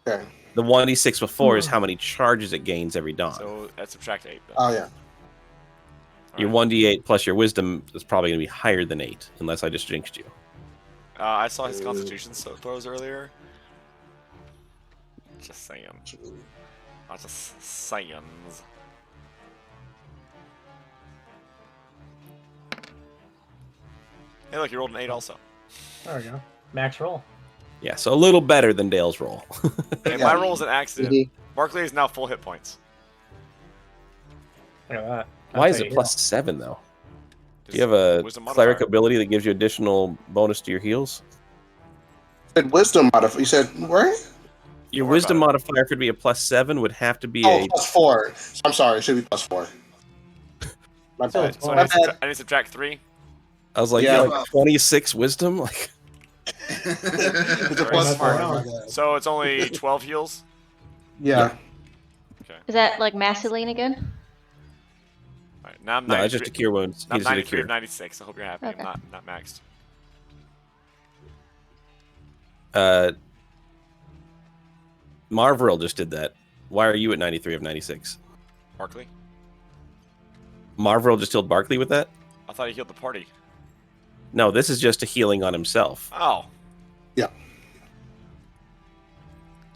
Okay. The 1d6 before is how many charges it gains every dawn. So that's subtract 8. Then. Oh yeah. Your 1d8 plus your wisdom is probably going to be higher than 8, unless I just jinxed you. I saw his Constitution throws earlier. Just saying. Not just saying. Hey, look, you rolled an 8 also. There we go. Max roll. Yeah, so a little better than Dale's roll. Hey, my roll is an accident. Barkley is now full hit points. Look at that. Why That's is how it you plus 7, though? Do you have a cleric ability that gives you additional bonus to your heals? You said wisdom modifier. You said where? Your wisdom modifier could be a plus 7, would have to be a... plus 4. I'm sorry, it should be plus 4. My bad. So My I bad. need to subtract 3. I was like, Yeah. you have 26 wisdom? Like, It's a plus 4. So it's only 12 heals? Yeah. Okay. Is that like Masseline again? Alright, now I'm no, 93, it's just a cure wounds. I'm He just did a 93 cure. of 96. I hope you're happy. Okay. I'm not maxed. Marvril just did that. Why are you at 93 of 96? Barkley? Marvril just healed Barkley with that? I thought he healed the party. No, this is just a healing on himself. Oh. Yeah.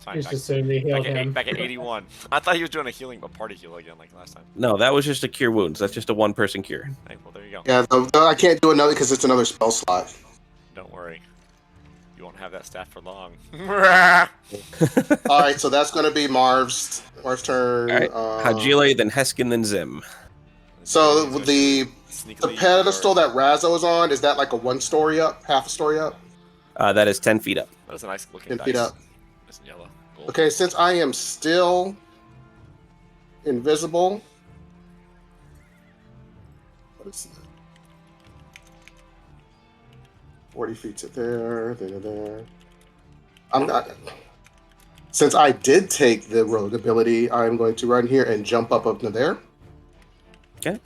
Fine, Just assume they healed him. back at 81. I thought he was doing a party heal again like last time. No, that was just a cure wounds. That's just a one-person cure. Hey, well, there you go. Yeah, though I can't do another because it's another spell slot. Don't worry. You won't have that staff for long. All right, so that's going to be Marv's turn. All right. Hajile, then Heskin, then Zim. So the Sneakily pedestal that Razzo is on, is that like a 1 story up, half a story up? That is 10 feet up. That is a nice looking 10 dice. feet up. Nice and yellow. Gold. Okay, since I am still invisible, what is that? 40 feet to there. I'm not. Since I did take the rogue ability, I'm going to run here and jump up to there. Okay.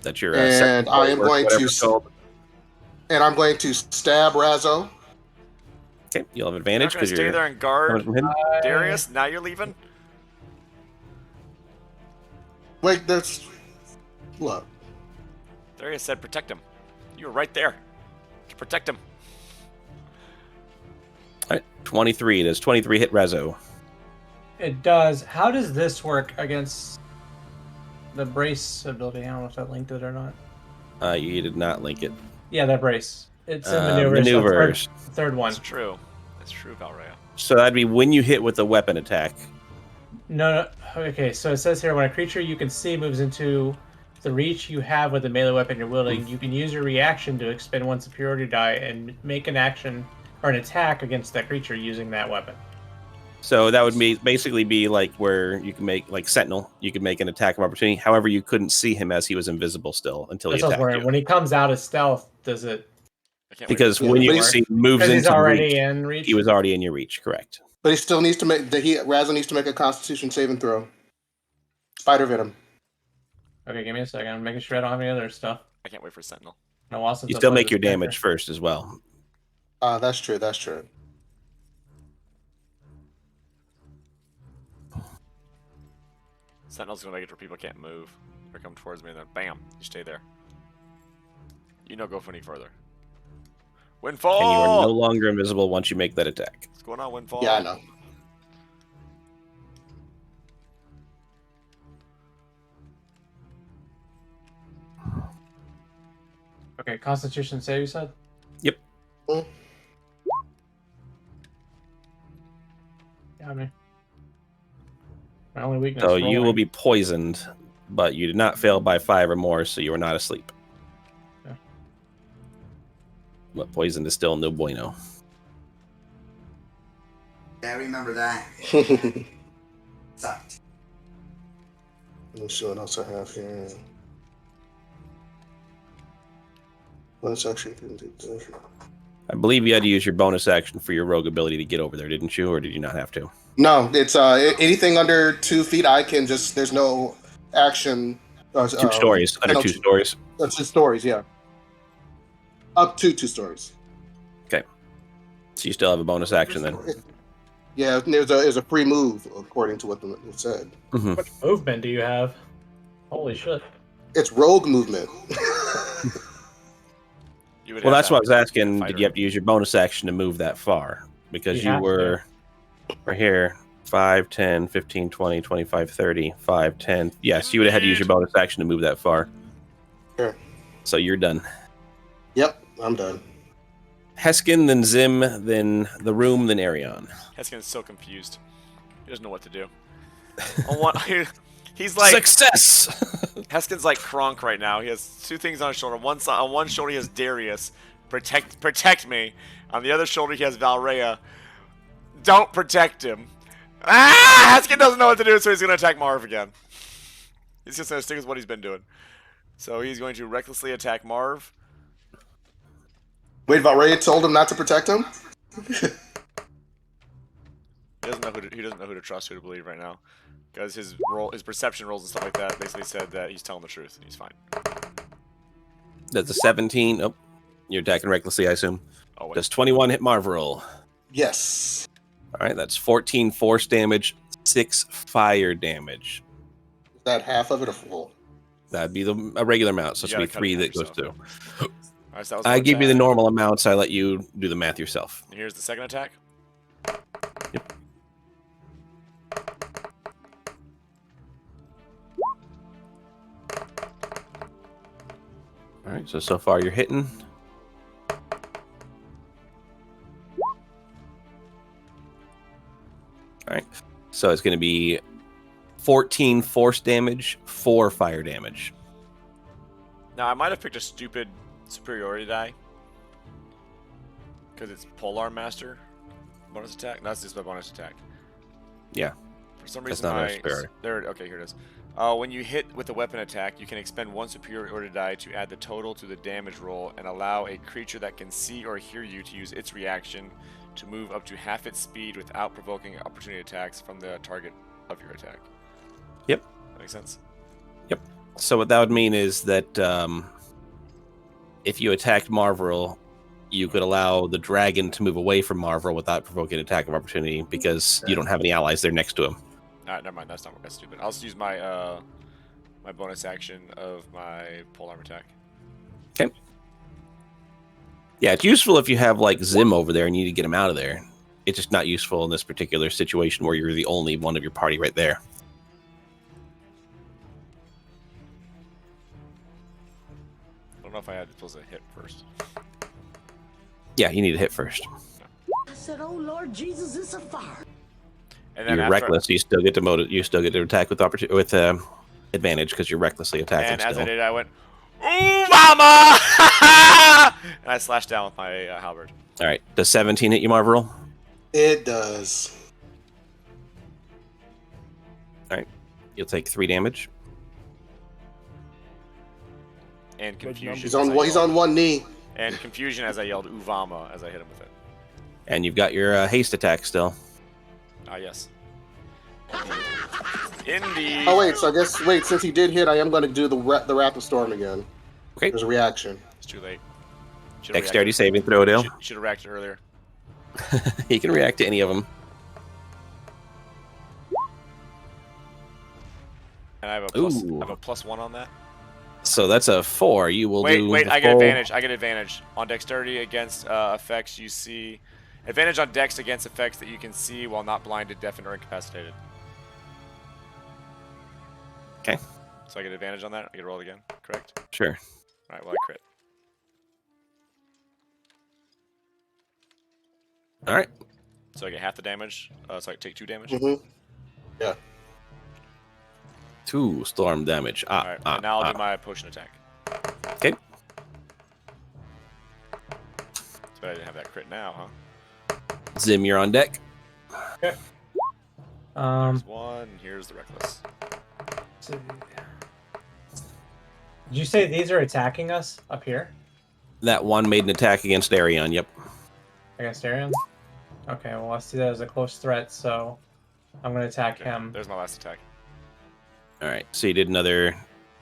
That's your. And I am going whatever to. it's called. And I'm going to stab Razzo. Okay, you'll have You're advantage not gonna because stay you're there and coming guard from him. Darius? Now you're leaving? Wait, there's. Look. Darius said protect him. You were right there. To protect him. All right, 23. Does 23 hit Rezo? It does. How does this work against the brace ability? I don't know if that linked it or not. You did not link it. Yeah, that brace. It's a maneuver. Maneuvers. So third one. That's true. That's true, Valraya. So that'd be when you hit with a weapon attack. No. Okay, so it says here when a creature you can see moves into the reach you have with the melee weapon you're wielding, you can use your reaction to expend one superiority die and make an action or an attack against that creature using that weapon. So that would basically be like where you can make like Sentinel. You could make an attack of opportunity. However, you couldn't see him as he was invisible still until he That's what I was attacked wondering. you. When he comes out as stealth, does it? Because when you see moves he's into already reach, in reach. he was already in your reach. Correct. But he still needs to make Razzle needs to make a Constitution saving throw. Spider venom. Okay, give me a second. I'm making sure I don't have any other stuff. I can't wait for Sentinel. No, Austin. You still make your damage first as well. That's true. That's true. Sentinel's gonna make it where people can't move or come towards me, and then bam, you stay there. You don't go any further. Windfall! And you are no longer invisible once you make that attack. What's going on, Windfall? Yeah, I know. Okay, Constitution save, you said? Yep. Yeah, I mean. My only weakness. So you will be poisoned, but you did not fail by 5 or more, so you are not asleep. Yeah. But poison is still no bueno. Yeah, I remember that. Sucked. Let me see what else I have here. Bonus action. I believe you had to use your bonus action for your rogue ability to get over there, didn't you? Or did you not have to? No, it's anything under 2 feet. I can just. There's no action. 2 stories. Under 2 stories. That's 2 stories. Yeah. Up to 2 stories. Okay. So you still have a bonus action then. Yeah, there's a free move according to what it said. Mm-hmm. How much movement do you have? Holy shit! It's rogue movement. Well, that's what I was asking. Did you have to use your bonus action to move that far? Because you were right here. 5, 10, 15, 20, 25, 30, 5, 10. Yes, you would have had to use your bonus action to move that far. Sure. So you're done. Yep, I'm done. Heskin, then Zim, then the room, then Arion. Heskin's so confused. He doesn't know what to do. He's like success. Heskin's like Kronk right now. He has 2 things on his shoulder. On one shoulder he has Darius, protect me. On the other shoulder he has Valrea. Don't protect him. Heskin doesn't know what to do, so he's gonna attack Marv again. He's just gonna stick with what he's been doing. So he's going to recklessly attack Marv. Wait, Valrea told him not to protect him? He doesn't know who to trust, who to believe right now. Because his perception rolls and stuff like that basically said that he's telling the truth. He's fine. That's a 17. Oh, you're attacking recklessly, I assume. Oh, wait. Does 21 hit Marv roll? Yes. All right, that's 14 force damage, 6 fire damage. Is that half of it or full? That'd be a regular amount, so it's going to be 3 that goes through. Right, so I give you the normal amounts. I let you do the math yourself. And here's the second attack. Yep. All right, so far you're hitting. All right, so it's going to be 14 force damage, 4 fire damage. Now, I might have picked a stupid superiority die. Because it's Polar Master. Bonus attack? No, that's just my bonus attack. Yeah. For some reason, that's not a superiority. Okay, here it is. When you hit with a weapon attack, you can expend 1 superiority die to add the total to the damage roll and allow a creature that can see or hear you to use its reaction to move up to half its speed without provoking opportunity attacks from the target of your attack. Yep. That makes sense? Yep. So what that would mean is that if you attacked Marvel, you could allow the dragon to move away from Marvel without provoking an attack of opportunity because you don't have any allies there next to him. Alright, never mind. That's stupid. I'll just use my my bonus action of my polearm attack. Okay. Yeah, it's useful if you have like Zim over there and you need to get him out of there. It's just not useful in this particular situation where you're the only one of your party right there. I don't know if I had supposed to hit first. Yeah, you need to hit first. I said, "Oh Lord Jesus, it's a fire." And then You're reckless. You still get to attack with advantage because you're recklessly attacking And as still. I did, I went, "Ooh, mama!" And I slashed down with my halberd. All right. Does 17 hit you, Marvel? It does. All right. You'll take 3 damage. And confusion. He's on one knee. And confusion as I yelled "Uvama" as I hit him with it. And you've got your haste attack still. Ah, yes. Indeed. Oh wait, so I guess since he did hit, I am going to do the Wrath of Storm again. Okay. There's a reaction. It's too late. Dexterity saving throw, Dale. Should have reacted earlier. He can react to any of them. And I have a +1 on that. So that's a 4. You will do. Wait, the I get full- advantage. I get advantage on dexterity against effects you see. Advantage on dex against effects that you can see while not blinded, deafened, or incapacitated. Okay. So I get advantage on that. I get rolled again. Correct. Sure. All right. Well, I crit. All right. So I get half the damage. So I take 2 damage. Mm-hmm. Yeah. 2 storm damage. All right. And now I'll do my potion attack. Okay. So I didn't have that crit now, huh? Zim, you're on deck. Okay. Here's 1. Here's the reckless. Did you say these are attacking us up here? That one made an attack against Arion. Yep. Against Arion? Okay, well, I see that as a close threat, so I'm going to attack him. There's my last attack. All right. So you did another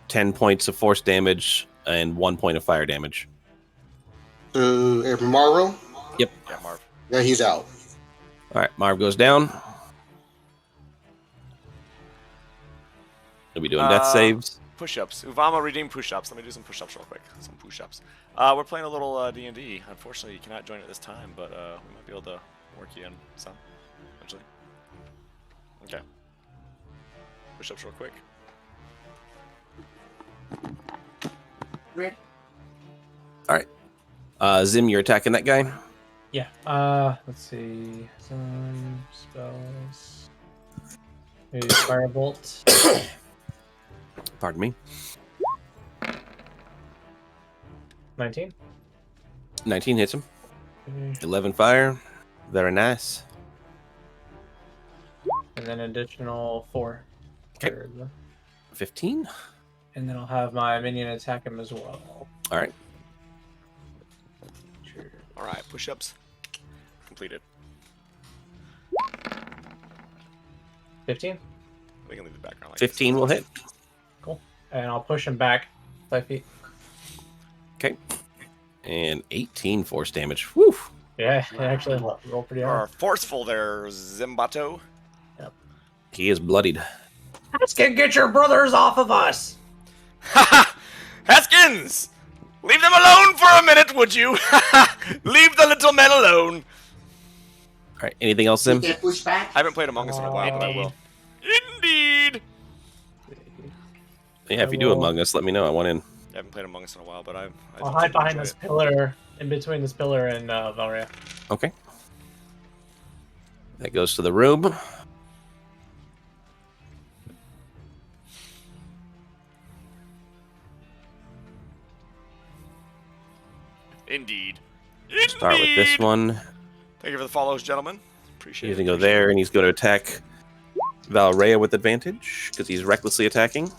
10 points of force damage and 1 point of fire damage. To Marvel? Yep. Yeah, Marv. Yeah, he's out. All right. Marv goes down. We'll be doing death saves. Push-ups. Uvama redeem push-ups. Let me do some push-ups real quick. Some push-ups. We're playing a little D&D. Unfortunately, you cannot join at this time, but we might be able to work you in some eventually. Okay. Push-ups real quick. Ready? All right. Zim, you're attacking that guy. Yeah. Let's see. Some spells. Maybe firebolt. Pardon me. 19. 19 hits him. Okay. 11 fire. Very nice. And then additional 4. Okay. for the- 15. And then I'll have my minion attack him as well. All right. All right, push-ups completed. 15. We can leave the background like 15 will hit. Cool. And I'll push him back 5 feet. Okay. And 18 force damage. Whew. Yeah, it actually roll pretty You are hard. forceful there, Zimbato. He is bloodied. Haskin, get your brothers off of us! Ha! Haskins! Leave them alone for a minute, would you? Leave the little men alone. All right. Anything else, Zim? Get pushed back. I haven't played Among Us in a while, but I will. Indeed. Yeah, if you do Among Us, let me know. I want in. I haven't played Among Us in a while, but I'll hide behind this pillar, in between this pillar and Valria. Okay. That goes to the room. Indeed. Start with this one. Thank you for the follows, gentlemen. Appreciate He's it. going to go there, and he's going to attack Valrea with advantage, because he's recklessly attacking.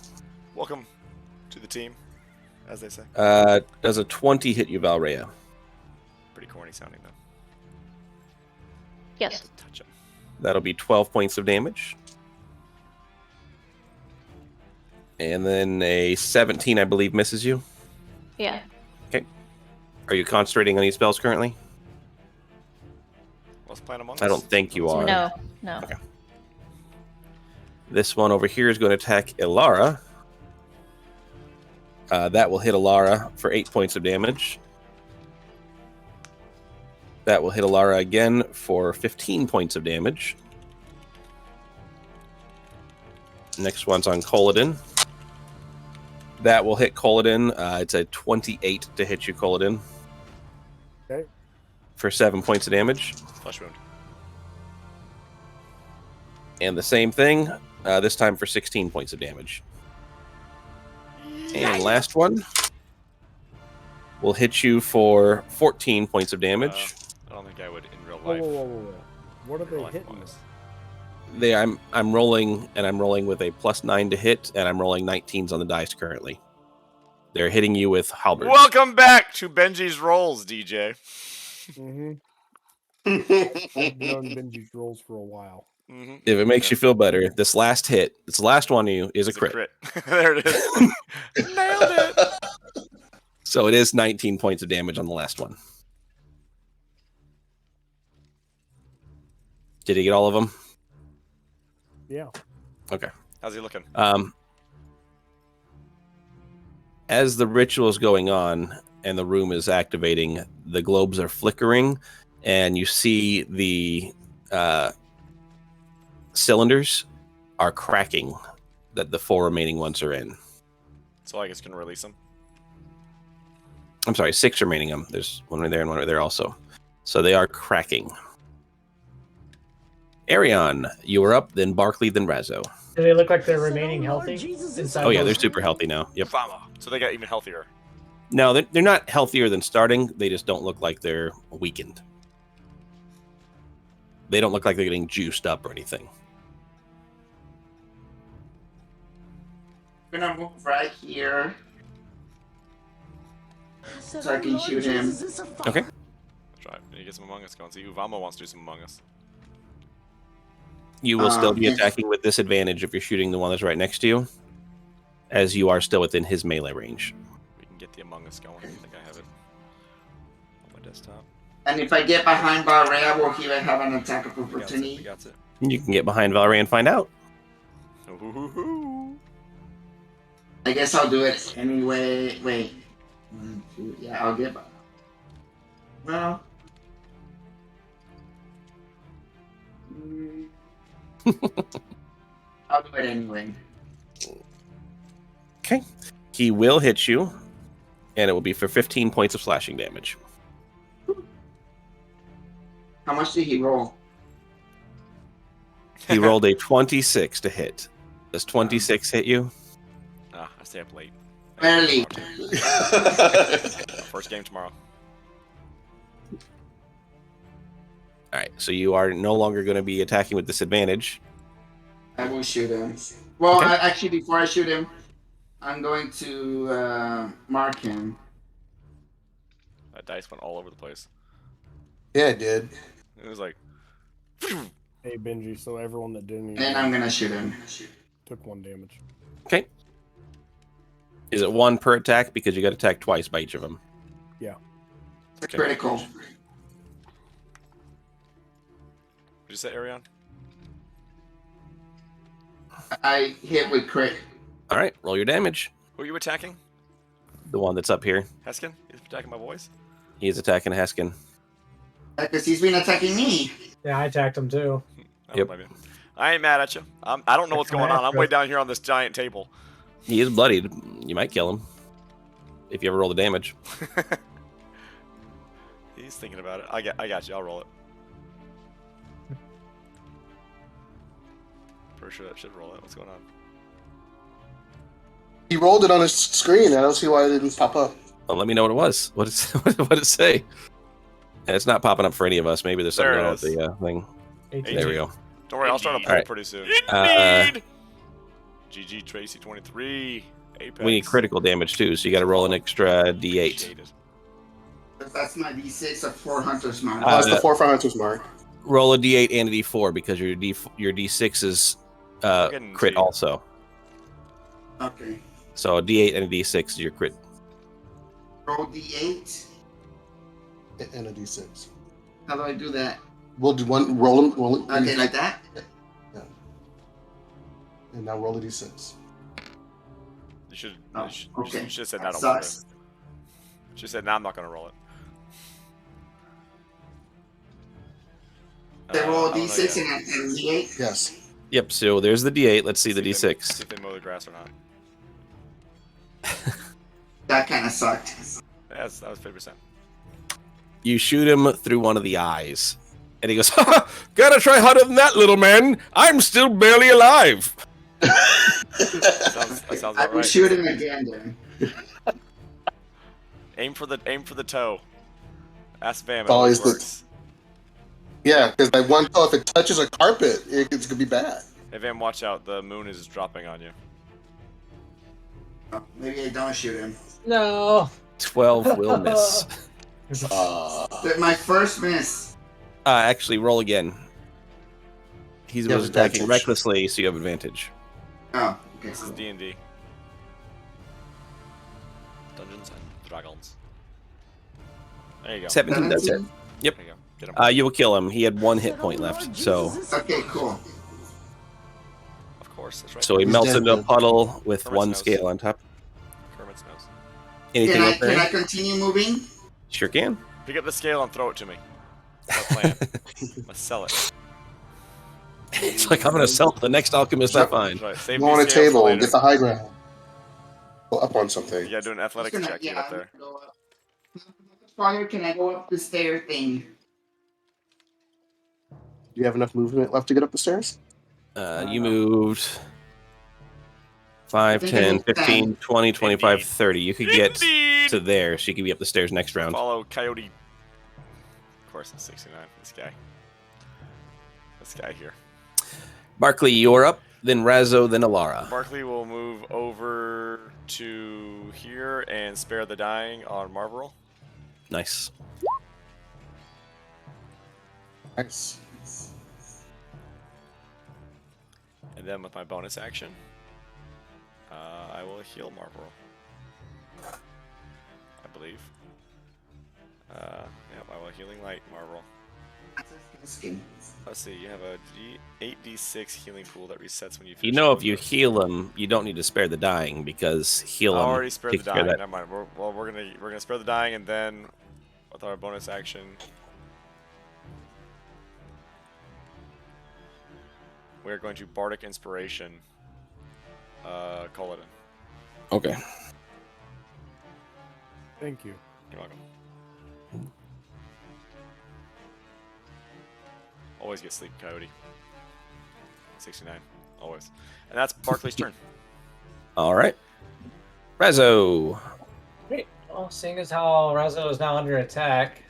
Welcome to the team, as they say. Does a 20 hit you, Valrea? Pretty corny sounding, though. Yes. Touch him. That'll be 12 points of damage. And then a 17, I believe, misses you. Yeah. Are you concentrating on these spells currently? Let's play Among Us. I don't think you are. No, no. Okay. This one over here is going to attack Ilara. That will hit Ilara for 8 points of damage. That will hit Ilara again for 15 points of damage. Next one's on Koladin. That will hit Koladin. It's a 28 to hit you, Koladin. Okay. For 7 points of damage. Flesh wound. And the same thing, this time for 16 points of damage. And last one will hit you for 14 points of damage. I don't think I would in real Whoa, life. whoa, whoa, whoa, whoa. What are they hitting bonus. us? I'm rolling, and I'm rolling with a +9 to hit, and I'm rolling 19s on the dice currently. They're hitting you with halberds. Welcome back to Benji's Rolls, DJ. Mm-hmm. I've known Benji's rolls for a while. Mm-hmm. If it makes you feel better, this last hit, this last one of you, is a It's crit. There it is. Nailed it. So it is 19 points of damage on the last one. Did he get all of them? Yeah. Okay. How's he looking? As the ritual is going on and the room is activating, the globes are flickering, and you see the cylinders are cracking that the 4 remaining ones are in. So I guess can release him. I'm sorry, 6 remaining them. There's one right there and one right there also. So they are cracking. Arion, you are up, then Barkley, then Razzo. Do they look like they're remaining healthy? Inside Oh yeah, they're those- super healthy now. Yep. So they got even healthier. No, they're not healthier than starting. They just don't look like they're weakened. They don't look like they're getting juiced up or anything. I'm gonna move right here so I can shoot him. Okay. Let's try. Can you get some Among Us going? See, Uvama wants to do some Among Us. You will still be attacking with disadvantage if you're shooting the one that's right next to you, as you are still within his melee range. We can get the Among Us going. I think I have it on my desktop. And if I get behind Barrea, will he have an attack of We opportunity? got it. You can get behind Valerie and find out. Ooh. I guess I'll do it anyway. Wait. 1, 2. Yeah, I'll get. Well. I'll do it anyway. Okay. He will hit you, and it will be for 15 points of slashing damage. How much did he roll? He rolled a 26 to hit. Does 26 hit you? I stay up late. Barely. First game tomorrow. All right, so you are no longer going to be attacking with disadvantage. I will shoot him. Well, Okay. actually, before I shoot him, I'm going to mark him. That dice went all over the place. Yeah, it did. It was like. Hey, Benji, so everyone that didn't And then I'm gonna shoot him. took 1 damage. Okay. Is it 1 per attack? Because you got attacked twice by each of them. Yeah. Okay. Critical. Did you say Arion? I hit with crit. All right, roll your damage. Who are you attacking? The one that's up here. Heskin? He's attacking my boys? He is attacking Heskin. Because he's been attacking me. Yeah, I attacked him too. I don't blame you. I ain't mad at you. I don't know what's going on. I'm way down here on this giant table. He is bloodied. You might kill him if you ever roll the damage. He's thinking about it. I got you. I'll roll it. Pretty sure that should roll it. What's going on? He rolled it on his screen. I don't see why it didn't pop up. Well, let me know what it was. What did it say? And it's not popping up for any of us. Maybe there's something There it wrong with is. the thing. 18. There we go. Don't worry, I'll start a poll Alright. pretty soon. GG Tracy 23. Apex. We need critical damage too, so you got to roll an extra D8. Shaded. That's my D6 of 4 Hunter's Mark. That's the 4 Hunter's Mark. Roll a D8 and a D4 because your D6 is Fucking crit see. also. Okay. So a D8 and a D6 is your crit. Roll D8. And a D6. How do I do that? We'll do one. Roll them. Roll it. Okay, like that? Yeah. And now roll a D6. You should. Oh, you should okay. have said That I don't want sucks. it. You should have said, "No, I'm not gonna roll it." They roll a I don't know D6 yet. and a D8. Yes. Yep. So there's the D8. Let's see the See D6. if they mow the grass or not. That kind of sucked. That was 50%. You shoot him through one of the eyes, and he goes, "Ha, gotta try harder than that, little man. I'm still barely alive." That sounds I about will right. shoot him again then. Aim for the toe. Ask Vam. It Always always the- works. Yeah, because that one toe, if it touches a carpet, it's gonna be bad. Hey Vam, watch out. The moon is dropping on you. Maybe I don't shoot him. No. 12 will miss. My first miss. Actually, roll again. He You have was attacking advantage. recklessly, so you have advantage. Oh, okay. This is Cool. D&D. Dungeons and Dragons. There you go. 17 does hit. 17? Yep. There you go. Get him. You will kill him. He had 1 hit point left, so Okay, cool. Of course, that's right. he He's melts dead, into a then. puddle with Kermit's 1 nose. scale on top. Kermit's nose. Anything Can I else there? continue moving? Sure can. Pick up the scale and throw it to me. That's my plan. I'm gonna sell it. It's like I'm gonna sell the next alchemist I find. That's right. Save Go me on a scale for table, later. get the high ground. Go up on something. You gotta do an athletics Just gonna- check to get yeah, up there. I'm gonna go up. How farther can I go up the stair thing? Do you have enough movement left to get up the stairs? You moved 5, I think I 10, moved 15, 10. 20, 25, Indeed. 30. You could get Indeed. to there, so you could be up the stairs next round. Follow Coyote. Of course, it's 69. This guy. This guy here. Barkley, you're up. Then Razzo, then Alara. Barkley will move over to here and spare the dying on Marvel. Nice. Nice. And then with my bonus action, I will heal Marvel. I believe. Yep, I will healing light Marvel. Let's see, you have a 8d6 healing pool that resets when you finish. You know, if your you focus. heal him, you don't need to spare the dying because heal I him. already spared the takes care of dying. that. Never mind. We're gonna spare the dying, and then with our bonus action, we're going to bardic inspiration. Call it in. Okay. Thank you. You're welcome. Always get sleep, Coyote. 69. Always. And that's Barkley's turn. All right. Razzo. Great. Well, seeing as how Razzo is now under attack,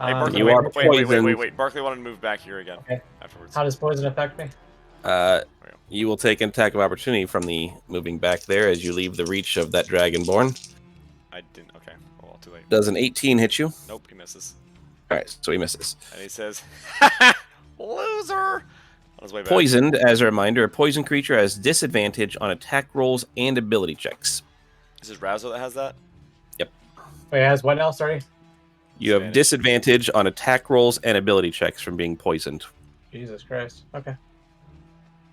Hey, Barkley, You wait, are wait. poisoned. Barkley wanted to move back here again. Okay. Afterwards. how does poison affect me? You will take an attack of opportunity from the moving back there as you leave the reach of that Dragonborn. I didn't. Okay. Oh, well, too late. Does an 18 hit you? Nope, he misses. All right, so he misses. And he says, loser! On his way back. Poisoned, as a reminder, a poison creature has disadvantage on attack rolls and ability checks. This is Razzo that has that? Wait, has what now? Sorry. You have disadvantage on attack rolls and ability checks from being poisoned. Jesus Christ. Okay.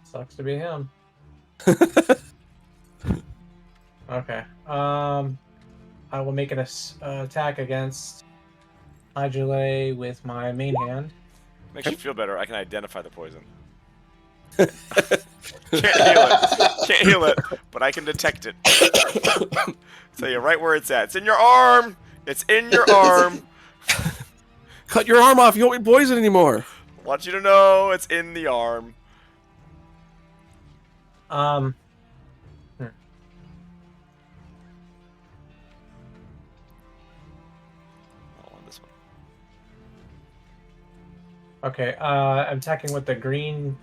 Sucks to be him. Okay. I will make an attack against Ajule with my main hand. Makes you feel better. I can identify the poison. Can't heal it, but I can detect it. Tell you right where it's at. It's in your arm. It's in your arm. Cut your arm off. You won't be poisoned anymore. Want you to know it's in the arm. Hmm. Oh, on this one. Okay. I'm attacking with the green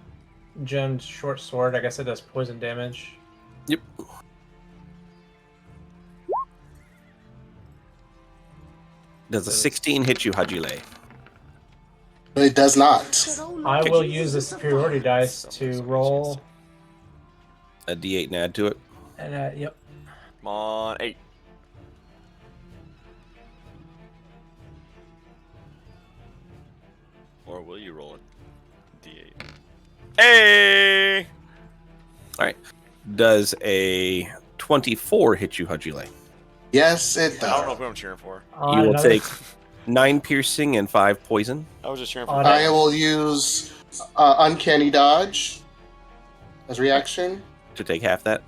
gemmed short sword. I guess it does poison damage. Yep. Does a 16 hit you, Hajile? It does not. I will use the superiority dice to roll. A D8 and add to it. And yep. Come on, 8. Or will you roll a D8? Hey! All right. Does a 24 hit you, Hajile? Yes, it I don't know does. who I'm cheering for. You will another- take 9 piercing and 5 poison. I was just cheering Oh, for. no. I will use Uncanny Dodge as reaction. To take half that.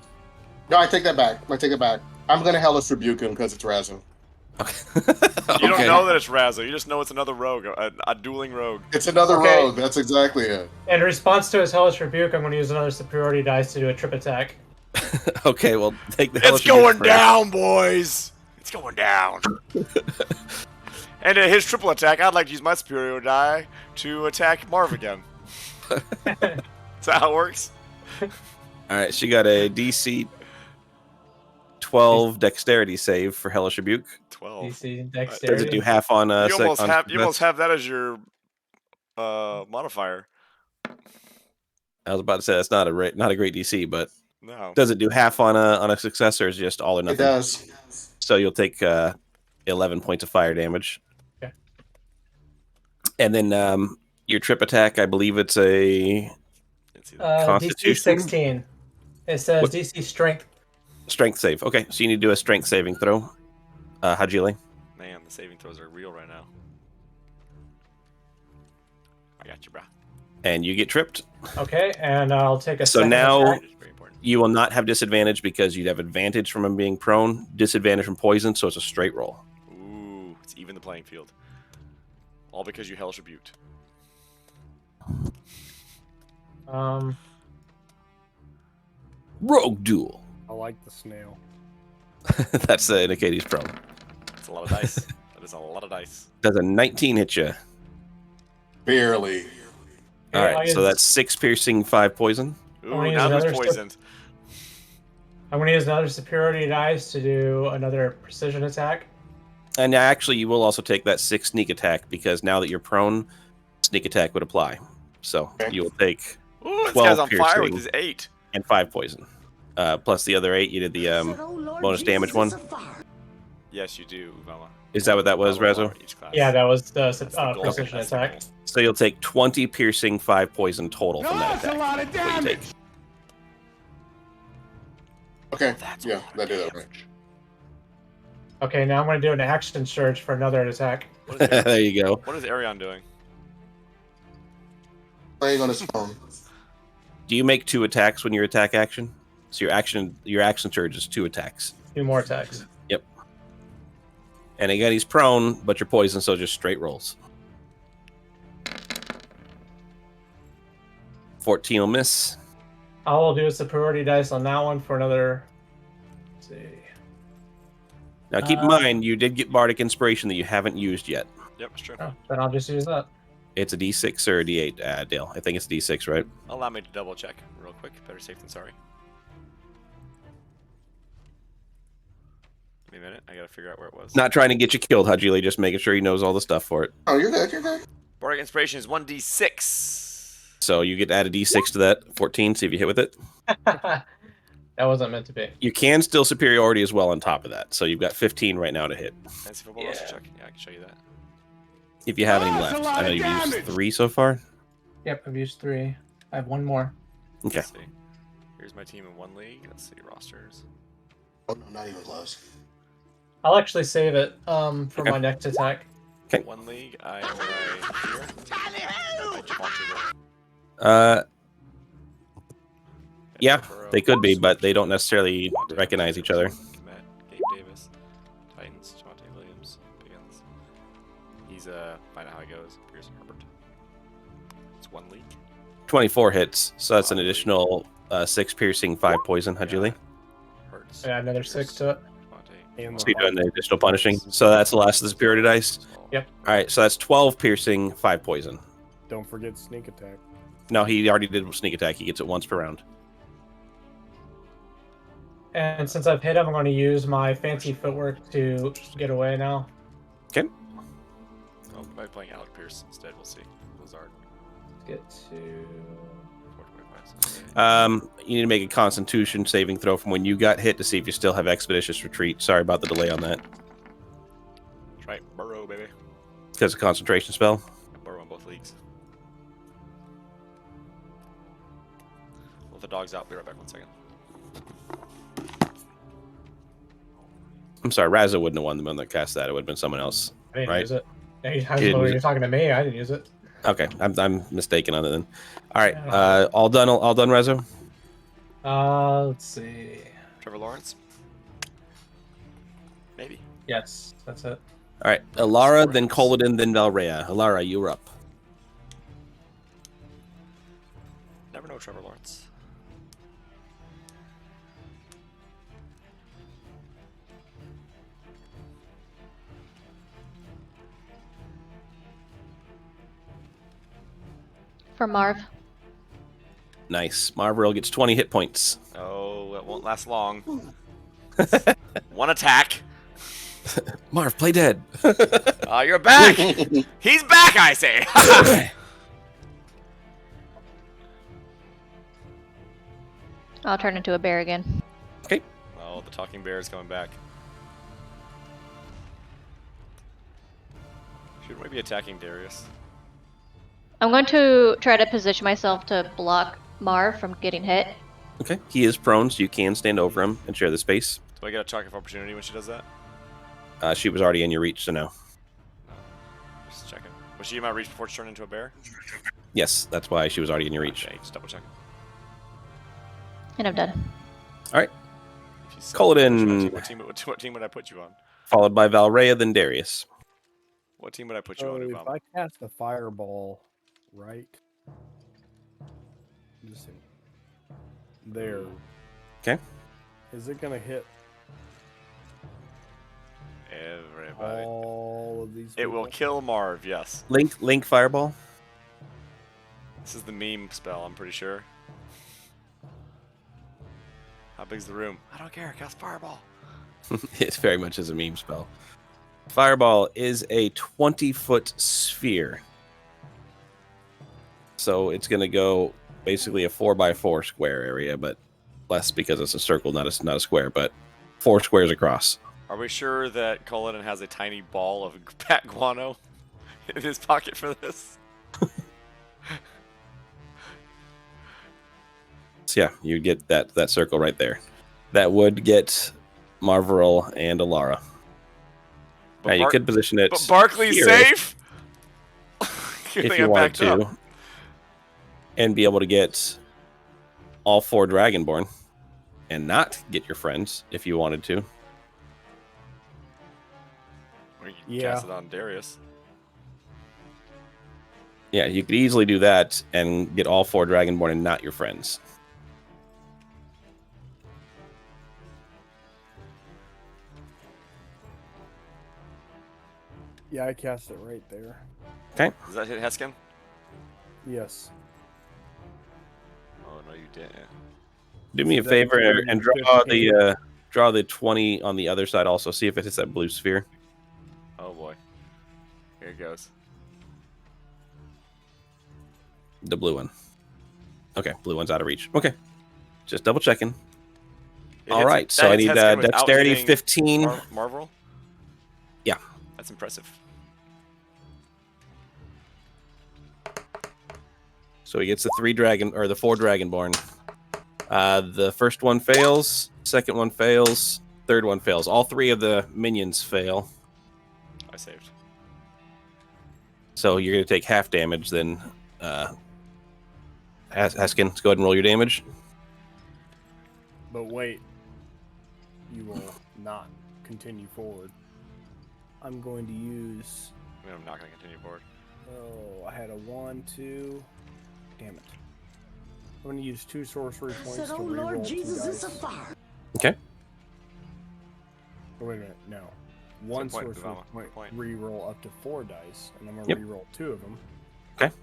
No, I take that back. I take it back. I'm going to Hellish Rebuke him because it's Razzo. Okay. You don't Okay. know that it's Razzo. You just know it's another rogue, a dueling rogue. It's another Okay. rogue. That's exactly it. In response to his hellish rebuke, I'm going to use another superiority dice to do a trip attack. Okay, well, take the. It's going down, boys. It's going down. And his triple attack, I'd like to use my superior die to attack Marv again. Is that how it works? All right, she got a DC 12 dexterity save for Hellish Rebuke. 12. DC Does dexterity. it do half on? You almost have that as your modifier. I was about to say that's not a great DC, but No. does it do half on a success, or is it just all or nothing? It does. So you'll take 11 points of fire damage. Okay. And then your trip attack, I believe it's a DC Constitution? 16. It says What? DC strength. Strength save. Okay, so you need to do a strength saving throw. Hajili. Man, the saving throws are real right now. I got you, bro. And you get tripped. Okay, and I'll take a So second now attack. Very important. you will not have disadvantage because you'd have advantage from him being prone, disadvantage from poison, so it's a straight roll. Ooh, it's even the playing field. All because you Hellish Rebuked. Rogue duel. I like the snail. That's the indicate he's prone. That's a lot of dice. That is a lot of dice. Does a 19 hit you? Barely. All Okay, right, so that's 6 piercing, 5 poison. Ooh, wanna use now who's another step? poisoned? I'm going to use another superiority dice to do another precision attack. And actually, you will also take that 6 sneak attack because now that you're prone, sneak attack would apply. So you will take Ooh, this 12 guy's on fire with piercing. his 8. and 5 poison. Plus the other 8, you did the bonus damage one. Yes, you do, Uvama. Is that what that was, Rezo? Each class. Yeah, that was the That's the goal. precision That's the attack. goal. So you'll take 20 piercing, 5 poison total from that That's a attack. lot of That's what you take. damage. Okay. That's Yeah, a lot of that did that. damage. Okay, now I'm going to do an action surge for another attack. What is, There you go. what is Arion doing? Playing on his phone. Do you make 2 attacks when your attack action? So your action surge is 2 attacks. 2 more attacks. Yep. And again, he's prone, but you're poisoned, so just straight rolls. 14 will miss. I'll do a superiority dice on that one for another. Let's see. Now keep in mind, you did get Bardic Inspiration that you haven't used yet. Yep, it's true. Oh, then I'll just use that. It's a D6 or a D8, Dale. I think it's a D6, right? Allow me to double check real quick. Better safe than sorry. Give me a minute. I gotta figure out where it was. Not trying to get you killed, Hajili, just making sure he knows all the stuff for it. Oh, you're good. You're good. Bardic Inspiration is 1d6. So you get to add a D6 to that. 14, see if you hit with it. That wasn't meant to be. You can still superiority as well on top of that. So you've got 15 right now to hit. Fancy football roster check? Yeah, I can show you that. If you have any That's a left. lot I know of you've damage. used 3 so far. Yep, I've used 3. I have 1 more. Okay. Let's see. Here's my team in 1 league. Let's see rosters. Oh no, not even close. I'll actually save it for Okay. my next attack. 1 league. I am right here. I jump onto Yeah, Burrow, they could be, but they don't Switch, necessarily Devin recognize each other. Matt, Gabe Davis, Titans, Javante Williams, Piggins. He's find out how it goes. Pearson Herbert. It's 1 league. 24 hits, so that's an additional 6 piercing, 5 poison, Hajili. Hurts. Add another 6 to it. Javante. And So you're doing the additional punishing. So that's the last of the superiority dice. Yep. All right, so that's 12 piercing, 5 poison. don't forget sneak attack. No, he already did sneak attack. He gets it once per round. And since I've hit him, I'm going to use my fancy footwork to get away now. Okay. Oh, we might be playing Alec Pierce instead. We'll see. Lazard. Get to. 425. You need to make a Constitution saving throw from when you got hit to see if you still have Expeditious Retreat. Sorry about the delay on that. That's right. Burrow, baby. Because of concentration spell. Burrow in both leagues. Well, the dog's out. Be right back 1 second. I'm sorry, Raza wouldn't have won the one that cast that. It would have been someone else. I didn't Right. use it. Yeah, didn't use you're it. talking to me. I didn't use it. Okay, I'm mistaken on it then. All right, Yeah. all done, Rezo. Let's see. Trevor Lawrence? Maybe. Yes, that's it. All right, Alara, then Colodin, then Valrea. Alara, you're up. Never know Trevor Lawrence. for Marv. Nice. Marvel gets 20 hit points. Oh, it won't last long. One attack. Marv, play dead. You're back. He's back, I say. I'll turn into a bear again. Okay. Oh, the talking bear is coming back. Should we be attacking Darius? I'm going to try to position myself to block Marv from getting hit. Okay. He is prone, so you can stand over him and share the space. Do I get a attack of opportunity when she does that? She was already in your reach, so no. Just checking. Was she in my reach before she turned into a bear? Yes, that's why she was already in your reach. Okay, just double checking. And I'm done. All right. Culloden. What team would I put you on? Followed by Valrea, then Darius. What team would I put you So on, if Ubama? I cast a fireball, right? Just there. Okay. Is it gonna hit Everybody. all of these? It will people? kill Marv, yes. Link Fireball. This is the meme spell, I'm pretty sure. How big's the room? I don't care, cast Fireball. It very much is a meme spell. Fireball is a 20-foot sphere. So it's going to go basically a 4x4 square area, but less because it's a circle, not a square, but 4 squares across. Are we sure that Culloden has a tiny ball of bat guano in his pocket for this? So yeah, you get that circle right there. That would get Marvel and Alara. Now you could position it. But Barkley's here safe. if you wanted to, and be able to get all 4 Dragonborn, and not get your friends if you wanted to. Or you can cast it on Darius. Yeah, you could easily do that and get all 4 Dragonborn and not your friends. Yeah, I cast it right there. Okay. Does that hit Heskin? Yes. Oh no, you didn't. Do me a favor and draw the 20 on the other side also. See if it hits that blue sphere. Oh boy. Here it goes. The blue one. Okay, blue one's out of reach. Okay. Just double checking. All right, so I need dexterity 15. Marvel? Yeah. That's impressive. So he gets the 4 Dragonborn. The first one fails, second one fails, third one fails. All 3 of the minions fail. I saved. So you're going to take half damage then. Heskin, let's go ahead and roll your damage. But wait. You will not continue forward. I'm going to use... I mean, I'm not going to continue forward. Oh, I had a 1, 2... Damn it. I'm going to use 2 sorcery points to reroll Lord 2 Jesus, dice. it's a fire. Okay. Oh, wait a minute, no. 1 sorcery point, reroll up to 4 dice, and I'm going to reroll 2 of them. Okay.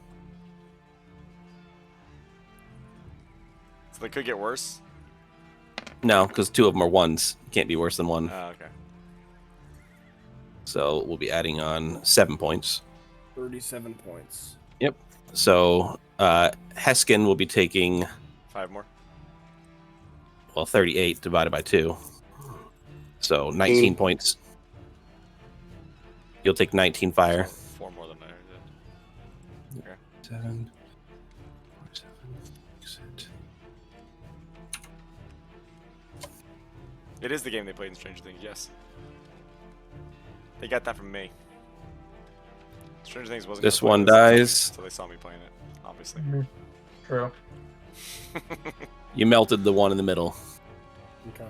So they could get worse? No, because 2 of them are 1s. Can't be worse than 1. Oh, okay. So we'll be adding on 7 points. 37 points. Yep. So Heskin will be taking 5 more. Well, 38 divided by 2. So 19 points. You'll take 19 fire. 4 more than I did. Okay. 7. 7. Exit. It is the game they played in Stranger Things, yes. They got that from me. Stranger Things wasn't. This one dies. So they saw me playing it, obviously. True. You melted the one in the middle. Okay.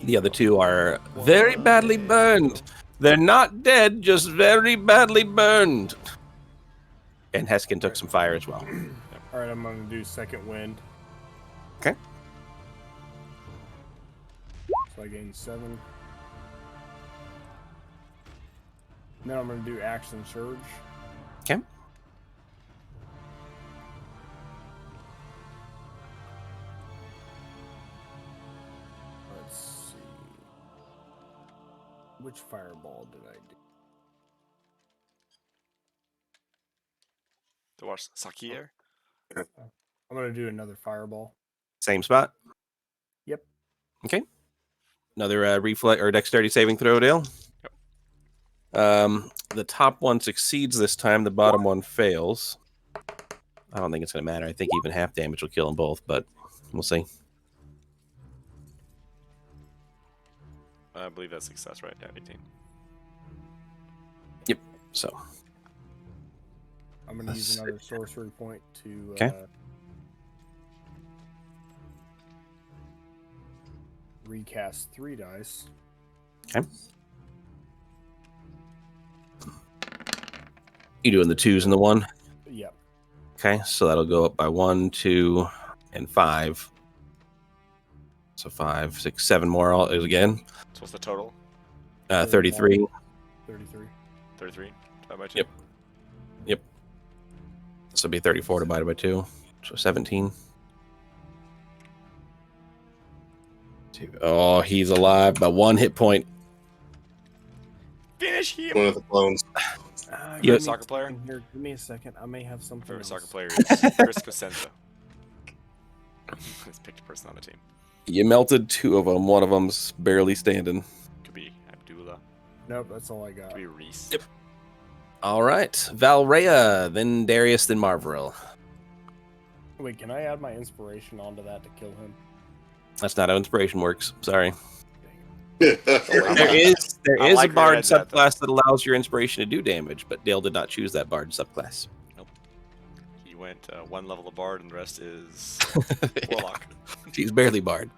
The other 2 are very badly burned. They're not dead, just very badly burned. And Heskin took some fire as well. Alright, I'm going to do second wind. Okay. So I gain 7. Now I'm going to do action surge. Okay. Which fireball did I do? To watch Sakir. I'm gonna do another fireball. Same spot. Yep. Okay. Another reflex or dexterity saving throw, Dale. The top one succeeds this time. The bottom one fails. I don't think it's going to matter. I think even half damage will kill them both, but we'll see. I believe that's success, right? Yeah, 18. Yep. So I'm going to use another sorcery point to recast 3 dice. Okay. You doing the 2s and the 1? Yep. Okay, so that'll go up by 1, 2, and 5. So 5, 6, 7 more all again. So what's the total? 33. 33. 33 divided by 2. Yep. Yep. So it'll be 34 divided by 2. So 17. Oh, he's alive by 1 hit point. Finish him! One of the clones. You're a soccer player? Here, give me a second. I may have something. Favorite else. soccer player is Chris Cosenza. Let's pick a person on the team. You melted 2 of them. One of them's barely standing. Could be Abdullah. Nope, that's all I got. Could be Reese. Yep. All right. Valrhea, then Darius, then Marvril. Wait, can I add my inspiration onto that to kill him? That's not how inspiration works. Sorry. Yeah. There is I a like bard where I had that, subclass that allows your inspiration to do damage, but Dale did not choose that bard subclass. Nope. He went 1 level of bard, and the rest is warlock. He's barely bard.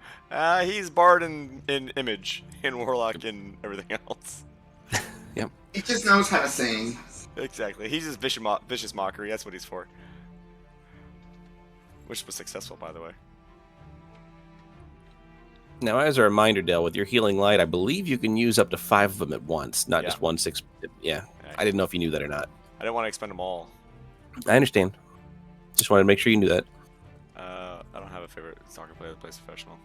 He's bard in image, in warlock, and everything else. Yep. He just knows how to sing. Exactly. He's just vicious mockery. That's what he's for. Which was successful, by the way. Now, as a reminder, Dale, with your healing light, I believe you can use up to 5 of them at once, not just 1 6. Yeah. I didn't know if you knew that or not. I didn't want to expend them all. I understand. Just wanted to make sure you knew that. I don't have a favorite soccer player that plays professional.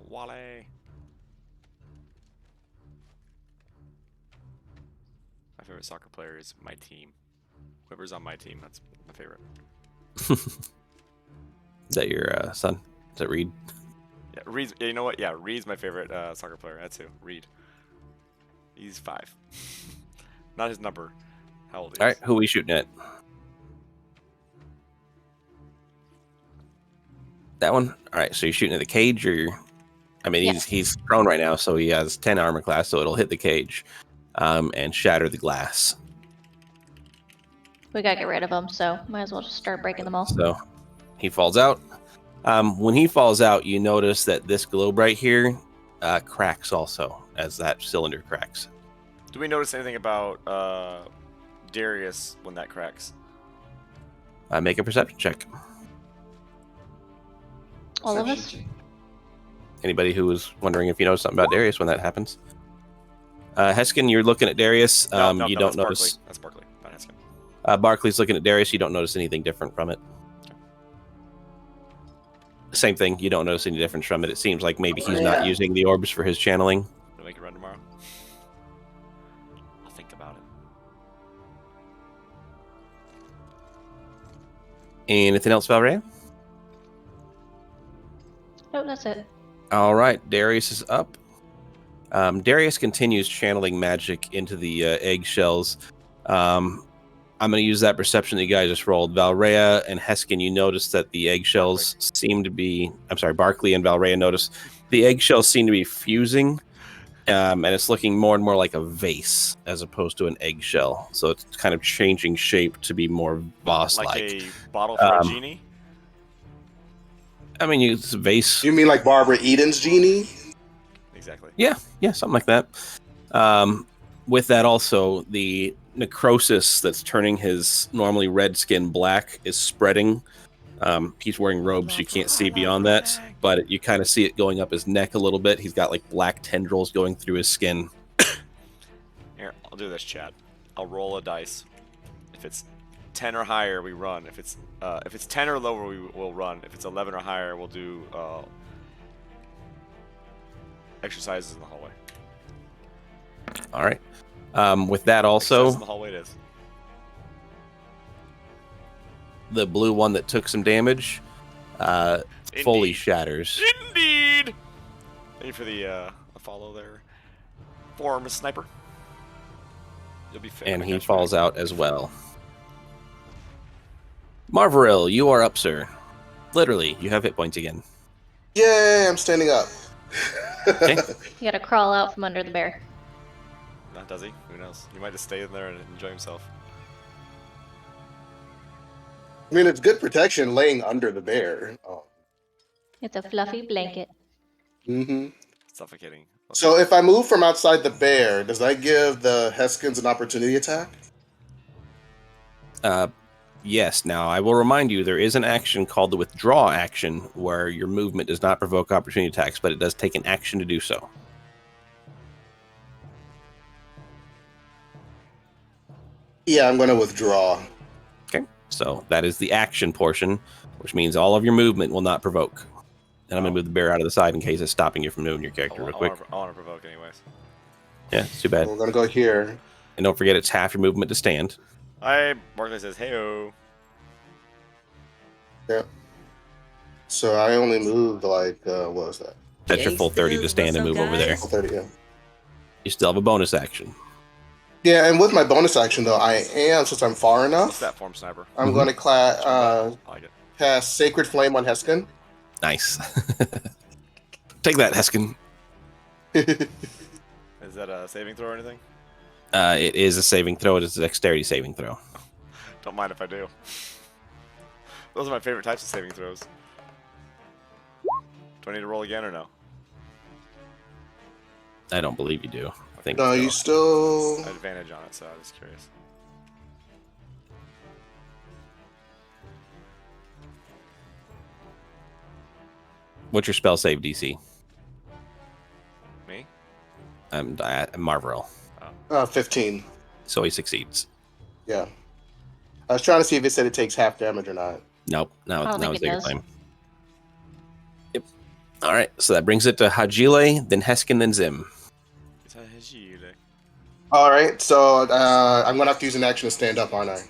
Wale. My favorite soccer player is my team. Whoever's on my team, that's my favorite. Is that your son? Is that Reed? Yeah, Reed's. You know what? Yeah, Reed's my favorite soccer player. That's who. Reed. He's 5. Not his number. How old is he? All right, who are we shooting at? That one? All right, so you're shooting at the cage, or I mean, Yeah. he's prone right now, so he has 10 armor class, so it'll hit the cage and shatter the glass. We gotta get rid of them, so might as well just start breaking them all. So he falls out. When he falls out, you notice that this globe right here cracks also as that cylinder cracks. Do we notice anything about Darius when that cracks? Make a perception check. All of us? Anybody who was wondering if you know something about Darius when that happens. Heskin, you're looking at Darius. You don't that's notice. Barkley. That's Barkley, not Heskin. Barkley's looking at Darius. You don't notice anything different from it. Same thing. You don't notice any difference from it. It seems like maybe he's not using the orbs for his channeling. Gonna make a run tomorrow. I'll think about it. Anything else, Valrhea? Nope, that's it. All right, Darius is up. Darius continues channeling magic into the eggshells. I'm going to use that perception that you guys just rolled. Valrhea and Heskin, you notice that the eggshells seem to be... I'm sorry, Barkley and Valrhea notice the eggshells seem to be fusing, and it's looking more and more like a vase as opposed to an eggshell. So it's kind of changing shape to be more vase-like. Like a bottle for a genie? I mean, it's a vase. You mean like Barbara Eden's genie? Exactly. Yeah, something like that. With that also, the necrosis that's turning his normally red skin black is spreading. He's wearing robes, you can't see beyond that, but you kind of see it going up his neck a little bit. He's got like black tendrils going through his skin. Here, I'll do this, Chad. I'll roll a dice. If it's 10 or higher, we run. If it's 10 or lower, we will run. If it's 11 or higher, we'll do exercises in the hallway. All right. With that also, Exercises in the hallway it is. the blue one that took some damage fully shatters. Indeed. Thank you for the follow there. Form sniper. You'll be fit. And he falls out as well. Marveril, you are up, sir. Literally, you have hit points again. Yay, I'm standing up. Okay. You gotta crawl out from under the bear. Not does he? Who knows? He might just stay in there and enjoy himself. I mean, it's good protection laying under the bear. Oh. It's a fluffy blanket. Mm-hmm. Suffocating. So if I move from outside the bear, does that give the Heskins an opportunity attack? Yes. Now, I will remind you, there is an action called the withdraw action where your movement does not provoke opportunity attacks, but it does take an action to do so. Yeah, I'm going to withdraw. Okay. So that is the action portion, which means all of your movement will not provoke. And I'm going to move the bear out of the side in case it's stopping you from moving your character real quick. I want to provoke anyways. Yeah, it's too bad. We're going to go here. And don't forget, it's half your movement to stand. Barclay says, hey-o. Yeah. So I only moved like, what was that? That's your full 30 to stand and move over there. Full 30, yeah. You still have a bonus action. Yeah, and with my bonus action, though, I am, since I'm far What's enough, that form sniper? I'm going to I like it. cast Sacred Flame on Heskin. Nice. Take that, Heskin. Is that a saving throw or anything? It is a saving throw. It is a dexterity saving throw. Don't mind if I do. Those are my favorite types of saving throws. Do I need to roll again or no? I don't believe you do. I think No, so. you still... I had advantage on it, so I was curious. What's your spell save DC? Me? Marveril. 15. So he succeeds. Yeah. I was trying to see if it said it takes half damage or not. Nope. I don't Now think it's it your does. time. Yep. All right. So that brings it to Hajile, then Heskin, then Zim. All right, so I'm going to have to use an action to stand up, aren't I?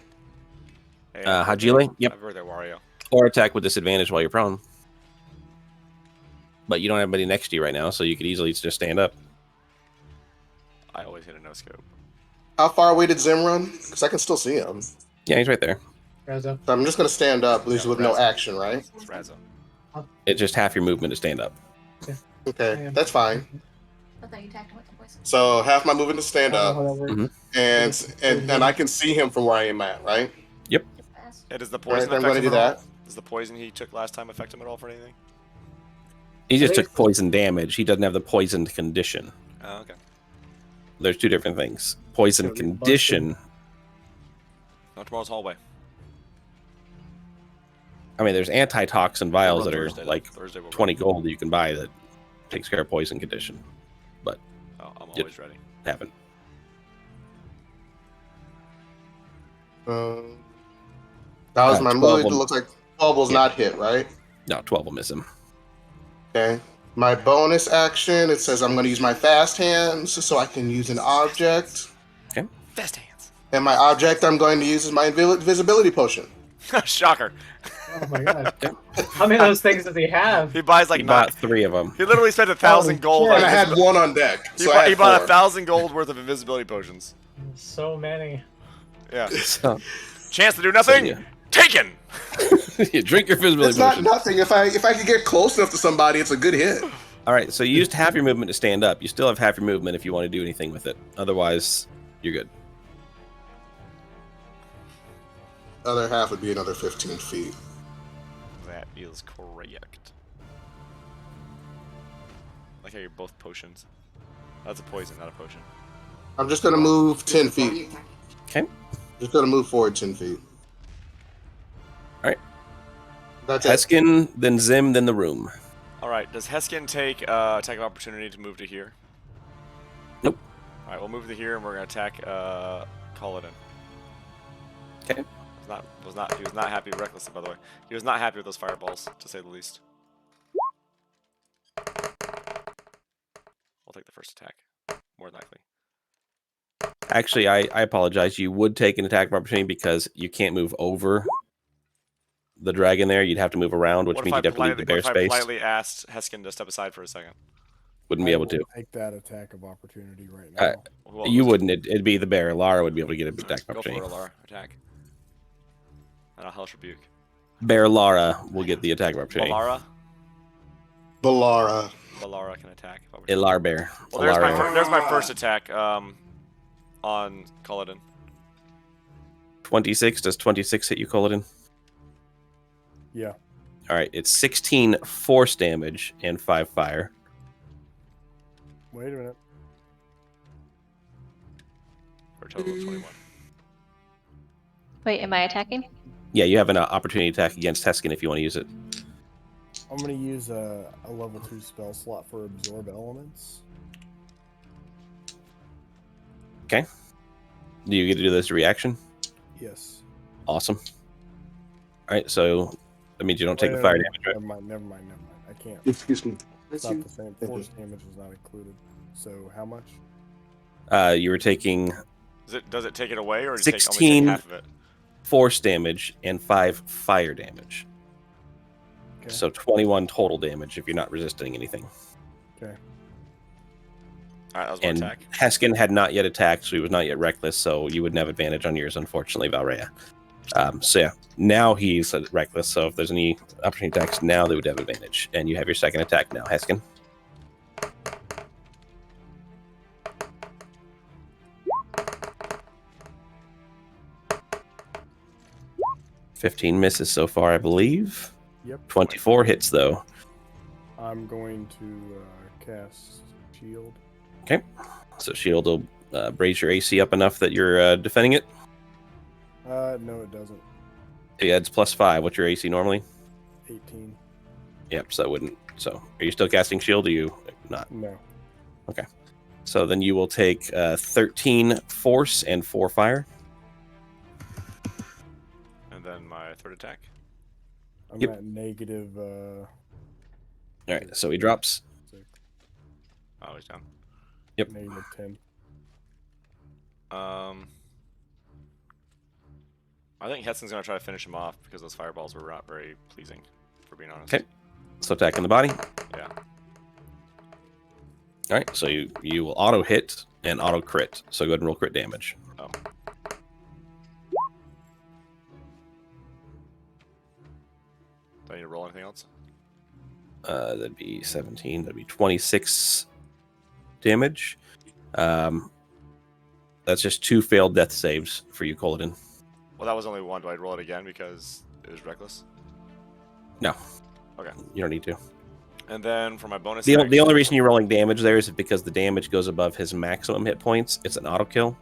Hey, Hajile? Yep. Happy birthday, Wario. Or attack with disadvantage while you're prone. But you don't have anybody next to you right now, so you could easily just stand up. I always hit a no scope. How far away did Zim run? Because I can still see him. So Yeah, he's right there. Razzo. I'm just going to stand up, with no Razzo. action, right? It's Razzo. It's just half your movement to stand up. Okay, that's fine. I thought you attacked him with the poison. So half my movement to stand up, Mhm. and I can see him from where I am at, right? Yep. Yeah, does the All right, poison I'm affect going to him do at all? that. Does the poison he took last time affect him at all for anything? He just took poison damage. He doesn't have the poisoned condition. Oh, okay. There's two different things. Poison So condition. Not tomorrow's hallway. I mean, there's antitoxin vials that are Thursday, like Thursday we'll 20 gold that you can buy that takes care of poison condition. But Oh, I'm Yep. always ready. haven't. That was my 12 move. It will- looks like 12 was Yeah. not hit, right? No, 12 will miss him. Okay. My bonus action, it says I'm going to use my fast hands so I can use an object. Fast hands. And my object I'm going to use is my invisibility potion. Shocker. Oh my god. How many of those things does he have? He buys like He not. bought 3 of them. He literally spent 1,000 gold. shit. And on I had invisibility. one on deck. He, So bought, I had he bought 4. 1,000 gold worth of invisibility potions. So many. Yeah. So, Chance to do nothing. yeah. Taken. you drink your visibility It's not potion. nothing. If I could get close enough to somebody, it's a good hit. All right, so you used half your movement to stand up. You still have half your movement if you want to do anything with it. Otherwise, you're good. Other half would be another 15 feet. That is correct. Like how you're both potions. That's a poison, not a potion. I'm just going to move 10 feet. Okay. Just going to move forward 10 feet. All right. That's it. Heskin, then Zim, then the room. All right. Does Heskin take attack of opportunity to move to here? Nope. All right. We'll move to here, and we're gonna attack. Call it in. Okay. He was not happy with Reckless, by the way. He was not happy with those fireballs, to say the least. We'll take the first attack, more likely. Actually, I apologize. You would take an attack of opportunity because you can't move over the dragon there. You'd have to move around, which means you'd have to leave the bear What if I space. politely asked Heskin to step aside for a second? Wouldn't be able to. Take that attack of opportunity right now. You wouldn't. It'd be the bear. Lara would be able to get an attack of Go opportunity. for it, Lara. Attack. And I'll Hellish Rebuke. Bear Lara will get the attack of opportunity. Balara can attack. Ilar bear. Well, there's my first attack on Culloden. 26. Does 26 hit you, Culloden? Yeah. All right. It's 16 force damage and 5 fire. Wait a minute. For a total of 21. Wait, am I attacking? Yeah, you have an opportunity attack against Heskin if you want to use it. I'm going to use a level 2 spell slot for Absorb Elements. Okay. Do you get to do this reaction? Yes. Awesome. All right, so that means you don't take the fire damage, right? Never mind. I can't. Excuse me. It's not the same. Force damage is not included. So how much? You were taking Does it take it away, or does 16 only take half of it? force damage and 5 fire damage. Okay. So 21 total damage if you're not resisting anything. Okay. Alright, that was one And attack. Heskin had not yet attacked, so he was not yet reckless, so you wouldn't have advantage on yours, unfortunately, Valrea. So yeah, now he's reckless, so if there's any opportunity attacks now, they would have advantage. And you have your second attack now, Heskin. $15 misses so far, I believe. Yep. 24 hits, though. I'm going to cast Shield. Okay. So Shield will raise your AC up enough that you're defending it. No, it doesn't. It adds +5. What's your AC normally? 18. Yep, so that wouldn't. So are you still casting Shield, or are you not? No. Okay. So then you will take 13 force and 4 fire. And then my third attack. I'm Yep. at negative. All right, so he drops. Oh, he's down. Yep. Negative 10. I think Heskin's gonna try to finish him off because those fireballs were not very pleasing, for being honest. Okay. So attack in the body. Yeah. All right, so you will auto hit and auto crit. So go ahead and roll crit damage. Oh. Do I need to roll anything else? That'd be 17. That'd be 26 damage. That's just 2 failed death saves for you, Culloden. Well, that was only one. Do I roll it again because it was reckless? No. Okay. You don't need to. And then for my bonus The action, only reason you're rolling damage there is because the damage goes above his maximum hit points. It's an auto kill.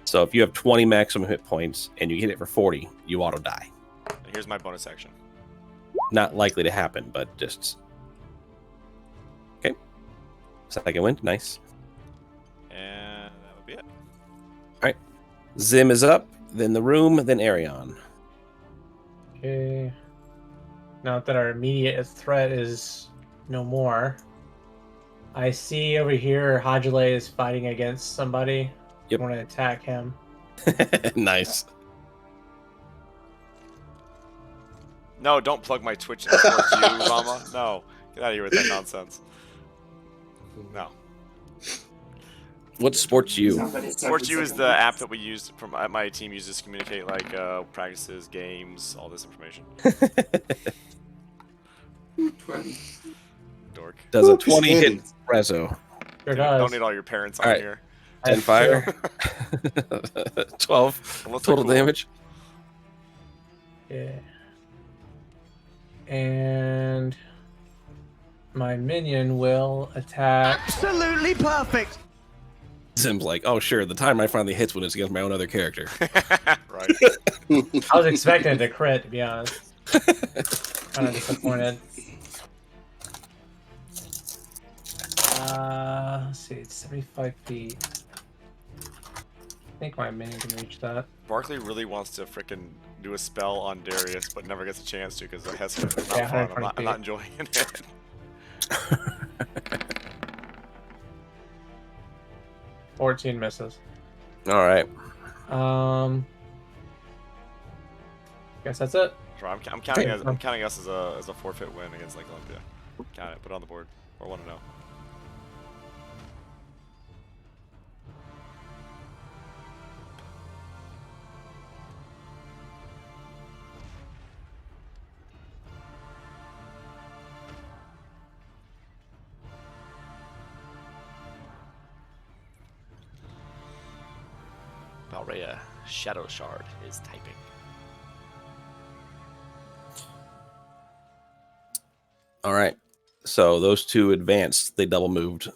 So if you have 20 maximum hit points and you hit it for 40, you auto die. here's my bonus action. Not likely to happen, but just... Okay. Second wind. Nice. And that would be it. Alright. Zim is up, then the room, then Arion. Okay. Now that our immediate threat is no more, I see over here Hajile is fighting against somebody. Yep. I want to attack him. Nice. No, don't plug my Twitch and sports you, Rama. No. Get out of here with that nonsense. No. What's Sports U? Sports U is the app that we use from my team uses to communicate like practices, games, all this information. 20. Dork. Does a 20 hit Rezo? Sure Don't does. need all your parents on All right. here. 10 fire. 12 Well, that's total cool. damage. Yeah. And my minion will attack. Absolutely perfect. Zim's like, oh sure, the time I finally hits when it's against my own other character. Right. I was expecting it to crit, to be honest. Kind of disappointed. Let's see, it's 75 feet. think my mini can reach that. Barkley really wants to frickin' do a spell on Darius, but never gets a chance to because the Heskin is not Yeah, fun. 120 I'm not enjoying it. 14 misses. All right. Guess that's it. Sure, I'm counting I'm counting us as a forfeit win against like Olympia. Count it, put it on the board. Or 1-0. Valrea Shadow Shard is typing. All right. So those two advanced. They double moved.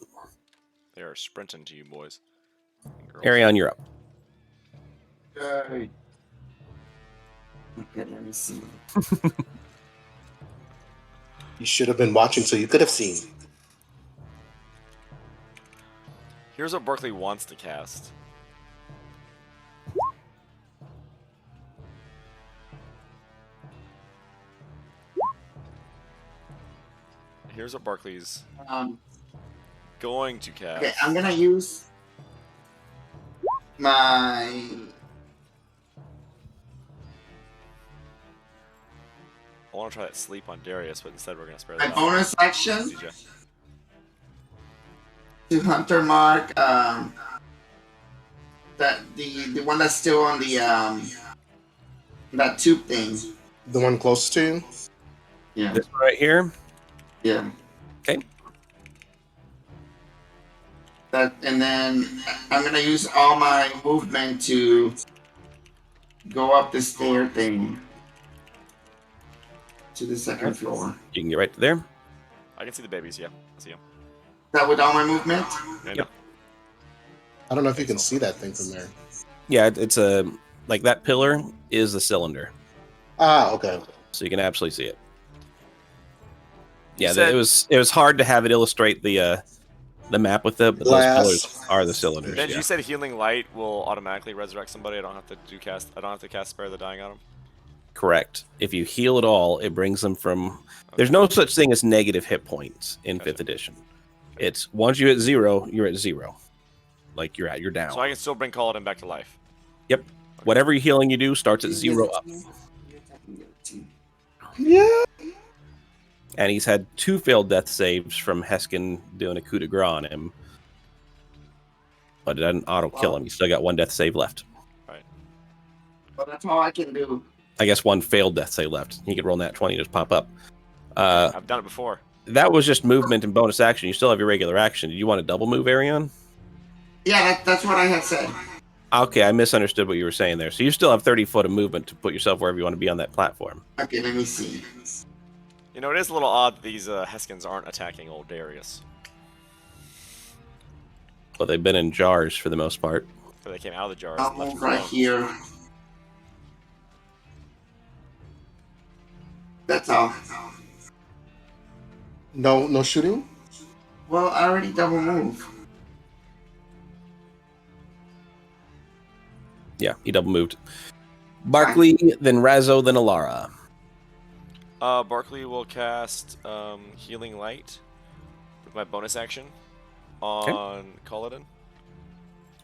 They are sprinting to you, boys. And girls. Arion, you're up. Okay, let me see. You should have been watching so you could have seen. Here's what Barkley wants to cast. Here's what Barkley's going to cast. Okay, I'm gonna use my I want to try that sleep on Darius, but instead we're going to spare my that. bonus action CJ. to Hunter Mark. That the one that's still on the that tube thing. The one closest to you? Yeah. This one right here. Yeah. Okay. That, and then I'm gonna use all my movement to go up the stair thing to the second floor. You can get right to there. I can see the babies, yeah. I see them. That with all my movement? Yep. I don't know if you can see that thing from there. Yeah, it's a like that pillar is the cylinder, Ah, okay. so you can absolutely see it. Yeah, said- it was hard to have it illustrate the map with it, but Glass. those pillars are the cylinders. Benji, Yeah. you said healing light will automatically resurrect somebody. I don't have to cast spare the dying on them. Correct. If you heal at all, it brings them from. There's no such thing as negative hit points in Gotcha. 5th edition. It's once you hit 0, you're at 0. Like you're down. So I can still bring Kaladin back to life. Yep. Whatever healing you do starts at 0 up. Yeah. And he's had 2 failed death saves from Heskin doing a coup de grace on him. But it doesn't auto kill him. He's still got 1 death save left. Right. But that's all I can do. I guess 1 failed death save left. He could roll that 20 just pop up. I've done it before. That was just movement and bonus action. You still have your regular action. Did you want to double move, Arion? Yeah, that's what I had said. Okay, I misunderstood what you were saying there. So you still have 30 foot of movement to put yourself wherever you want to be on that platform. Okay, let me see. You know, it is a little odd that these Heskins aren't attacking old Darius. But they've been in jars for the most part. But they came out of the jars. I'll and left move him right alone. here. That's all. No shooting? Well, I already double move. Yeah, he double moved. Barkley, then Razzo, then Alara. Barkley will cast Healing Light with my bonus action on Kaladin.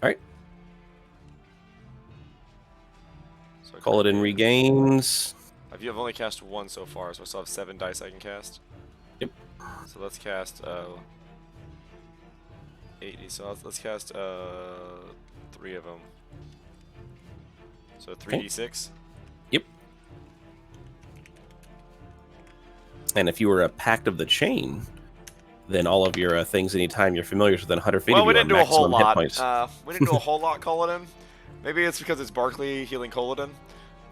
Alright. So Kaladin regains. I've only cast 1 so far, so I still have 7 dice I can cast. Yep. So let's cast 80. So let's cast 3 of them. So 3d6. Yep. And if you were a Pact of the Chain, then all of your things anytime you're familiar with within 100 feet Well, of we you are didn't do a whole maximum hit lot. points. We didn't do a whole lot, Kaladin. Maybe it's because it's Barkley healing Kaladin.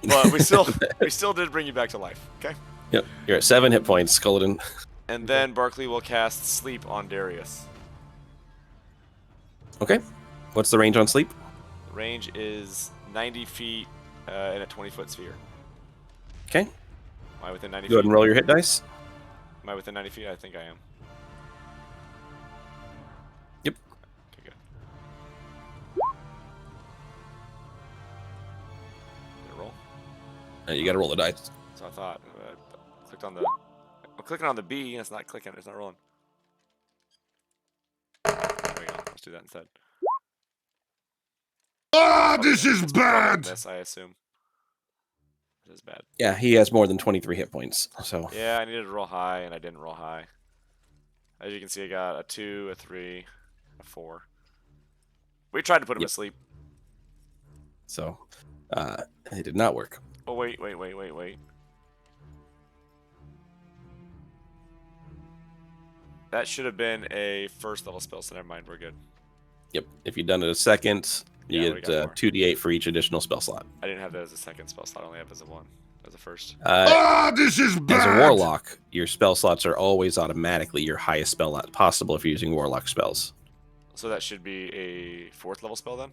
But we still did bring you back to life. Okay. Yep, you're at 7 hit points, Kaladin. And then Barkley will cast Sleep on Darius. Okay. What's the range on sleep? The range is 90 feet in a 20-foot sphere. Okay. Am I within 90 Go ahead feet? and roll your hit dice. Am I within 90 feet? I think I am. Yep. Okay, good. You got to roll the dice. So I thought. Clicked on the. I'm clicking on the B, and it's not clicking. It's not rolling. There we go. Let's do that instead. Ah, this is It's probably a bad. miss, I assume. This is bad. Yeah, he has more than 23 hit points. So Yeah, I needed to roll high, and I didn't roll high. As you can see, I got a 2, a 3, a 4. We tried to put him to sleep. So it did not work. Oh, wait. That should have been a first level spell, so never mind, we're good. Yep. If you'd done it a second, you Yeah, get we got more. 2d8 for each additional spell slot. I didn't have that as a second spell slot, I only have it as a 1. As a first. Ah, this is As bad. a warlock, your spell slots are always automatically your highest spell slot possible if you're using warlock spells. So that should be a 4th level spell then?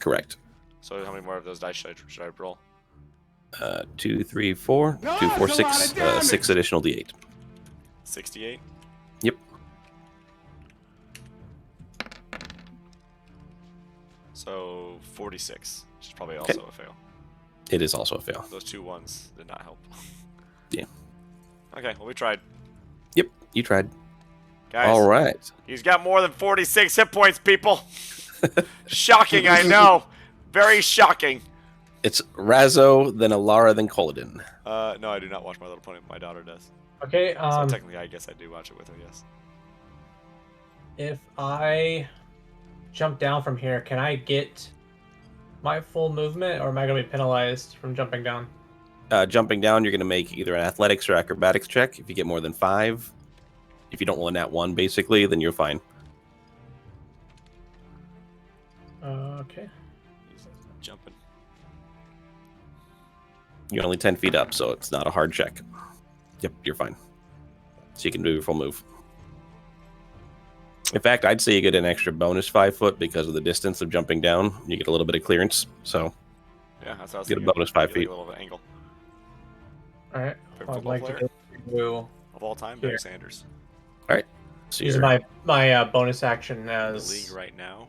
Correct. So how many more of those dice should I roll? 2, 3, 4, 2, 4, 6, 6 additional d8. 68? Yep. So 46, which is probably also a fail. It is also a fail. Those 2 ones did not help. Yeah. Okay, well we tried. Yep, you tried. Guys, all right. He's got more than 46 hit points, people. Shocking, I know. Very shocking. It's Razzo, then Alara, then Koladin. No, I do not watch My Little Pony. My daughter does. Okay. So technically, I guess I do watch it with her. Yes. If I jump down from here, can I get my full movement, or am I going to be penalized from jumping down? Jumping down, you're going to make either an athletics or acrobatics check. If you get more than 5, if you don't roll a nat 1, basically, then you're fine. Okay. He's jumping. You're only 10 feet up, so it's not a hard check. Yep, you're fine. So you can do your full move. In fact, I'd say you get an extra bonus 5 foot because of the distance of jumping down. You get a little bit of clearance, so Yeah, that's what I was get a thinking. bonus 5 Get feet. a little bit of angle. All right. Favorite I'd football like player to go of all time, Here. Barry Sanders. So use your my bonus action In the as league right now.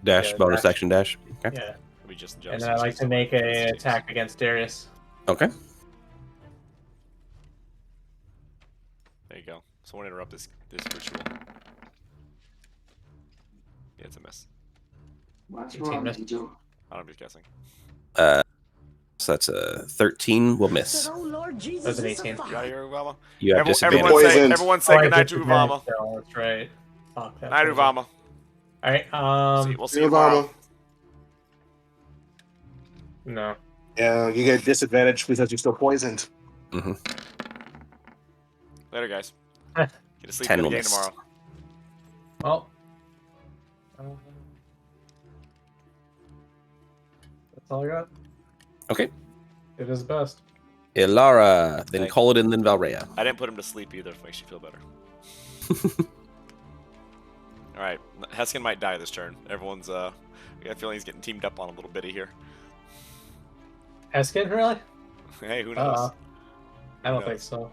dash, Yeah, bonus dash. action dash. Okay. yeah, We just and then I'd like to make an attack against Darius. Okay. There you go. So I want to interrupt this ritual. Yeah, it's a miss. What's 18 wrong miss. with you? I'm just guessing. So that's a 13 will miss. Oh Lord Jesus, That's an it's a 18. You fire. out of here, Uvama? You have disadvantage. Everyone say I goodnight to disadvantage, Uvama. so that's right. Fuck, that's Night, crazy. Uvama. All right. We'll see you tomorrow. No. Yeah, you get disadvantage because you're still poisoned. Mm-hmm. Later, guys. Get to sleep 10 in the will game miss. tomorrow. Well. That's all I got. Okay. It is best. Ilara, then Thank- Koladin, then Valrea. I didn't put him to sleep either, if it makes you feel better. Alright, Heskin might die this turn. Everyone's, I got a feeling he's getting teamed up on a little bitty here. Heskin, really? Hey, who knows? I don't Who think knows? so.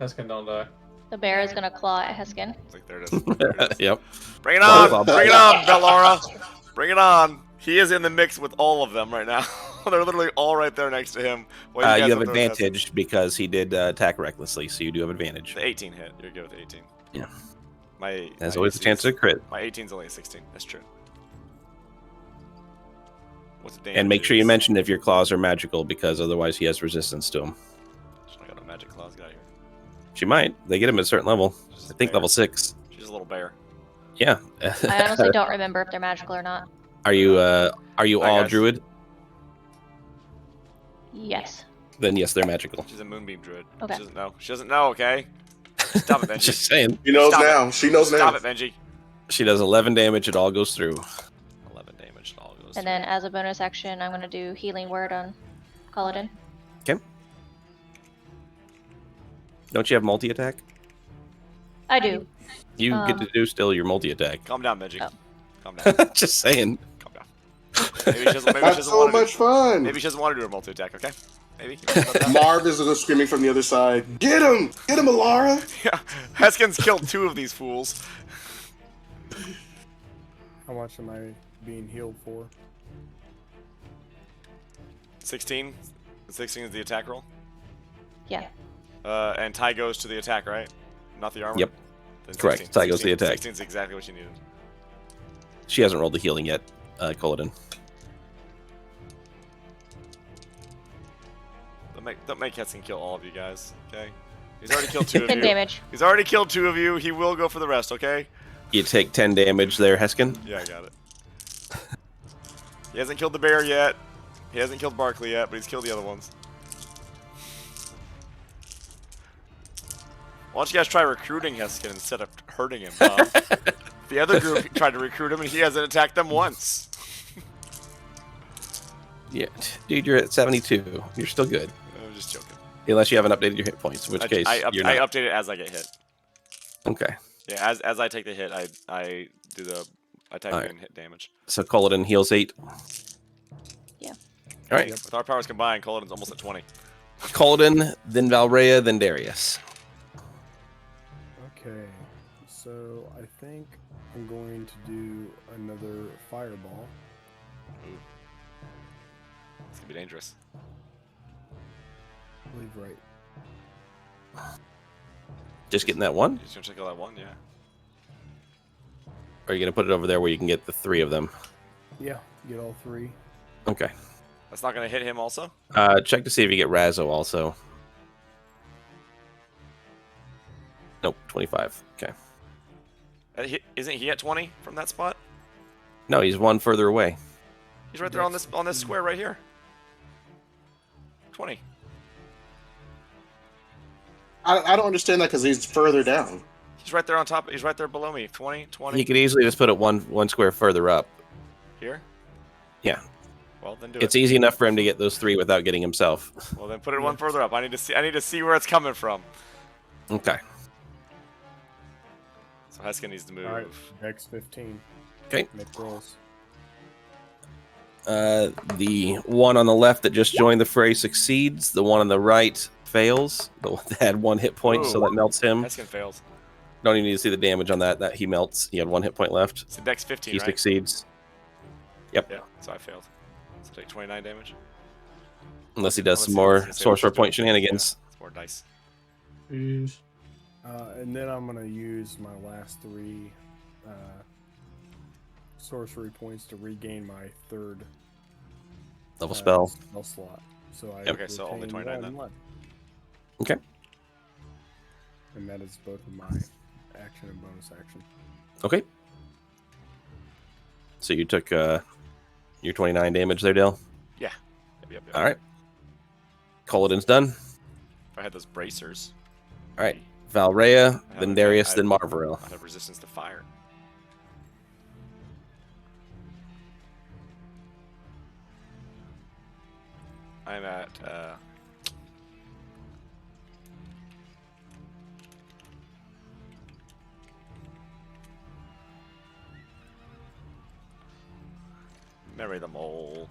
Heskin don't die. The bear is gonna claw at Heskin. It's like, there it is. There it is. Yep. Bring it on! Bring it on, Bellara! Bring it on! He is in the mix with all of them right now. They're literally all right there next to him. You have advantage because he did attack recklessly, so you do have advantage. The 18 hit. You're good with the 18. Yeah. My There's always a chance AC of crit. My 18's only a 16. That's true. What's the damage? And make sure you mention if your claws are magical, because otherwise he has resistance to them. I got no magic claws. Get out of here. She might. They get him at a certain level. She's I a think bear. level 6. She's a little bear. Yeah. I honestly don't remember if they're magical or not. Are you Hi, all guys. druid? Yes. Then yes, they're magical. She's a moonbeam druid. Okay. She doesn't know. She doesn't know, okay? Stop it, Benji. Just saying. She knows Stop it. now. She knows Stop now. it, Benji. She does 11 damage. It all goes through. 11 damage. It all goes And then as a bonus action, I'm gonna do healing word on Kaladin. Okay. Don't you have multi-attack? I do. You get to do still your multi-attack. Calm down, Benji. Oh. Calm down. Just saying. Calm down. Maybe she doesn't, maybe she That's doesn't so want to much fun. Maybe she doesn't want to do her multi-attack, okay? Maybe. Marv is screaming from the other side. Get him! Get him, Alara! Yeah. Heskin's killed 2 of these fools. How much am I being healed for? 16. The 16 is the attack roll? Yeah. And Ty goes to the attack, right? Not the armor? Yep. Then Correct. 16, Ty goes to the attack. 16 is exactly what you needed. She hasn't rolled the healing yet, Culloden. Don't make Heskin kill all of you guys, okay? He's already killed 2 of you. 10 damage. He's already killed 2 of you. He will go for the rest, okay? You take 10 damage there, Heskin. Yeah, I got it. He hasn't killed the bear yet. He hasn't killed Barkley yet, but he's killed the other ones. Why don't you guys try recruiting Heskin instead of hurting him, huh? The other group tried to recruit him, and he hasn't attacked them once. Yeah, dude, you're at 72. You're still good. I'm just joking. Unless you haven't updated your hit points, in which case you're not. I update it as I get hit. Okay. Yeah, as I take the hit, I type Alright. in hit damage. So Culloden heals 8. Yeah. All right. With our powers combined, Culloden's almost at 20. Culloden, then Valrea, then Darius. Okay, so I think I'm going to do another fireball. Ooh. It's gonna be dangerous. I believe right. Just getting that one? You just gonna check out that one, yeah. Or are you going to put it over there where you can get the 3 of them? Yeah, get all 3. Okay. That's not gonna hit him also? Check to see if you get Razzo also. Nope, 25. Okay. Isn't he at 20 from that spot? No, he's one further away. He's right there on this square right here. 20. I don't understand that because he's further down. He's right there on top. He's right there below me. 20, 20. He could easily just put it one square further up. Here? Yeah. Well, then do It's it. easy enough for him to get those 3 without getting himself. Well, then put it one further up. I need to see where it's coming from. Okay. So Heskin needs to move. All right, Dex 15. Okay. Make rolls. The one on the left that just joined the fray succeeds. The one on the right fails. The one that had 1 hit point, so Ooh. that melts him. Heskin fails. Don't even need to see the damage on that. That he melts. He had 1 hit point left. It's a Dex 15, He right? succeeds. Yep. Yeah, so I failed. So take 29 damage. Unless he does Let's some see, more let's see what sorcerer she's point doing. shenanigans. Yeah, it's more dice. And then I'm going to use my last 3 sorcery points to regain my 3rd Level spell. slot. So I Okay, so only retain 29 then. 1 left. Okay. And that is both of my action and bonus action. Okay. So you took your 29 damage there, Dale? Yeah. Yep. All right. Culloden's done. If I had those bracers, All right. Valrea, I then have- Darius, I- then Marvarel. I'd have resistance to fire. I'm at Marry the mole.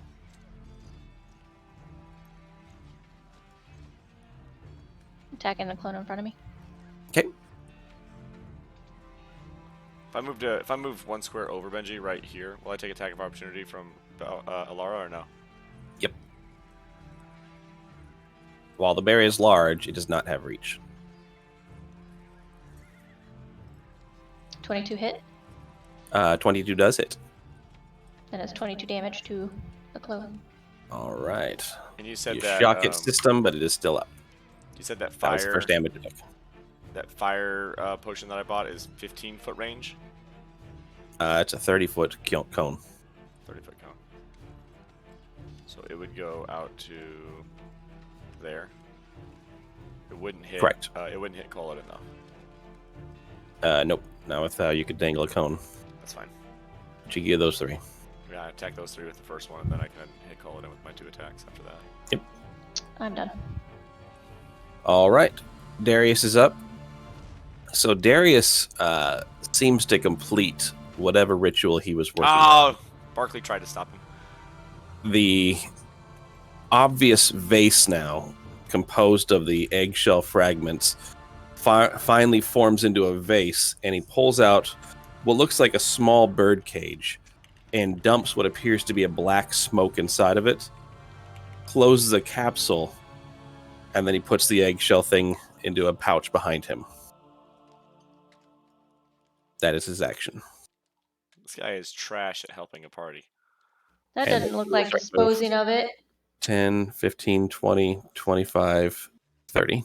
Attacking the clone in front of me. Okay. If I move 1 square over Benji right here, will I take attack of opportunity from Alara or no? Yep. While the bear is large, it does not have reach. 22 hit. 22 does hit. Then it's 22 damage to the clone. All right. And you said You that shock its system, but it is still up. you said that That was the fire first damage it took. that fire potion that I bought is 15-foot range, It's a 30-foot cone. 30-foot cone. So it would go out to there. It wouldn't hit. Correct. It wouldn't hit Culloden though. Nope. Now with you could dangle a cone. That's fine. But you get those 3. Yeah, I attack those 3 with the first one, and then I can hit Culloden with my 2 attacks after that. I'm done. All right. Darius is up. So Darius seems to complete whatever ritual he was working on. Oh, Barkley tried to stop him. The obvious vase now, composed of the eggshell fragments, finally forms into a vase, and he pulls out what looks like a small bird cage and dumps what appears to be a black smoke inside of it. closes a capsule, and then he puts the eggshell thing into a pouch behind him. That is his action. This guy is trash at helping a party. That And doesn't look like disposing of it. 10, 15, 20, 25, 30.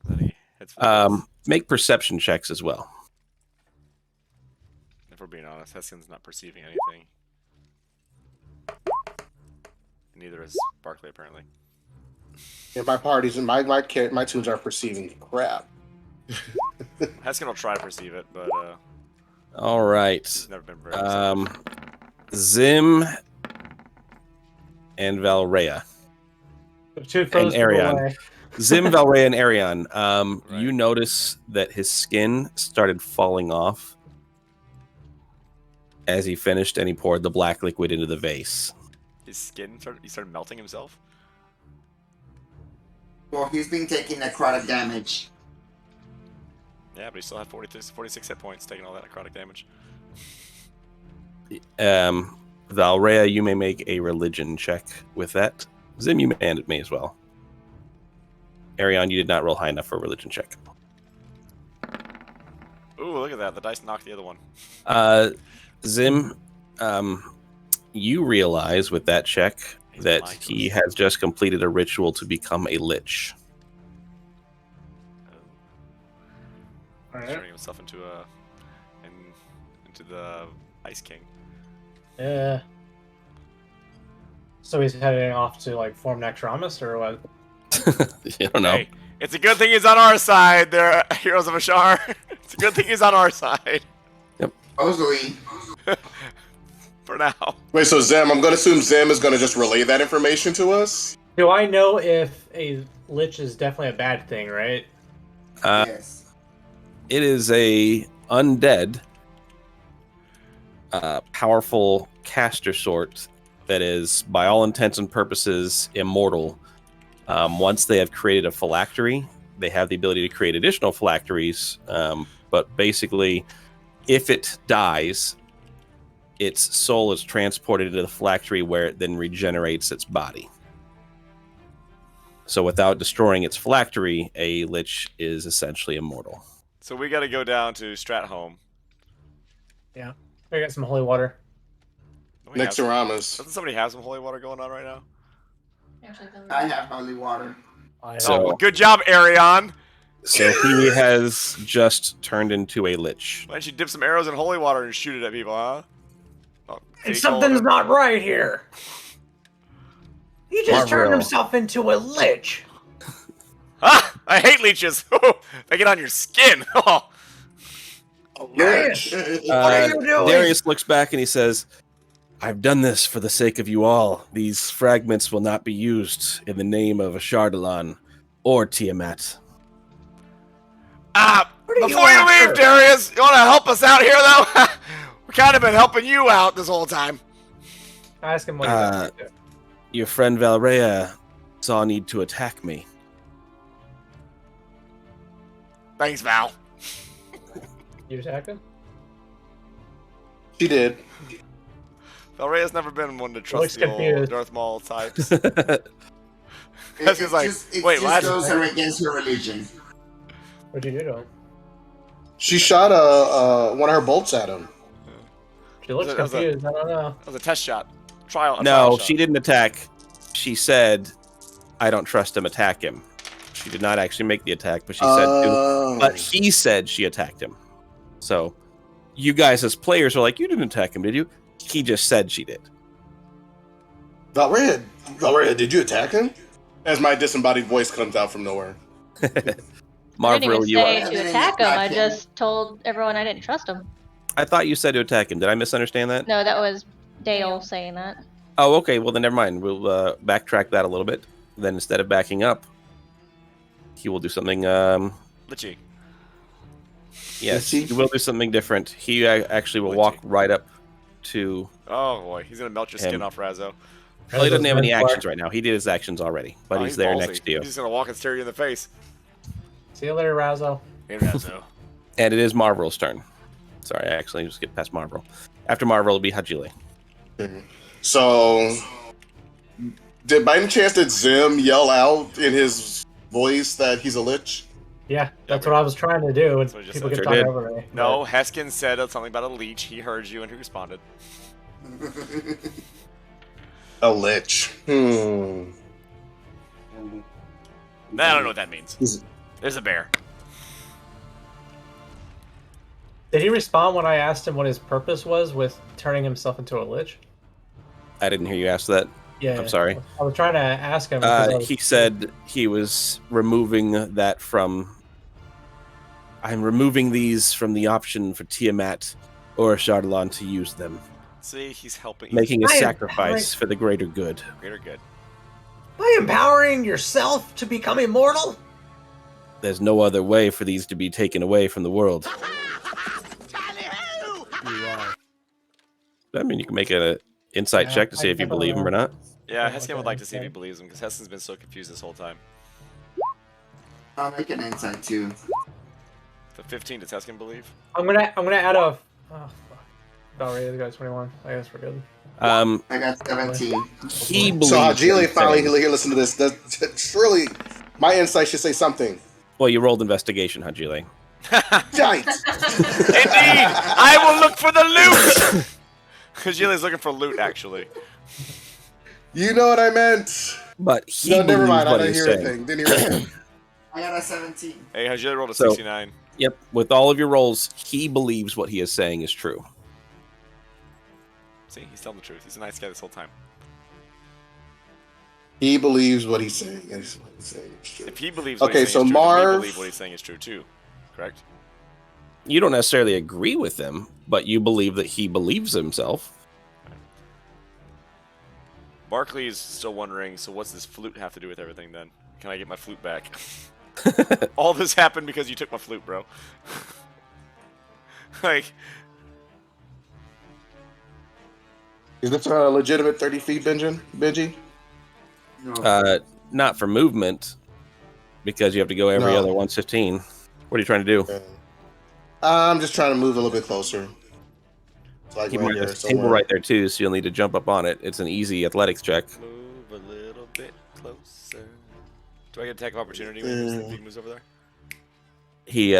Then he hits for the Make perception checks as well. If we're being honest, Heskin's not perceiving anything. Neither is Barkley, apparently. Yeah, my parties and my tunes aren't perceiving crap. Heskin will try to perceive it, but All right. he's never been very perceptive. Zim and Valrea. Two foes to Arion. the way. Zim, Valrea, and Arion. Right. You notice that his skin started falling off as he finished, and he poured the black liquid into the vase. His skin started melting himself. Well, he's been taking necrotic damage. Yeah, but he still had 46 hit points, taking all that necrotic damage. Valrea, you may make a religion check with that. Zim, you may as well. Arion, you did not roll high enough for a religion check. Ooh, look at that. The dice knocked the other one. Zim, you realize with that check that he has just completed a ritual to become a lich. He's turning himself into the Ice King. Yeah. So he's heading off to like form Necromus or what? I don't know. Hey, it's a good thing he's on our side. They're heroes of Ashar. It's a good thing he's on our side. Supposedly. For now. Wait, so Zim, I'm going to assume Zim is going to just relay that information to us? Do I know if a lich is definitely a bad thing, right? Yes. It is a undead, powerful caster sort that is, by all intents and purposes, immortal. Once they have created a phylactery, they have the ability to create additional phylacteries. But basically, if it dies, its soul is transported into the phylactery where it then regenerates its body. So without destroying its phylactery, a lich is essentially immortal. So we got to go down to Stratholme. Yeah. I got some holy water. Next to Ramos. Doesn't somebody have some holy water going on right now? I have holy water. So- well, good job, Arion. So he has just turned into a lich. Why don't you dip some arrows in holy water and shoot it at people, huh? Oh, And fake something's holy- not right here. He just turned Marvel. himself into a lich. Ah, I hate leeches. They get on your skin. Oh. Lich. What are you doing? Darius looks back and he says, I've done this for the sake of you all. These fragments will not be used in the name of Ashardalon or Tiamat. Before you leave, Darius, you want to help us out here, though? We've kind of been helping you out this whole time. Ask him what he's up to. Your friend Valrea saw need to attack me. Thanks, Val. You attack him? She did. Valrea's never been one to Looks trust the old confused. Darth Maul types. It That's like, wait, what? goes against your religion. What'd you do to him? She shot one of her bolts at him. She looks That was a- confused. I don't know. That was a test shot. A trial No, shot. she didn't attack. She said, I don't trust him, attack him. She did not actually make the attack, but she said, but he said she attacked him. So you guys as players are like, you didn't attack him, did you? He just said she did. Valrea, did you attack him? As my disembodied voice comes out from nowhere. I didn't Marvel, even you say are. to attack him. I just told everyone I didn't trust him. I thought you said to attack him. Did I misunderstand that? No, that was Dale saying that. Oh, okay. Well, then never mind. We'll backtrack that a little bit. Then instead of backing up, he will do something. Litchi. Yes, Litchi? he will do something different. He actually will walk right up to. Oh, boy. He's going to melt your skin Him. off, Razzo. Well, he doesn't have any actions right now. He did his actions already, but Oh, he's there ballsy. next to you. He's just going to walk and stare you in the face. See you later, Razzo. Hey, Razzo. And it is Marvel's turn. Sorry, I actually just get past Marvel. After Marvel, it'll be Hajile. So Did by any chance did Zim yell out in his voice that he's a lich? Yeah, that's what I was trying to do. And That's what you people just could said. talk Sure over me. No, Heskin said something about a leech. He heard you and he responded. A lich. I don't know what that means. There's a bear. Did he respond when I asked him what his purpose was with turning himself into a lich? I didn't hear you ask that. Yeah, I'm sorry. I was trying to ask him. 'cause I was- He said he was removing that from. I'm removing these from the option for Tiamat or Chardalon to use them, See, he's helping. making a I am sacrifice for the greater good. Greater good. By empowering yourself to become immortal? There's no other way for these to be taken away from the world. I mean, you can make an insight check to see if you believe him or not. Yeah, Heskin would like to see if he believes him because Heskin's been so confused this whole time. I'll make an insight too. The 15, does Heskin believe? I'm gonna add a. Oh, fuck. About ready to go 21. I guess we're good. I got 17. He believes. So what Hajile he's finally saying. here listen to this. Surely my insight should say something. Well, you rolled investigation, Hajile. Giant. Indeed! I will look for the loot! Hajile's looking for loot, actually. You know what I meant. But he No, never believes mind. I what didn't he's hear saying. anything. Didn't hear anything. I got a 17. Hey, Hajile rolled a So- 69. Yep, with all of your rolls, he believes what he is saying is true. See, he's telling the truth. He's a nice guy this whole time. He believes what he's saying. Is what he's saying is true. If he believes what Okay, he's so saying is true, then we Marv- believe what he's saying is true too. Correct? You don't necessarily agree with him, but you believe that he believes himself. Barkley is still wondering, so what's this flute have to do with everything then? Can I get my flute back? All this happened because you took my flute, bro. Like, Is this a legitimate 30 feet, Benji? No. Not for movement, because you have to go every No. other 115. What are you trying to do? I'm just trying to move a little bit closer. It's like Keep in right mind, here there's a table somewhere. right there too, so you'll need to jump up on it. It's an easy athletics check. move a little bit closer. Do I get attack of opportunity when he moves over there? He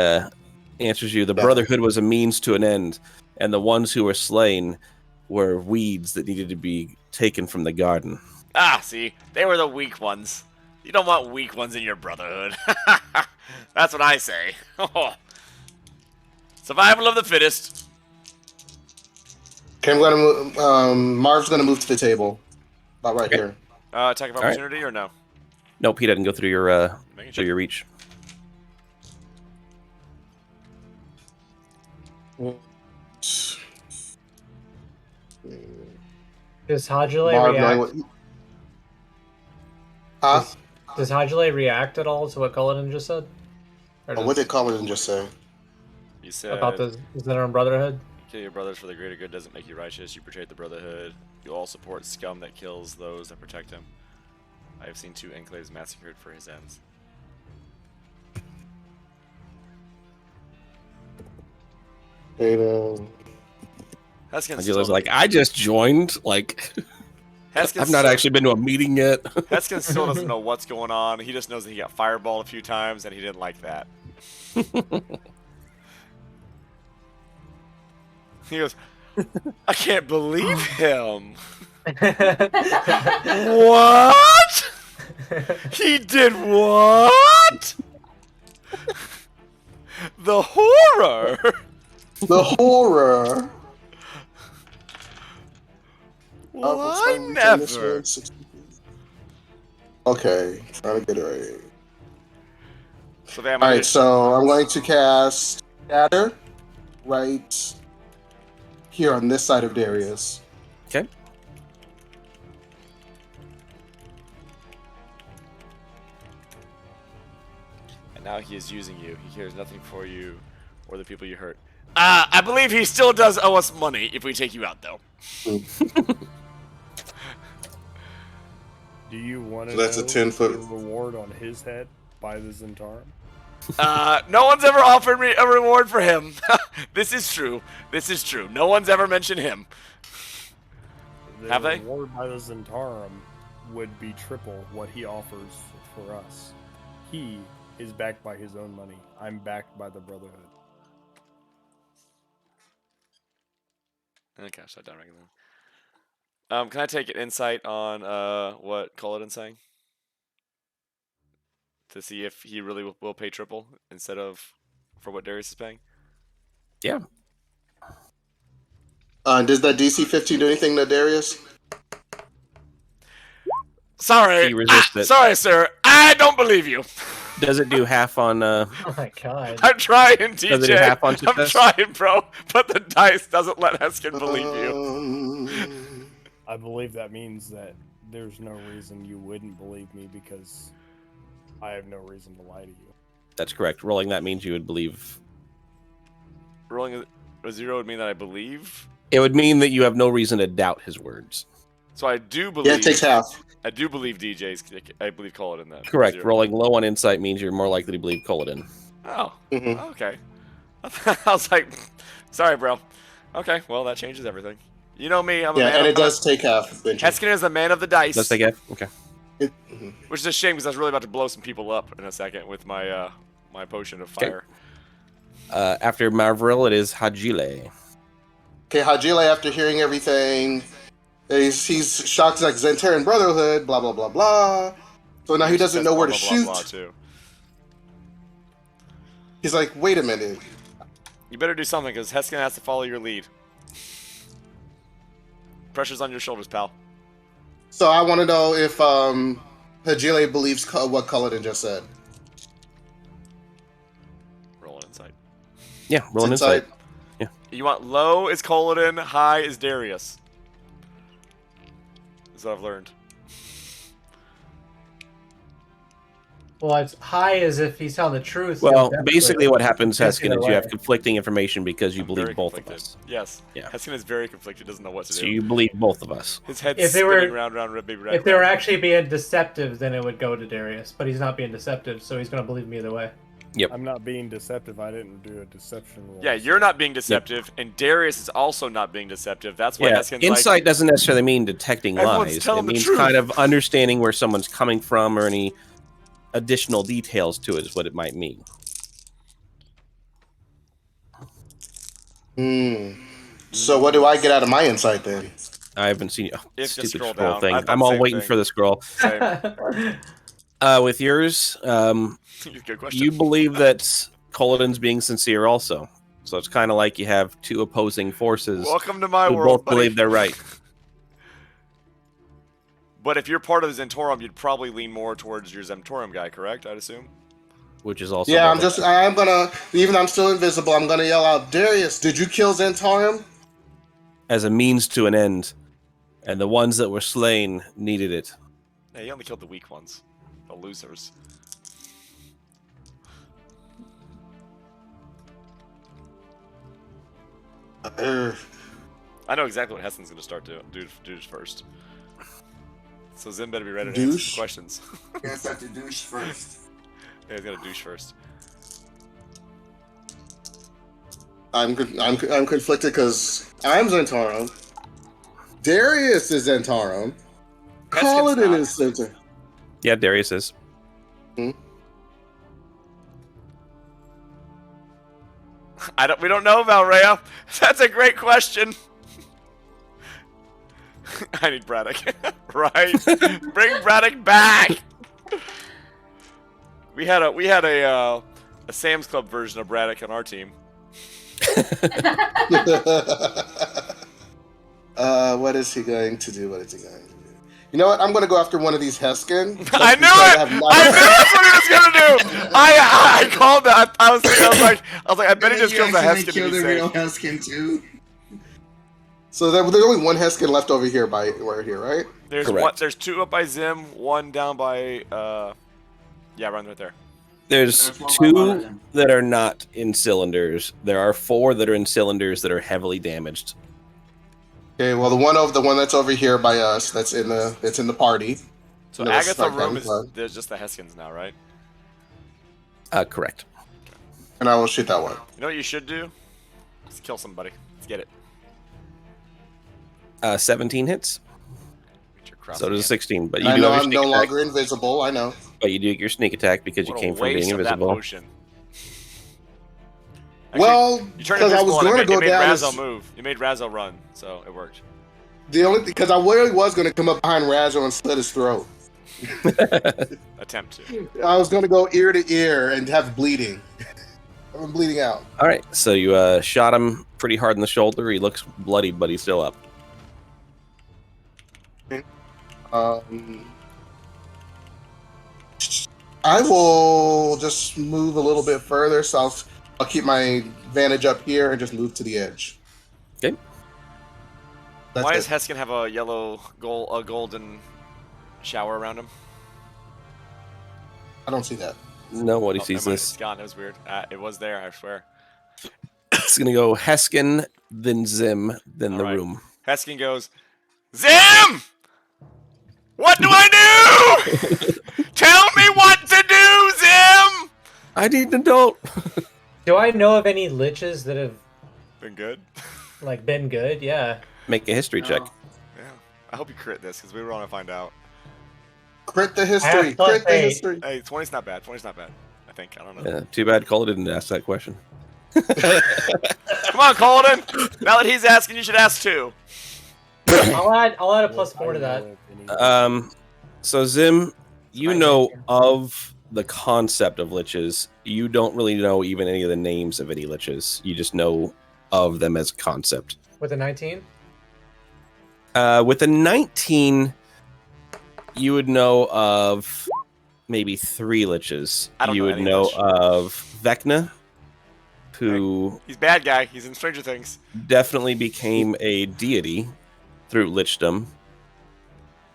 answers you, the Yeah. Brotherhood was a means to an end, and the ones who were slain were weeds that needed to be taken from the garden. Ah, see, they were the weak ones. You don't want weak ones in your brotherhood. That's what I say. Survival of the fittest. Okay, I'm gonna move. Marv's gonna move to the table, about right here. Attack of All right. opportunity or no? Nope, he doesn't go through your Making through sure. your reach. Does Hajile Marv react? going. Huh? Does Hajile react at all to what Cullinan just said? Or Oh, what does- did Cullinan just say? You said about the Zenner Brotherhood? kill your brothers for the greater good doesn't make you righteous. You betrayed the brotherhood. You all support scum that kills those that protect him. I have seen 2 enclaves massacred for his ends. Heskin's Angela's like, I just joined. Like, Heskin I've not still- actually been to a meeting yet. Heskin still doesn't know what's going on. He just knows that he got fireballed a few times and he didn't like that. He goes, I can't believe him. What? He did what? The horror. The horror. Why never? Okay, trying to get it right. So damn, All right, so I'm going to cast Scatter right here on this side of Darius. Okay. And now he is using you. He cares nothing for you or the people you hurt. I believe he still does owe us money if we take you out, though. Do you want to So that's a know 10-foot the reward on his head by the Zentarum? No one's ever offered me a reward for him. This is true. This is true. No one's ever mentioned him. The Have they? reward by the Zentarum would be triple what he offers for us. He is backed by his own money. I'm backed by the Brotherhood. Okay, I'll shut down regularly. Can I take an insight on what Culloden's saying? To see if he really will pay triple instead of for what Darius is paying? Yeah. Does that DC 15 do anything to Darius? Sorry, He resists it. sorry, sir. I don't believe you. Does it do half on? Oh my god. I'm trying, DJ. Does it do half on I'm success? trying, bro. But the dice doesn't let Heskin believe you. I believe that means that there's no reason you wouldn't believe me because I have no reason to lie to you. That's correct. Rolling that means you would believe. Rolling a 0 would mean that I believe. It would mean that you have no reason to doubt his words. So I do believe. Yeah, it takes half. I do believe DJ's. I believe Culloden then. Correct. 0. Rolling low on insight means you're more likely to believe Culloden. Oh. Mhm. Okay. I was like, sorry, bro. Okay. Well, that changes everything. You know me. I'm a Yeah, man and of it does take half. Heskin is the man of the dice. Does they get? Okay. Which is a shame because I was really about to blow some people up in a second with my my potion of fire. After Marvril, it is Hajile. Okay, Hajile, after hearing everything, he's shocked. He's like, Zentaran Brotherhood, blah, blah, blah, blah. So now he doesn't know where to shoot. Blah, too. He's like, wait a minute. You better do something because Heskin has to follow your lead. Pressure's on your shoulders, pal. So I want to know if Hajile believes what Culloden just said. Roll an insight. Yeah, roll an insight. Yeah. You want low is Culloden, high is Darius. That's what I've learned. Well, it's high as if he's telling the truth. Well, basically what happens, Heskin, is way. you have conflicting information because you I'm believe very both conflicted. of us. Yes. Yeah. Heskin is very conflicted, doesn't know what to So do. you believe both of us. His head's If they were- spinning round, baby, If they were actually being deceptive, then it would go to Darius. But he's not being deceptive, so he's going to believe me either way. Yep. I'm not being deceptive. I didn't do a deception roll. Yeah, you're not being deceptive, and Darius is also not being deceptive. That's why Yeah, Heskin's insight like, doesn't necessarily mean detecting Everyone's lies. telling It the means truth. kind of understanding where someone's coming from or any additional details to it is what it might mean. So what do I get out of my insight then? I haven't seen If stupid scroll scroll down. thing. I thought I'm all same waiting thing. for the scroll. Same. With yours, Good question. you believe that Culloden's being sincere also. So it's kind of like you have two opposing forces Welcome to my who world, both buddy. believe they're right. But if you're part of the Zentorum, you'd probably lean more towards your Zentorum guy, correct? I'd assume. Which is also Yeah, double. I'm gonna, even though I'm still invisible, I'm gonna yell out, Darius, did you kill Zentarum? As a means to an end. And the ones that were slain needed it. Yeah, he only killed the weak ones, the losers. I know exactly what Heston's gonna start to do first. So Zim better be ready to answer Douche? some questions. You're gonna start to douche first. Yeah, he's gonna douche first. I'm conflicted because I'm Zentarum. Darius is Zentarum. Culloden not. is Zentarum. Yeah, Darius is. We don't know about Rhea. That's a great question. I need Braddock. Right? Bring Braddock back. We had a Sam's Club version of Braddock on our team. What is he going to do? You know what? I'm going to go after one of these Heskin. I knew it! I knew that's what he was going to do! I called that. I was like, I bet he just kills a Heskin to Kill be the real safe. Heskin too. So there's only one Heskin left over here right here, right? There's Correct. one. There's two up by Zim, one down by yeah, right there. There's There's one by two Martin. that are not in cylinders. There are 4 that are in cylinders that are heavily damaged. Okay, well the one that's over here by us, that's in the party. So No, it's Agatha not room them, is but- there's just the Heskins now, right? Correct. And I will shoot that one. You know what you should do? Just kill somebody. Let's get it. 17 hits. Get your across. So does a 16, but you I do know have your I'm sneak no attack. longer invisible. I know. But you do get your sneak attack because What you a came from being waste of that invisible. potion. Actually, Well, you turned because I invisible was and going to go it made down. Razo move. You made Razo run, so it worked. The only because I really was going to come up behind Razo and slit his throat. Attempt to. I was going to go ear to ear and have bleeding. I'm bleeding out. All right, so you shot him pretty hard in the shoulder. He looks bloody, but he's still up. I will just move a little bit further, so I'll keep my vantage up here and just move to the edge. Okay. Why does Heskin have a golden shower around him? I don't see that. Nobody sees this. It's gone. It was weird. It was there, I swear. It's going to go Heskin, then Zim, then the room. Heskin goes, Zim! What do I do? Tell me what to do, Zim! I need to know. Do I know of any liches that have been good? Like, been good? Yeah. Make a history check. Yeah. I hope you crit this, because we want to find out. Crit the history. Crit the history. Hey, 20's not bad. 20's not bad. I think. I don't know. Yeah, too bad Cole didn't ask that question. Come on, Colden. Now that he's asking, you should ask too. I'll add a +4 to that. So Zim, you know of the concept of liches. You don't really know even any of the names of any liches. You just know of them as a concept. With a 19? With a 19, you would know of maybe 3 liches. You would know of Vecna, who... He's bad guy. He's in Stranger Things. Definitely became a deity through lichdom.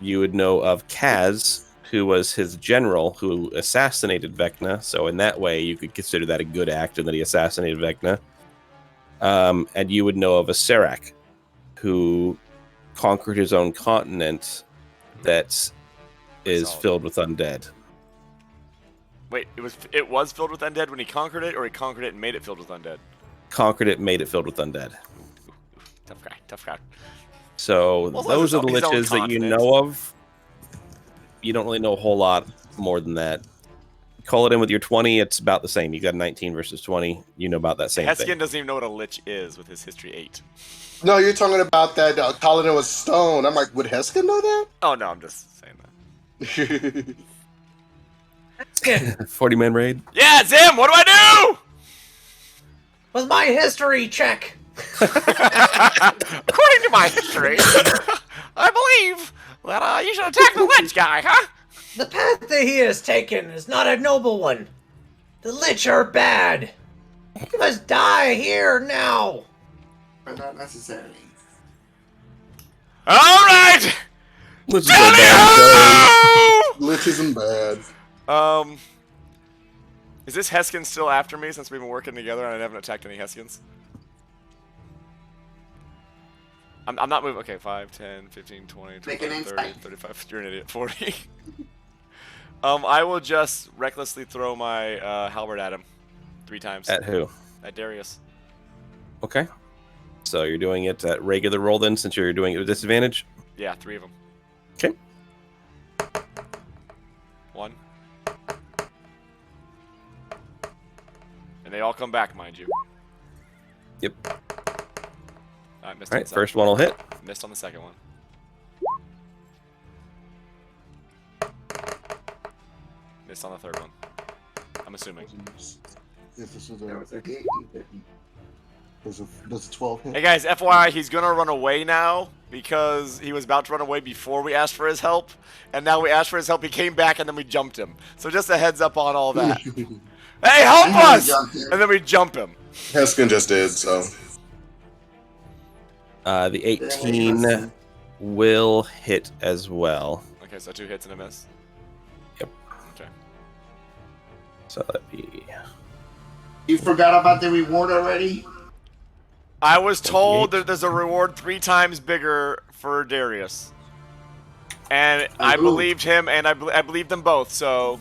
You would know of Kaz, who was his general who assassinated Vecna. So in that way, you could consider that a good act and that he assassinated Vecna. And you would know of a Serac, who conquered his own continent that is filled with undead. Wait, it was filled with undead when he conquered it, or he conquered it and made it filled with undead? Conquered it, made it filled with undead. Tough guy, tough guy. So those are the liches that you know of. You don't really know a whole lot more than that. Call it in with your 20, it's about the same. You got 19 versus 20. You know about that same thing. Heskin doesn't even know what a lich is with his history 8. No, you're talking about that Colin was stone. I'm like, would Heskin know that? Oh, no, I'm just saying that. Heskin! 40-man raid? Yeah, Zim, what do I do? What's my history check? According to my history, I believe that you should attack the lich guy, huh? The path that he has taken is not a noble one. The lich are bad. He must die here now. But not necessarily. All right. Let's go back. Lichism bad. Is this Heskin still after me since we've been working together and I haven't attacked any Heskins? I'm not moving. Okay, 5, 10, 15, 20, 25, 30, 35. You're an idiot. 40. I will just recklessly throw my halberd at him 3 times. At who? At Darius. Okay. So you're doing it at regular roll then, since you're doing it with disadvantage? Yeah, 3 of them. Okay. 1. And they all come back, mind you. Yep. I missed all right, first one will hit. Missed on the second one. Missed on the third one. I'm assuming. If this was does a 12 hit? Hey guys, FYI, he's gonna run away now because he was about to run away before we asked for his help, and now we asked for his help. He came back and then we jumped him. So just a heads up on all that. Hey, help us! And then we jump him. Heskin just did so. The 18 will hit as well. Okay, so 2 hits and a miss. Yep. Okay. So that'd be... You forgot about the reward already? I was told that there's a reward 3 times bigger for Darius. And I believed him, and I believed them both, so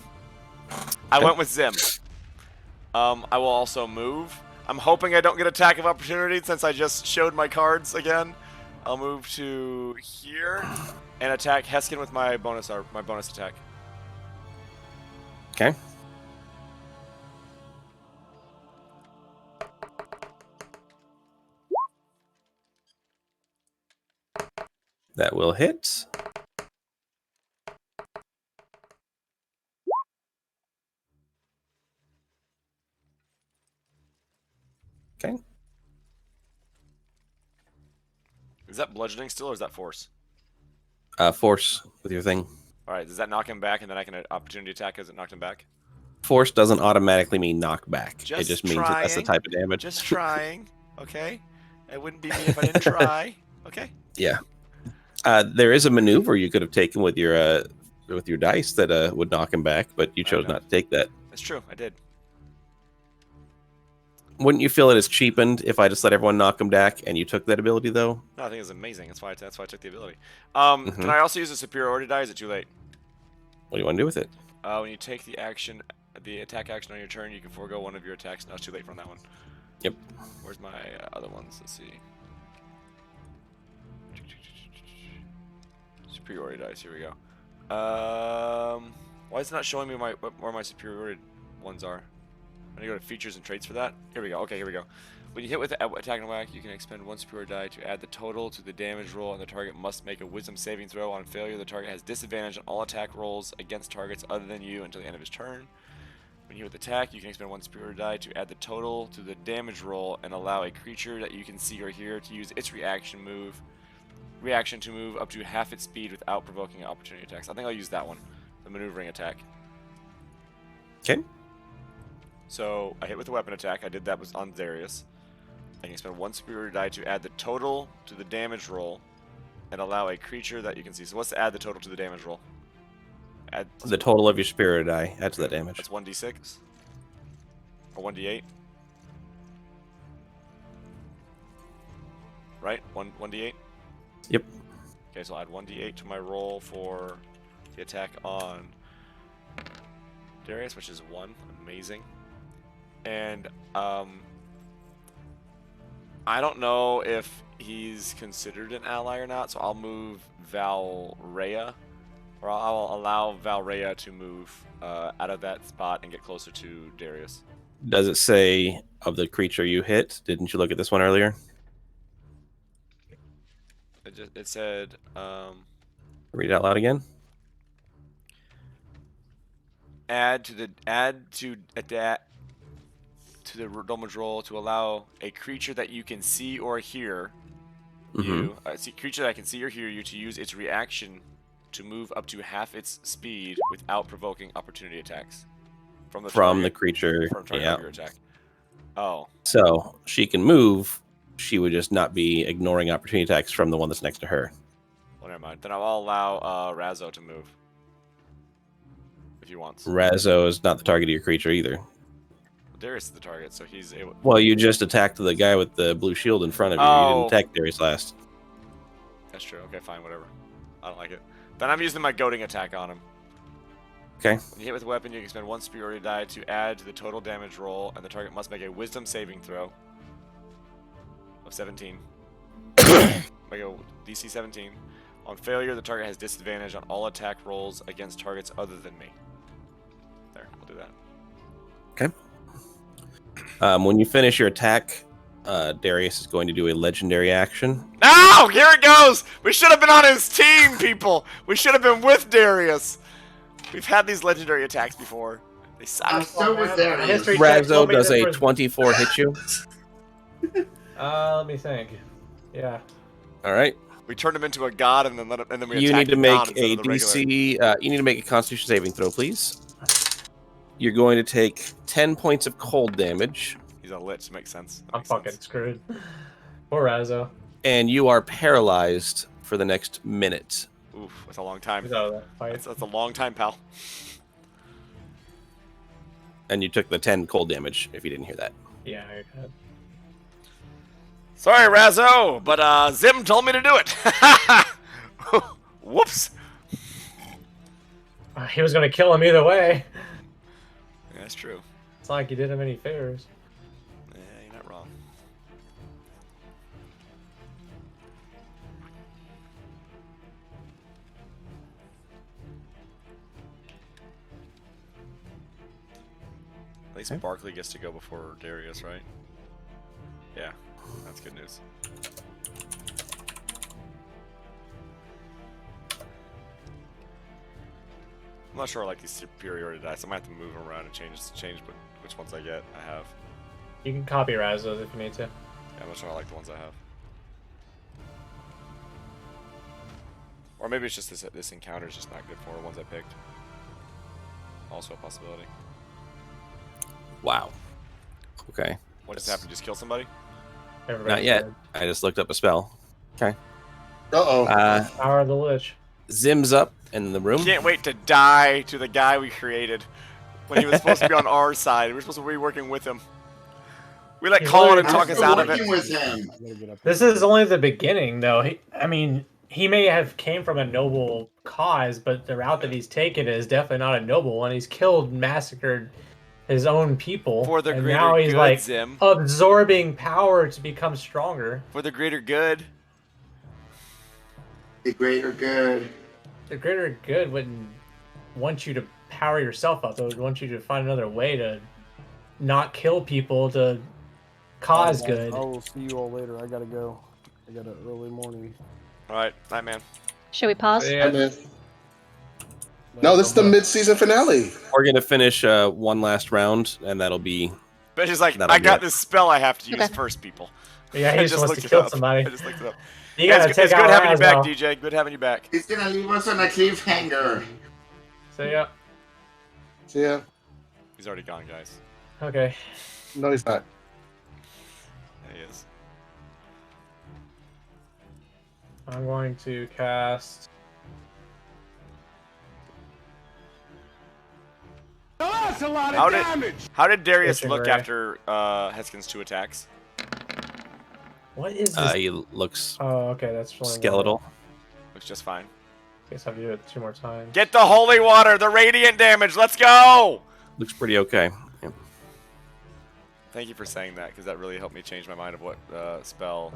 I went with Zim. I will also move. I'm hoping I don't get attack of opportunity since I just showed my cards again. I'll move to here and attack Heskin with my bonus attack. Okay. That will hit. Okay. Is that bludgeoning still, or is that force? Force with your thing. All right. Does that knock him back, and then I can opportunity attack as it knocked him back? Force doesn't automatically mean knockback. Just it just means that that's the type of damage. Just trying. Okay. It wouldn't be me if I didn't try. Okay. Yeah. There is a maneuver you could have taken with your dice that would knock him back, but you chose not to take that. That's true. I did. Wouldn't you feel it is cheapened if I just let everyone knock him back and you took that ability though? No, I think it's amazing. That's why I took the ability. Can I also use a superiority die? Is it too late? What do you want to do with it? When you take the attack action on your turn, you can forego one of your attacks. No, it's too late from that one. Yep. Where's my other ones? Let's see. Superiority dice. Here we go. Why is it not showing me where my superiority ones are? I'm gonna go to features and traits for that. Here we go. Okay, here we go. When you hit with the attack and whack, you can expend one superiority die to add the total to the damage roll, and the target must make a wisdom saving throw. On failure, the target has disadvantage on all attack rolls against targets other than you until the end of his turn. When you hit with attack, you can expend one superiority die to add the total to the damage roll and allow a creature that you can see or hear to use its reaction to move up to half its speed without provoking opportunity attacks. I think I'll use that one, the maneuvering attack. Okay. So I hit with a weapon attack. I did that was on Darius. I can spend one superiority die to add the total to the damage roll and allow a creature that you can see. So what's to add the total to the damage roll? Add the total of your superiority die adds that damage. That's 1d6 or 1d8. Right? 1d8? Yep. Okay, so I'll add 1d8 to my roll for the attack on Darius, which is 1. Amazing. And I don't know if he's considered an ally or not, so I'll move Valrea, or I'll allow Valrea to move out of that spot and get closer to Darius. Does it say of the creature you hit? Didn't you look at this one earlier? It said. Read it out loud again. Add to the damage roll to allow a creature that you can see or hear creature that can see or hear you to use its reaction to move up to half its speed without provoking opportunity attacks from the creature. From target of your attack. Oh. So she can move. She would just not be ignoring opportunity attacks from the one that's next to her. Well, never mind. Then I'll allow Razzo to move if he wants. Razzo is not the target of your creature either. Darius is the target, so he's able. Well, you just attacked the guy with the blue shield in front of you. Oh. You didn't attack Darius last. That's true. Okay, fine, whatever. I don't like it. Then I'm using my goading attack on him. Okay. When you hit with a weapon, you can spend one superiority die to add to the total damage roll, and the target must make a wisdom saving throw of 17. Make a DC 17. On failure, the target has disadvantage on all attack rolls against targets other than me. There, we'll do that. Okay. When you finish your attack, Darius is going to do a legendary action. No! Here it goes! We should have been on his team, people! We should have been with Darius! We've had these legendary attacks before. They suck. So was Darius. Razzo does a 24 hit you. Let me think. Yeah. All right. We turned him into a god and then we You attacked need to the make god instead a of the regular. DC. You need to make a Constitution saving throw, please. You're going to take 10 points of cold damage. He's a lich, makes sense. I'm fucking screwed. Poor Razzo. And you are paralyzed for the next minute. Oof, that's a long time. He's out of that fight. That's a long time, pal. And you took the 10 cold damage, if you didn't hear that. Yeah, you're good. Sorry, Razzo, but Zim told me to do it. Whoops. He was gonna kill him either way. Yeah, that's true. It's not like you did him any favors. Yeah, you're not wrong. At least Barkley gets to go before Darius, right? Yeah, that's good news. I'm not sure I like these superiority dice. I might have to move them around and change which ones I get. I have. You can copy Raz those if you need to. Yeah, I'm not sure I like the ones I have. Or maybe it's just this encounter is just not good for the ones I picked. Also a possibility. Wow. Okay. What just happened? Just kill somebody? Not yet. I just looked up a spell. Okay. Uh-oh. Power of the Lich. Zim's up in the room. Can't wait to die to the guy we created when he was supposed to be on our side. We were supposed to be working with him. We let Colin and talk us out of it. With him. This is only the beginning, though. He may have came from a noble cause, but the route that he's taken is definitely not a noble one. He's killed, massacred his own people, For the and greater now he's good, like Zim. absorbing power to become stronger. For the greater good. The greater good. The greater good wouldn't want you to power yourself up. They would want you to find another way to not kill people to cause good. I will see you all later. I gotta go. I got an early morning. Alright, night man. Should we pause? Hey, man. No, this is the mid-season finale. We're gonna finish one last round, and that'll be. But she's like, That'll I be got it. this spell I have to use Okay. first, people. Yeah, he I just wants looked to it kill up. somebody. I just looked it up. You Yeah, gotta it's take good out having you Raz back, now. DJ. Good having you back. He's gonna leave us on a cliffhanger. So yeah, Yeah. He's already gone, guys. okay. No, he's not. There he is. I'm going to cast. That's a lot How of did- damage. How did Darius Fishing look ray. after Heskin's 2 attacks? What is this? He looks Oh, okay, that's really skeletal. Looks just fine. Guess I have to do it 2 more times. Get the holy water, the radiant damage. Let's go! Looks pretty okay. Yeah. Thank you for saying that, because that really helped me change my mind of what spell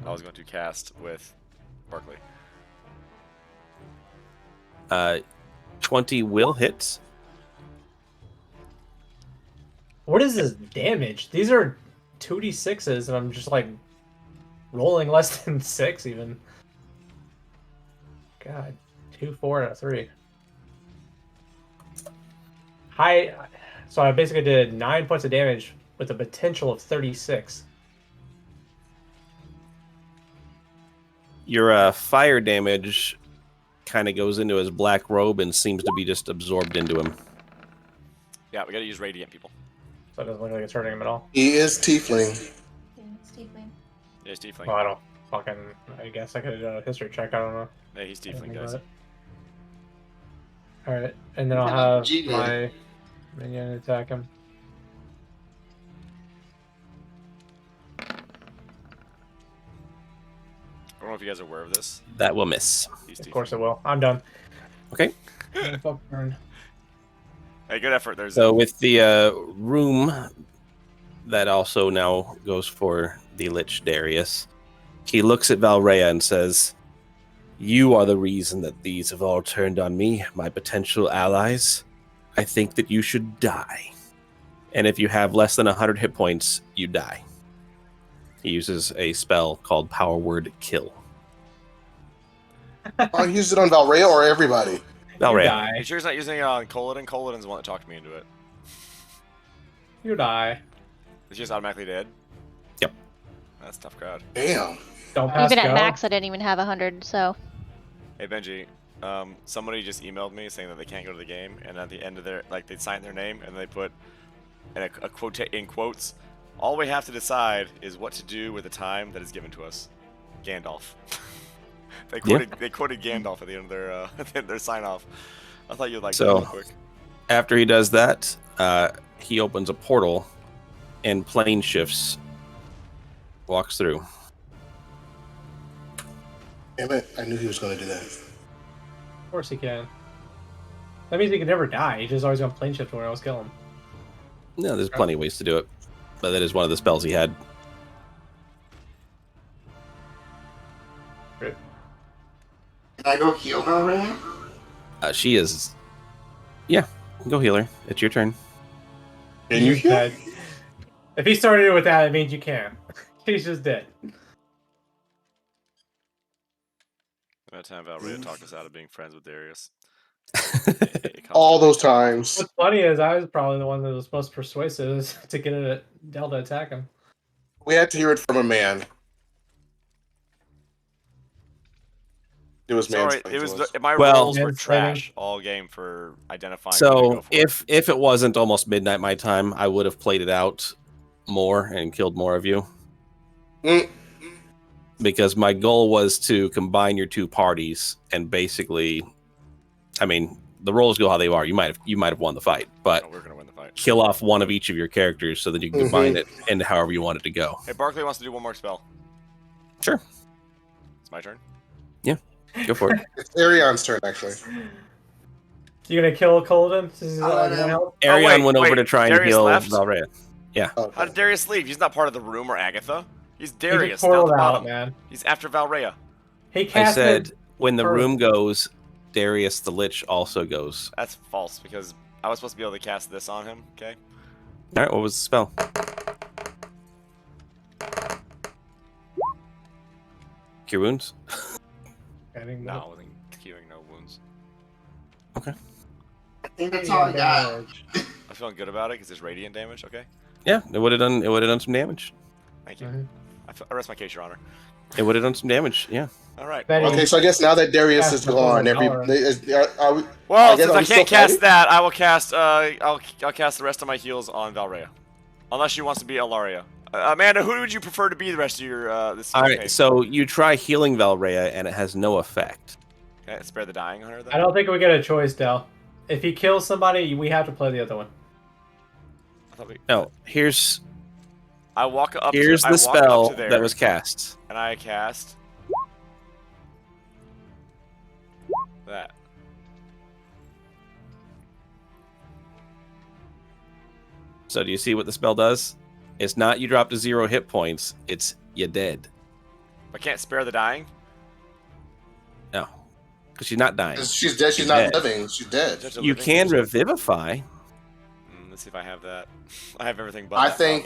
I was going to cast with Barkley. 20 will hit. What is this damage? These are 2d6s, and I'm just like rolling less than 6 even. God, 2, 4, and a 3. So I basically did 9 points of damage with a potential of 36. Your fire damage kind of goes into his black robe and seems to be just absorbed into him. Yeah, we gotta use radiant, people. So it doesn't look like it's hurting him at all. He is tiefling. Yeah, he's tiefling. Well, I don't fucking. I guess I could have done a history check. I don't know. Yeah, he's tiefling, guys. Alright, and then I'll have my minion attack him. I don't know if you guys are aware of this. That will miss. He's Of course tiefling. it will. I'm done. Okay. Fuck burn. Hey, good effort. There's So with the room that also now goes for the Lich Darius, he looks at Valrea and says, "You are the reason that these have all turned on me, my potential allies. I think that you should die. And if you have less than 100 hit points, you die." He uses a spell called Power Word Kill. I used it on Valrea or everybody. Valrea. You sure he's not using it on Colin? Colin's the one that talked me into it. You die. Is he just automatically dead? Yep. That's a tough crowd. Damn. Don't pass Even go. at max, I didn't even have 100, so. Hey Benji, somebody just emailed me saying that they can't go to the game, and at the end of their they sign their name and they put in a quote in quotes, "All we have to decide is what to do with the time that is given to us." Gandalf. They quoted Gandalf at the end of their their sign off. I thought you'd like that real quick. After he does that, he opens a portal and plane shifts, walks through. Damn it. I knew he was going to do that. Of course he can. That means he can never die. He's just always gonna plane shift when else kill him. No, there's plenty of ways to do it, but that is one of the spells he had. Can I go heal Valrea? She is... Yeah, go heal her. It's your turn. Can you heal? dead. If he started it with that, it means you can't. He's just dead. That time Valrhea talked us out of being friends with Darius. All those times. What's funny is I was probably the one that was most persuasive to get Del to attack him. We had to hear it from a man. It was Sorry, mansplaining it was to us. my Well- rolls were Mansplaining. trash all game for identifying. who to So go for. if it wasn't almost midnight my time, I would have played it out more and killed more of you. Mm. Because my goal was to combine your two parties and basically, I mean, the rolls go how they are. You might have won the fight, but No, we're gonna win the fight. kill off one of each of your characters so that you can combine it into however you want it to go. Hey, Barkley wants to do one more spell. Sure, It's my turn. go for it. It's Arion's turn, actually. You gonna kill Colden? Since he's Oh, gonna help? Arion went over wait, to try and Darius heal left? Valrhea. Oh, How did Darius leave? He's not part of the room or Agatha. He's He Darius just down the portaled out, bottom. man. He's after Valrhea. He I casted. said when the her- room goes, Darius the Lich also goes. That's false because I was supposed to be able to cast this on him. Okay. All right, what was the spell? Cure wounds. No, I wasn't curing no wounds. I think that's all I got. I'm feeling good about it because it's radiant damage. Okay. Yeah, it would have done. It would have done some damage. Thank you. Mhm. I rest my case, Your Honor. It would have done some damage. Yeah. All right. Betty- Okay, so I guess now that Darius Yeah, is gone, $1. are we, Well, I guess since are I we can't still cast fighting? that, I will cast. I'll cast the rest of my heals on Valrhea, unless she wants to be Ilaria. Amanda, who would you prefer to be the rest of your this? All campaign? right. So you try healing Valrhea, and it has no effect. Okay, spare the dying on her then. I don't think we get a choice, Del. If he kills somebody, we have to play the other one. I thought we- No. Here's I walk up. here's I the walk up spell to there, that was cast. and I cast that. So do you see what the spell does? It's not you drop to 0 hit points. It's you dead. I can't spare the dying. No, because she's not dying. She's dead. She's She's not dead. living. She's dead. Just a You living can creature. revivify. Let's see if I have that. I have everything but I that, think-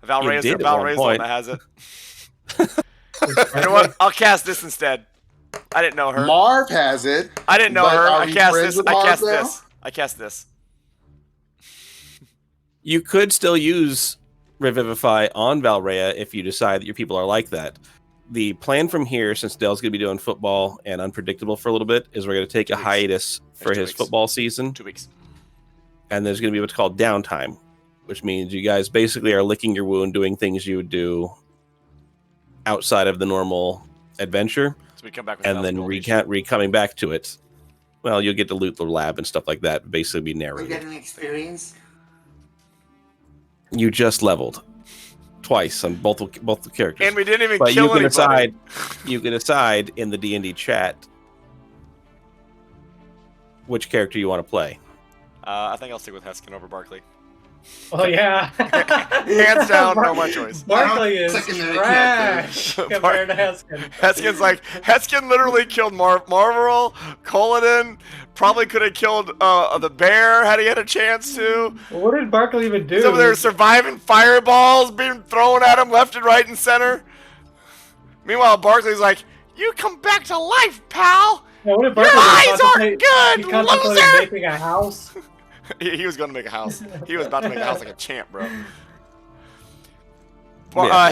probably. Valrhea's did at one the one point. that has it. You know what? I'll cast this instead. I didn't know her. Marv has it. I didn't know but her. are I we cast friends this. with I Marv cast now? this. I cast this. You could still use Revivify on Valrhea if you decide that your people are like that. The plan from here, since Dell's going to be doing football and unpredictable for a little bit, is we're going to take a 2 weeks. hiatus for There's 2 his weeks. football season, 2 weeks. and there's going to be what's called downtime, which means you guys basically are licking your wound, doing things you would do outside of the normal adventure, So we come back with and 1,000 then gold each. coming back to it. Well, you'll get to loot the lab and stuff like that, basically be We're narrated. getting experience. You just leveled twice on both the characters. And we didn't even But kill you can anybody. decide in the D&D chat which character you want to play. I think I'll stick with Heskin over Barkley. Oh yeah. Hands down, no my choice. Barkley is Secondary trash compared to Heskin. Heskin literally killed Marvel, Colin, probably could have killed the bear had he had a chance to. What did Barkley even do? He's over there surviving fireballs being thrown at him left and right and center. Meanwhile, Barkley's like, "You come back to life, pal." Yeah, what did Your Barkley do? eyes aren't Contemplate- good, He contemplated loser! making a house. He was going to make a house. He was about to make a house like a champ, bro. Yeah,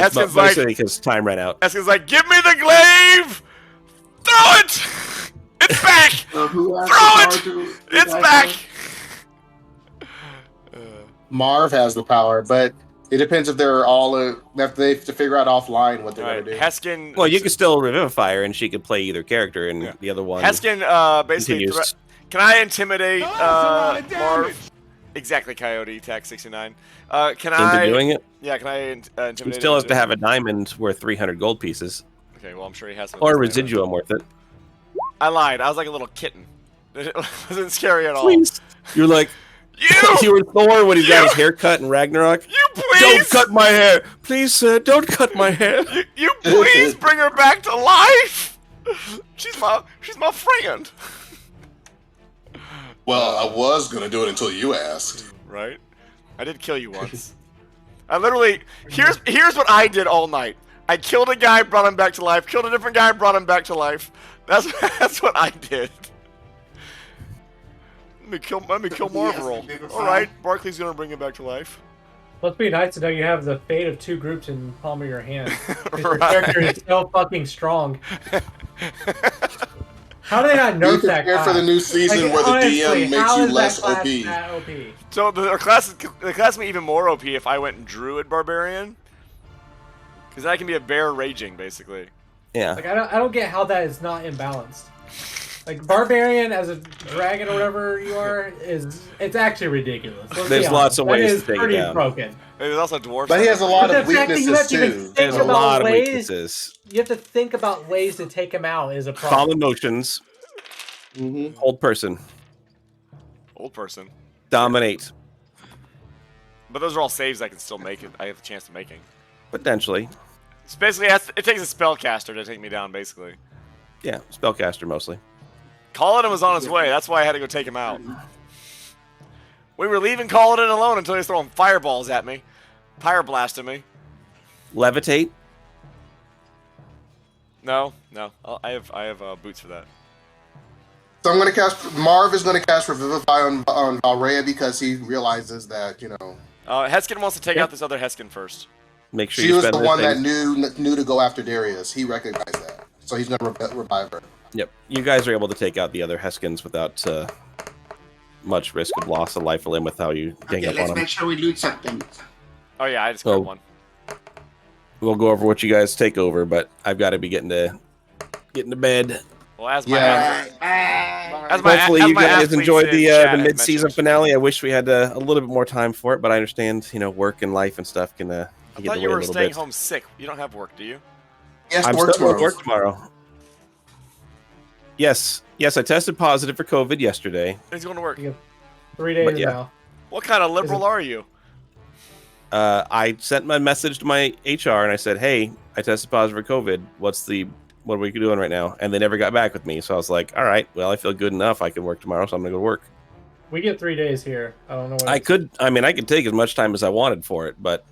it's Heskin's like, basically because time ran out. "Give me the glaive! Throw it! It's back! Who has Throw the it! power to- It's back!" Marv has the power, but it depends if they're all. They have to figure out offline what they're Alright, going to do. Heskin. Well, you could still revivify her, and she could play either character, and Yeah. the other one Heskin basically. continues. Can I intimidate That's a lot of Marv? damage. Exactly, Coyote. Tax 69. Can into I? doing it. Yeah, can I intimidate? He still him has to into- have a diamond worth 300 gold pieces, Okay, well I'm sure he has some. or a of this later. residuum worth it. I lied. I was like a little kitten. It wasn't scary at all. Please. You're like, you were Thor when he got his hair cut in Ragnarok. You please. Don't cut my hair. Please, sir, don't cut my hair. You please bring her back to life. She's my friend. Well, I was going to do it until you asked. Right. I did kill you once. I literally here's what I did all night. I killed a guy, brought him back to life. Killed a different guy, brought him back to life. That's what I did. Let me kill Marvel. All right, Barkley's gonna bring him back to life. Let's be nice to know you have the fate of 2 groups in the palm of your hand. Your Right. character is so fucking strong. How do they not nerf that Prepare class? for the new season where the DM makes you less OP. OP? So the class made even more OP if I went and Druid Barbarian, because I can be a bear raging basically. Yeah. Like I don't get how that is not imbalanced. Like Barbarian as a dragon or whatever you are it's actually ridiculous. There's lots of ways to take it pretty down. broken. There's also dwarves. But he has a lot of The fact that you have weaknesses to even too. think There's a about lot of ways- weaknesses. You have to think about ways to take him out is a Calm problem. emotions. Mhm. Old person. Old person. Dominate. But those are all saves I can still make. I have the chance of making. Potentially. It's basically it takes a spellcaster to take me down basically. Yeah. Spellcaster mostly. Kaladin was on his way. That's why I had to go take him out. We were leaving Kaladin alone until he was throwing fireballs at me. Pyre blasting me. Levitate. No. I have boots for that. So I'm gonna cast. Marv is gonna cast Revivify on Valrea because he realizes that Heskin wants to take out this other Heskin first. Make sure she you was spend the this one thing. that knew to go after Darius. He recognized that, so he's gonna revive her. Yep. You guys are able to take out the other Heskins without much risk of loss of life or limb with how you gang Okay, up on let's them. make sure we loot something. Oh yeah, I just So- grabbed one. We'll go over what you guys take over, but I've got to be getting to bed. Well, as my Hopefully you guys athletes enjoyed in the chat had mid-season mentioned. finale. I wish we had a little bit more time for it, but I understand, work and life and stuff can I get in thought the you way a were little staying bit. home sick. You don't have work, do you? Yes, I'm work still going to tomorrow. work tomorrow. Yes, I tested positive for COVID yesterday. He's going to work. 3 days But yeah. now. What kind of liberal are you? I sent my message to my HR and I said, "Hey, I tested positive for COVID. What are we doing right now?" And they never got back with me. So I was like, "All right, well, I feel good enough. I can work tomorrow, so I'm gonna go to work." We get 3 days here. I don't know what I could take as much time as I wanted for it, but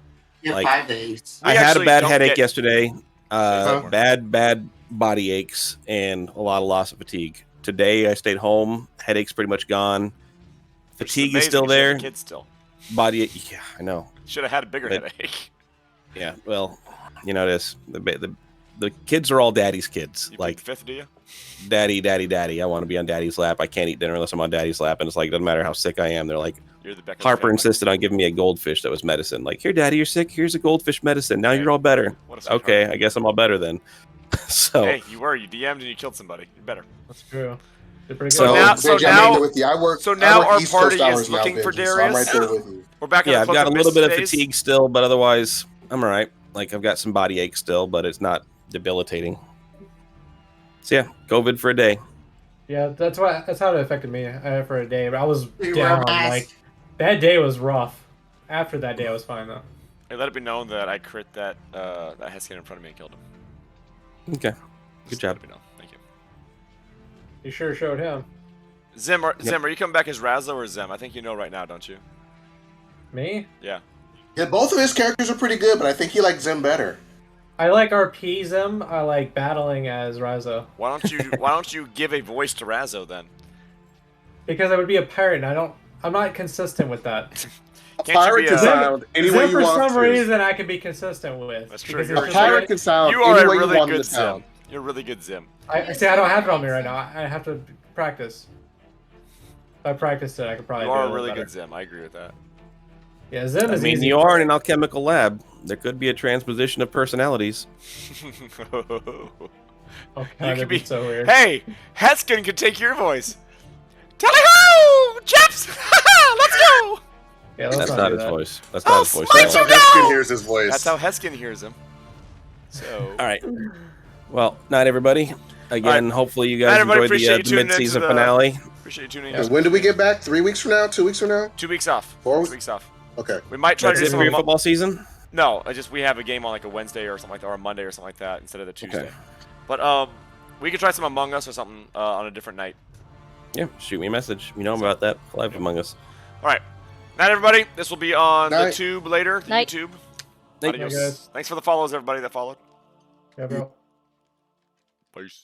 Yeah, like, 5 days. I We had a actually bad don't headache get- yesterday. Huh? Bad body aches and a lot of loss of fatigue. Today I stayed home. Headache's pretty much gone. Which Fatigue is amazing, still 'cause you have there. a kid still. Body, yeah, I know. Should have had a bigger But- headache. Yeah, well, it is. The kids are all daddy's kids. You Like, plead fifth, do you? daddy. I want to be on daddy's lap. I can't eat dinner unless I'm on daddy's lap. And it's like, doesn't matter how sick I am. They're like, You're the Becker Harper family. insisted on giving me a goldfish that was medicine. Like, here, daddy, you're sick. Here's a goldfish medicine. Now Hey, you're all better. What a sweetheart. Okay, I guess I'm all better then. So, Hey, you DM'd and you killed somebody. You're better. That's true. They're pretty So good. now- Benji, I'm right there with you. I work our East party Coast hours is now, looking for Benji, so I'm right Darius. there with you. We're back in yeah, the I've Club got a of little bit of Misses days. fatigue still, but otherwise, I'm all right. Like, I've got some body ache still, but it's not debilitating. So, yeah, COVID for a day. Yeah, that's how it affected me for a day. But I was You down. were nice. Like that day was rough. After that day, I was fine though. Hey, let it be known that I crit that Heskin in front of me and killed him. Okay, good Just job. let it be known. Thank you. You sure showed him. Zim, are you coming back as Razo or Zem? I think you know right now, don't you? Me? Yeah. Yeah, both of his characters are pretty good, but I think he likes Zim better. I like RPs him. I like battling as Razo Why don't you give a voice to Razo then? because I would be a pirate. And I'm not consistent with that. Can't Pirate you can be sound any way Zim you for want some to. reason I can be consistent with. That's true. because You're it's A just pirate like- can sound You are any a way you really want him good to Zim. sound. You're a really good Zim. I see. I don't have it on me right now. I have to practice. If I practiced it, I could probably. You do are a a little really better. good Zim. I agree with that. Yeah, Zim I is mean, easy. you are in an alchemical lab. There could be a transposition of personalities. Oh god, could that'd be- be so weird. Hey, Heskin could take your voice. Tally-ho, chaps! Let's go! Yeah, let's That's not not do his that. voice. That's not his voice. smite at all. you! Heskin hears his voice. That's how Heskin hears him. So. All right. Well, night, everybody. Again, hopefully you guys Night, everybody. enjoyed Appreciate you the tuning into mid-season the- finale. Appreciate you tuning in. And when do we get back? 3 weeks from now? 2 weeks from now? 2 weeks off. 4 2 weeks off. Okay. We might try That's to do it some for your Among- football season? No, we have a game on like a Wednesday or something like that, or a Monday or something like that instead of the Tuesday. Okay. But we could try some Among Us or something on a different night. Yeah, shoot me a message. You know about that. Live Among Us. All right. Night, everybody. This will be on the Night. tube later. The Night. YouTube. Night, Adios. guys. Thanks for the follows, everybody that followed. Yeah, bro. Peace.